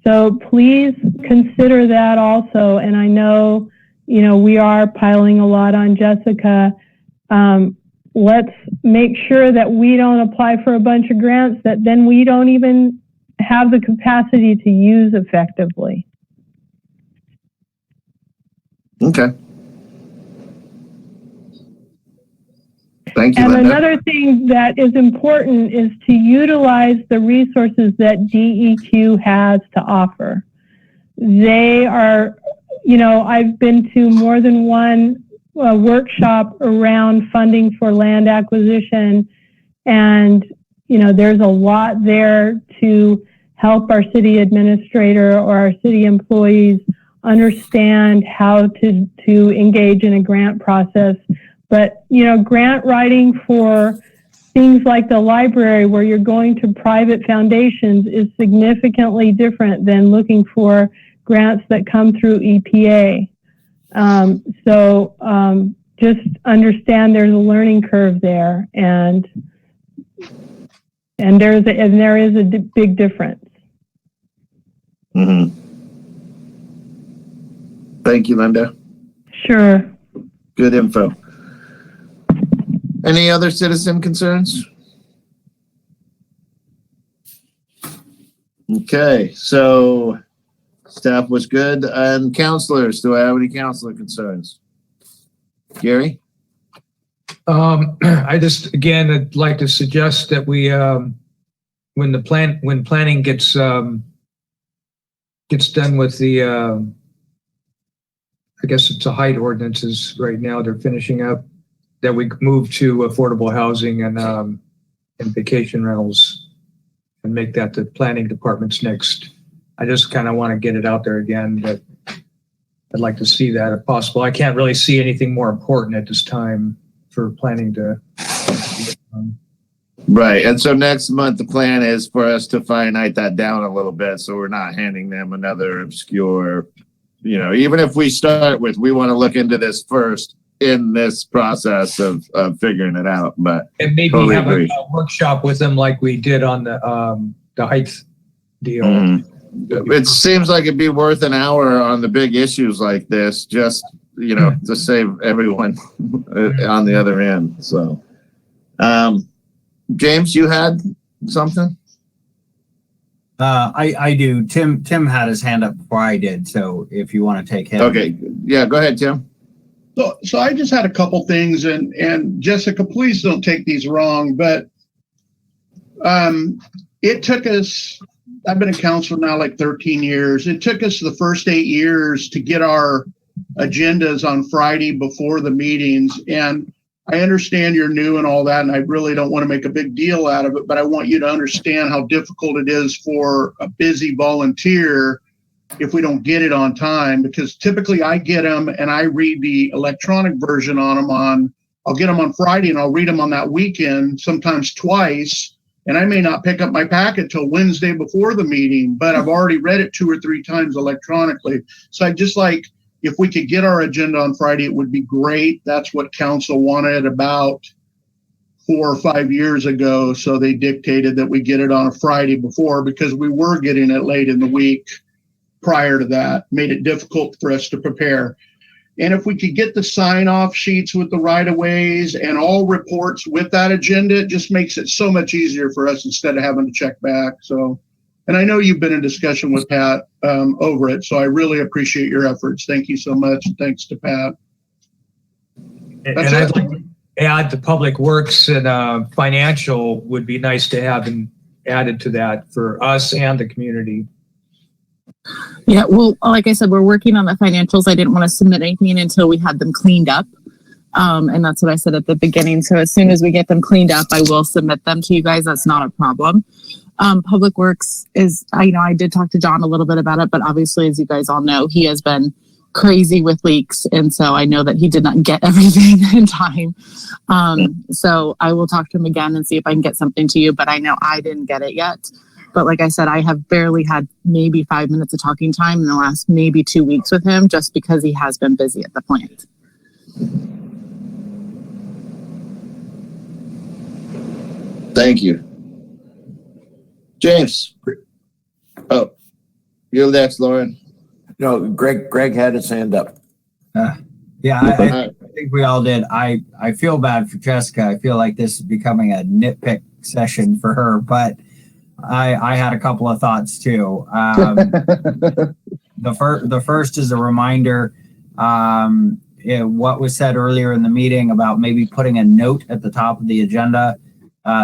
So please consider that also. And I know, we are piling a lot on Jessica. Let's make sure that we don't apply for a bunch of grants that then we don't even have the capacity to use effectively. Okay. Thank you, And Linda. another thing that is important is to utilize the resources that DEQ has to offer. They are, I've been to more than one workshop around funding for land acquisition, and, there's a lot there to help our city administrator or our city employees understand how to engage in a grant process. But, grant writing for things like the library where you're going to private foundations is significantly different than looking for grants that come through EPA. Just understand there's a learning curve there, and there is a big difference. Mm-hmm. Thank you, Linda. Sure. Good info. Any other citizen concerns? Okay, so staff was good. And counselors, do I have any counselor concerns? Gary? I just, again, I'd like to suggest that we, when planning gets done with the I guess it's a height ordinances right now. They're finishing up that we move to affordable housing and vacation rentals and make that the planning department's next. I just kind of want to get it out there again, but I'd like to see that if possible. I can't really see anything more important at this time for planning to. Right. And so next month, the plan is for us to finite that down a little bit. So we're not handing them another obscure, even if we start with, we want to look into this first in this process of figuring it out. But and maybe totally have agree. a workshop with them like we did on the height deal. Mm-hmm. It seems like it'd be worth an hour on the big issues like this, just, to save everyone on the other end. So, James, you had something? I do. Tim had his hand up before I did. So if you want to take him. Okay. Yeah, go ahead, Tim. So I just had a couple things, and Jessica, please don't take these wrong, but it took us, I've been a counselor now like 13 years. It took us the first 8 years to get our agendas on Friday before the meetings. And I understand you're new and all that, and I really don't want to make a big deal out of it, but I want you to understand how difficult it is for a busy volunteer if we don't get it on time, because typically I get them and I read the electronic version on them I'll get them on Friday and I'll read them on that weekend, sometimes twice. And I may not pick up my packet till Wednesday before the meeting, but I've already read it 2 or 3 times electronically. So I just like, if we could get our agenda on Friday, it would be great. That's what council wanted about 4 or 5 years ago. So they dictated that we get it on a Friday before, because we were getting it late in the week prior to that, made it difficult for us to prepare. And if we could get the sign-off sheets with the right-of-ways and all reports with that agenda, it just makes it so much easier for us instead of having to check back. So, and I know you've been in discussion with Pat over it, so I really appreciate your efforts. Thank you so much. Thanks to Pat. And I'd like to add the public works and financial would be nice to have added to that for us and the community. Yeah, well, like I said, we're working on the financials. I didn't want to submit anything until we had them cleaned up. And that's what I said at the beginning. So as soon as we get them cleaned up, I will submit them to you guys. That's not a problem. Public Works is, I did talk to John a little bit about it, but obviously, as you guys all know, he has been crazy with leaks. And so I know that he did not get everything in time. So I will talk to him again and see if I can get something to you, but I know I didn't get it yet. But like I said, I have barely had maybe 5 minutes of talking time in the last maybe 2 weeks with him, just because he has been busy at the plant. Thank you. James. Oh, you're next, Lauren. No, Greg had his hand up. Yeah, I think we all did. I feel bad for Jessica. I feel like this is becoming a nitpick session for her, but I had a couple of thoughts too. The first is a reminder, what was said earlier in the meeting about maybe putting a note at the top of the agenda,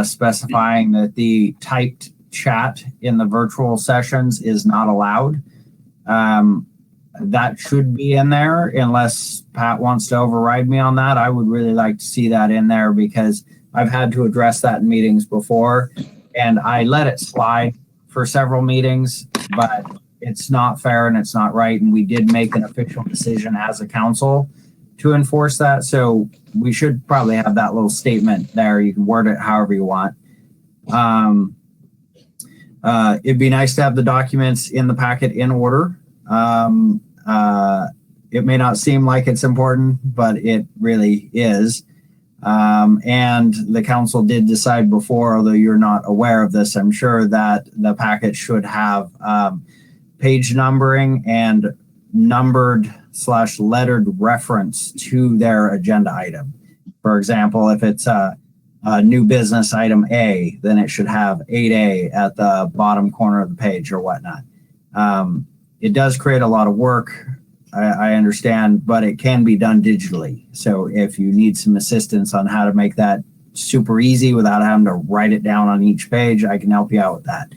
specifying that the typed chat in the virtual sessions is not allowed. That should be in there unless Pat wants to override me on that. I would really like to see that in there, because I've had to address that in meetings before. And I let it slide for several meetings, but it's not fair and it's not right. And we did make an official decision as a council to enforce that. So we should probably have that little statement there. You can word it however you want. It'd be nice to have the documents in the packet in order. It may not seem like it's important, but it really is. And the council did decide before, although you're not aware of this, I'm sure, that the packet should have page numbering and numbered/lettered reference to their agenda item. For example, if it's a new business item A, then it should have 8A at the bottom corner of the page or whatnot. It does create a lot of work, I understand, but it can be done digitally. So if you need some assistance on how to make that super easy without having to write it down on each page, I can help you out with that.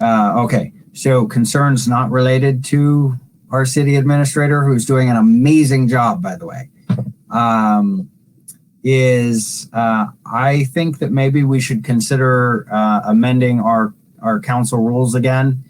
Okay, so concerns not related to our city administrator, who's doing an amazing job, by the way, I think that maybe we should consider amending our council rules again.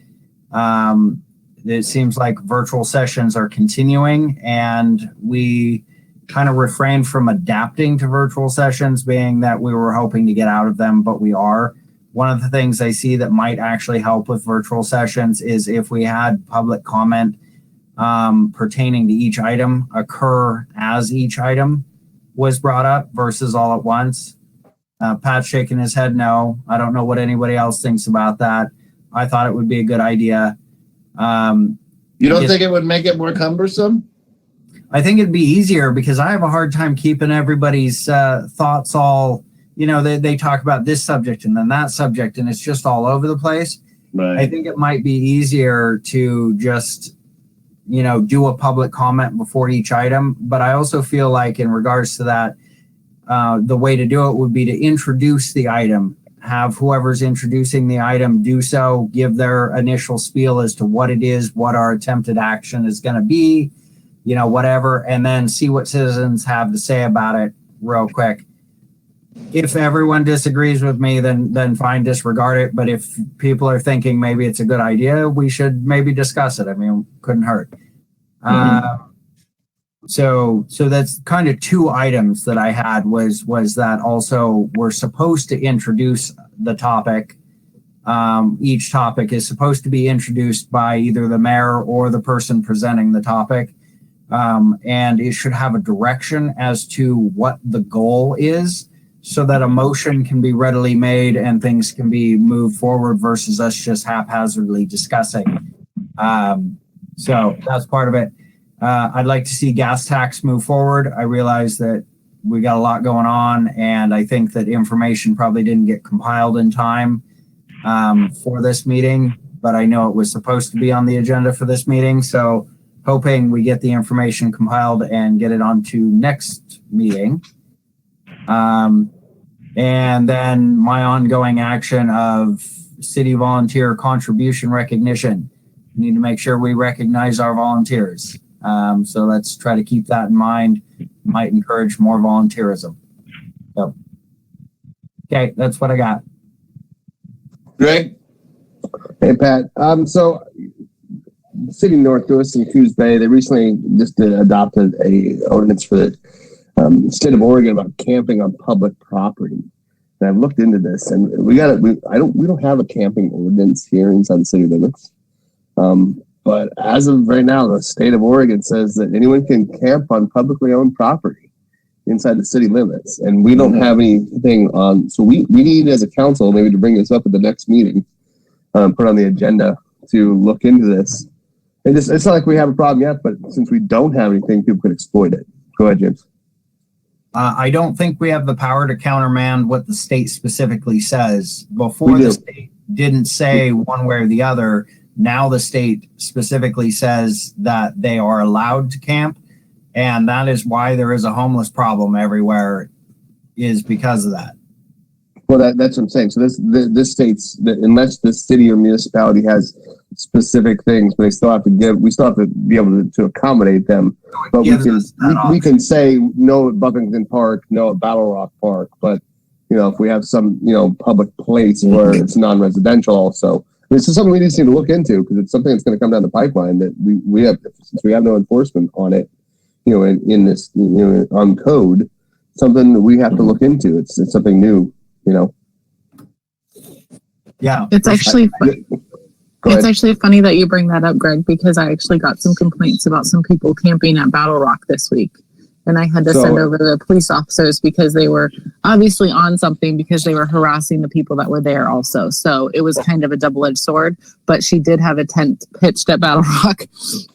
It seems like virtual sessions are continuing, and we kind of refrained from adapting to virtual sessions, being that we were hoping to get out of them, but we are. One of the things I see that might actually help with virtual sessions is if we had public comment pertaining to each item occur as each item was brought up versus all at once. Pat's shaking his head no. I don't know what anybody else thinks about that. I thought it would be a good idea. You don't think it would make it more cumbersome? I think it'd be easier because I have a hard time keeping everybody's thoughts all, they talk about this subject and then that subject, and it's just all over the place. Right. I think it might be easier to just, do a public comment before each item. But I also feel like in regards to that, the way to do it would be to introduce the item, have whoever's introducing the item do so, give their initial spiel as to what it is, what our attempted action is going to be, whatever, and then see what citizens have to say about it real quick. If everyone disagrees with me, then fine, disregard it. But if people are thinking maybe it's a good idea, we should maybe discuss it. I mean, couldn't hurt. So that's kind of two items that I had was that also we're supposed to introduce the topic. Each topic is supposed to be introduced by either the mayor or the person presenting the topic. And it should have a direction as to what the goal is so that a motion can be readily made and things can be moved forward versus us just haphazardly discussing. So that's part of it. I'd like to see gas tax move forward. I realize that we got a lot going on, and I think that information probably didn't get compiled in time for this meeting, but I know it was supposed to be on the agenda for this meeting. So hoping we get the information compiled and get it onto next meeting. And then my ongoing action of city volunteer contribution recognition. We need to make sure we recognize our volunteers. So let's try to keep that in mind. Might encourage more volunteerism. So, okay, that's what I got. Greg? Hey, Pat. So City North Lewis and Coos Bay, they recently just adopted a ordinance for the state of Oregon about camping on public property. And I've looked into this, and we don't have a camping ordinance here inside the city limits. But as of right now, the state of Oregon says that anyone can camp on publicly owned property inside the city limits. And we don't have anything on, so we need as a council maybe to bring this up at the next meeting, put on the agenda to look into this. And it's not like we have a problem yet, but since we don't have anything, people can exploit it. Go ahead, James. I don't think we have the power to countermand what the state specifically says. Before the state didn't say one way or the other. Now the state specifically says that they are allowed to camp, and that is why there is a homeless problem everywhere, is because of that. Well, that's what I'm saying. So this states that unless the city or municipality has specific things, but we still have to be able to accommodate them. But we can say no at Buffington Park, no at Battle Rock Park, but if we have some public place where it's non-residential also. This is something we just need to look into because it's something that's going to come down the pipeline that we have, since we have no enforcement on it, in this, on code, something that we have to look into. It's something new, Yeah. It's actually funny that you bring that up, Greg, because I actually got some complaints about some people camping at Battle Rock this week. And I had to send over the police officers because they were obviously on something because they were harassing the people that were there also. So it was kind of a double-edged sword. But she did have a tent pitched at Battle Rock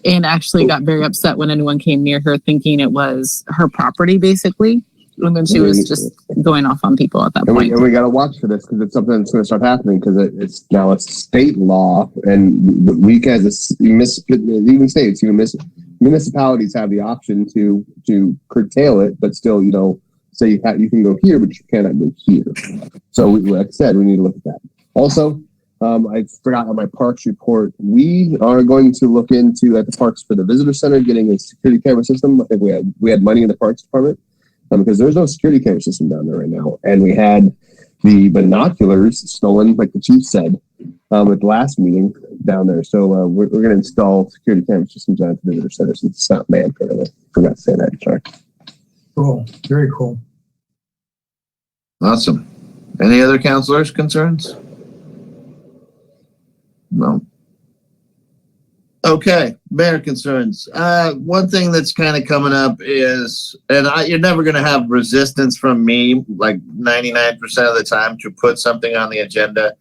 and actually got very upset when anyone came near her thinking it was her property, basically. And then she was just going off on people at that point. And we got to watch for this because it's something that's going to start happening because it's now a state law. And we as even states, municipalities have the option to curtail it, but still, say you can go here, but you cannot go here. So, like I said, we need to look at that. Also, I forgot on my parks report. We are going to look into at the parks for the visitor center getting a security camera system. I think we had money in the parks department because there's no security camera system down there right now, and we had the binoculars stolen, like the chief said, at the last meeting down there. So we're going to install security camera systems at the visitor center since it's not manned currently. Forgot to say that. Sorry. Cool. Very cool. Awesome. Any other counselors' concerns? No. Okay, mayor concerns. One thing that's kind of coming up is, and you're never going to have resistance from me, like 99% of the time, to put something on the agenda,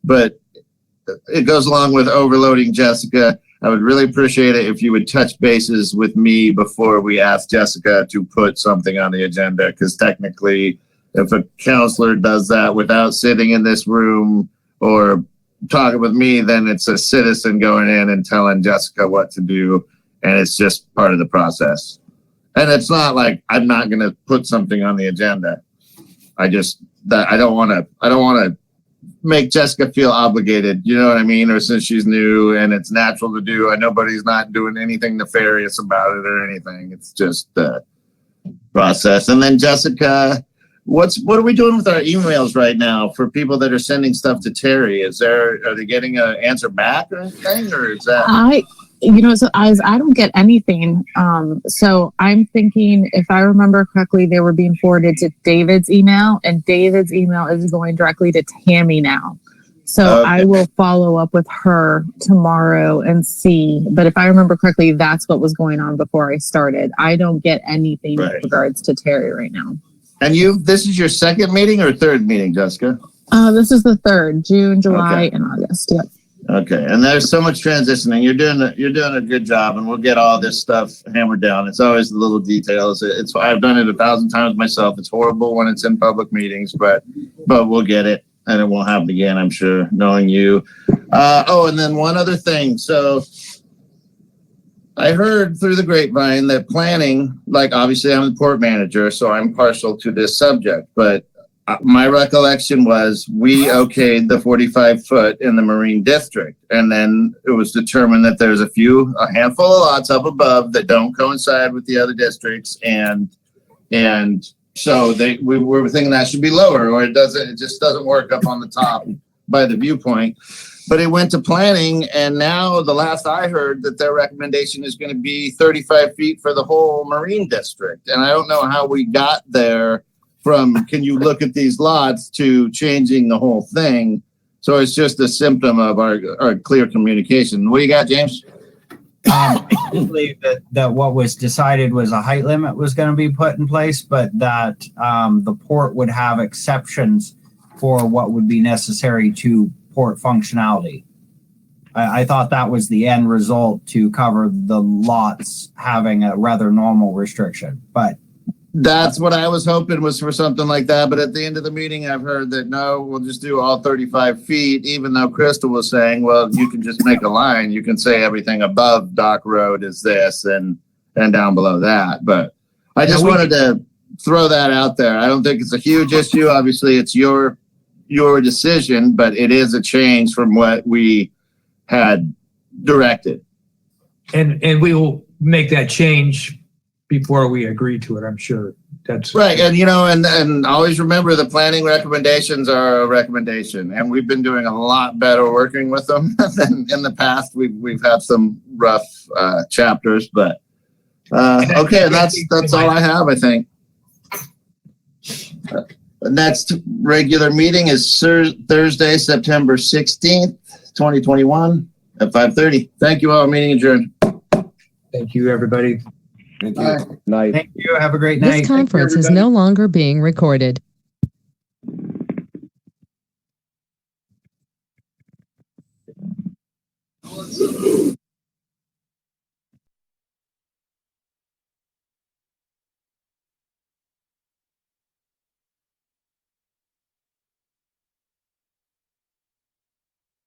but it goes along with overloading Jessica. I would really appreciate it if you would touch bases with me before we ask Jessica to put something on the agenda, because technically, if a counselor does that without sitting in this room or talking with me, then it's a citizen going in and telling Jessica what to do, and it's just part of the process. And it's not like I'm not going to put something on the agenda. I don't want to make Jessica feel obligated, you know what I mean? Or since she's new and it's natural to do, and nobody's not doing anything nefarious about it or anything. It's just the process. And then Jessica, what are we doing with our emails right now for people that are sending stuff to Terry? Are they getting an answer back or anything, or is that? I don't get anything. So I'm thinking, if I remember correctly, they were being forwarded to David's email, and David's email is going directly to Tammy now. So Okay. I will follow up with her tomorrow and see. But if I remember correctly, that's what was going on before I started. I don't get anything Right. with regards to Terry right now. And this is your second meeting or third meeting, Jessica? This is the 3rd, June, July, Okay. and August. Yep. Okay, and there's so much transitioning. You're doing a good job, and we'll get all this stuff hammered down. It's always the little details. I've done it 1,000 times myself. It's horrible when it's in public meetings, but we'll get it, and it won't happen again, I'm sure, knowing you. And then one other thing. So I heard through the grapevine that planning, like obviously I'm the port manager, so I'm partial to this subject, but my recollection was we okayed the 45-foot in the Marine District, and then it was determined that there's a handful of lots up above that don't coincide with the other districts, and so we were thinking that should be lower, or it just doesn't work up on the top by the viewpoint. But it went to planning, and now the last I heard that their recommendation is going to be 35 feet for the whole Marine District, and I don't know how we got there from can you look at these lots to changing the whole thing. So it's just a symptom of our clear communication. What do you got, James? I believe that what was decided was a height limit was going to be put in place, but that the port would have exceptions for what would be necessary to port functionality. I thought that was the end result, to cover the lots having a rather normal restriction, but that's what I was hoping, was for something like that. But at the end of the meeting, I've heard that no, we'll just do all 35 feet, even though Crystal was saying, well, you can just make a line. You can say everything above Dock Road is this and down below that. But I just wanted to throw that out there. I don't think it's a huge issue. Obviously, it's your decision, but it is a change from what we had directed. And we will make that change before we agree to it, I'm sure. That's right. And and always remember, the planning recommendations are a recommendation, and we've been doing a lot better working with them than in the past. We've had some rough chapters, but okay, that's all I have, I think. The next regular meeting is Thursday, September 16th, 2021 at 5:30. Thank you all. Meeting adjourned. Thank you, everybody. Thank you. Night. thank you. Have a great night. This conference is no longer being recorded.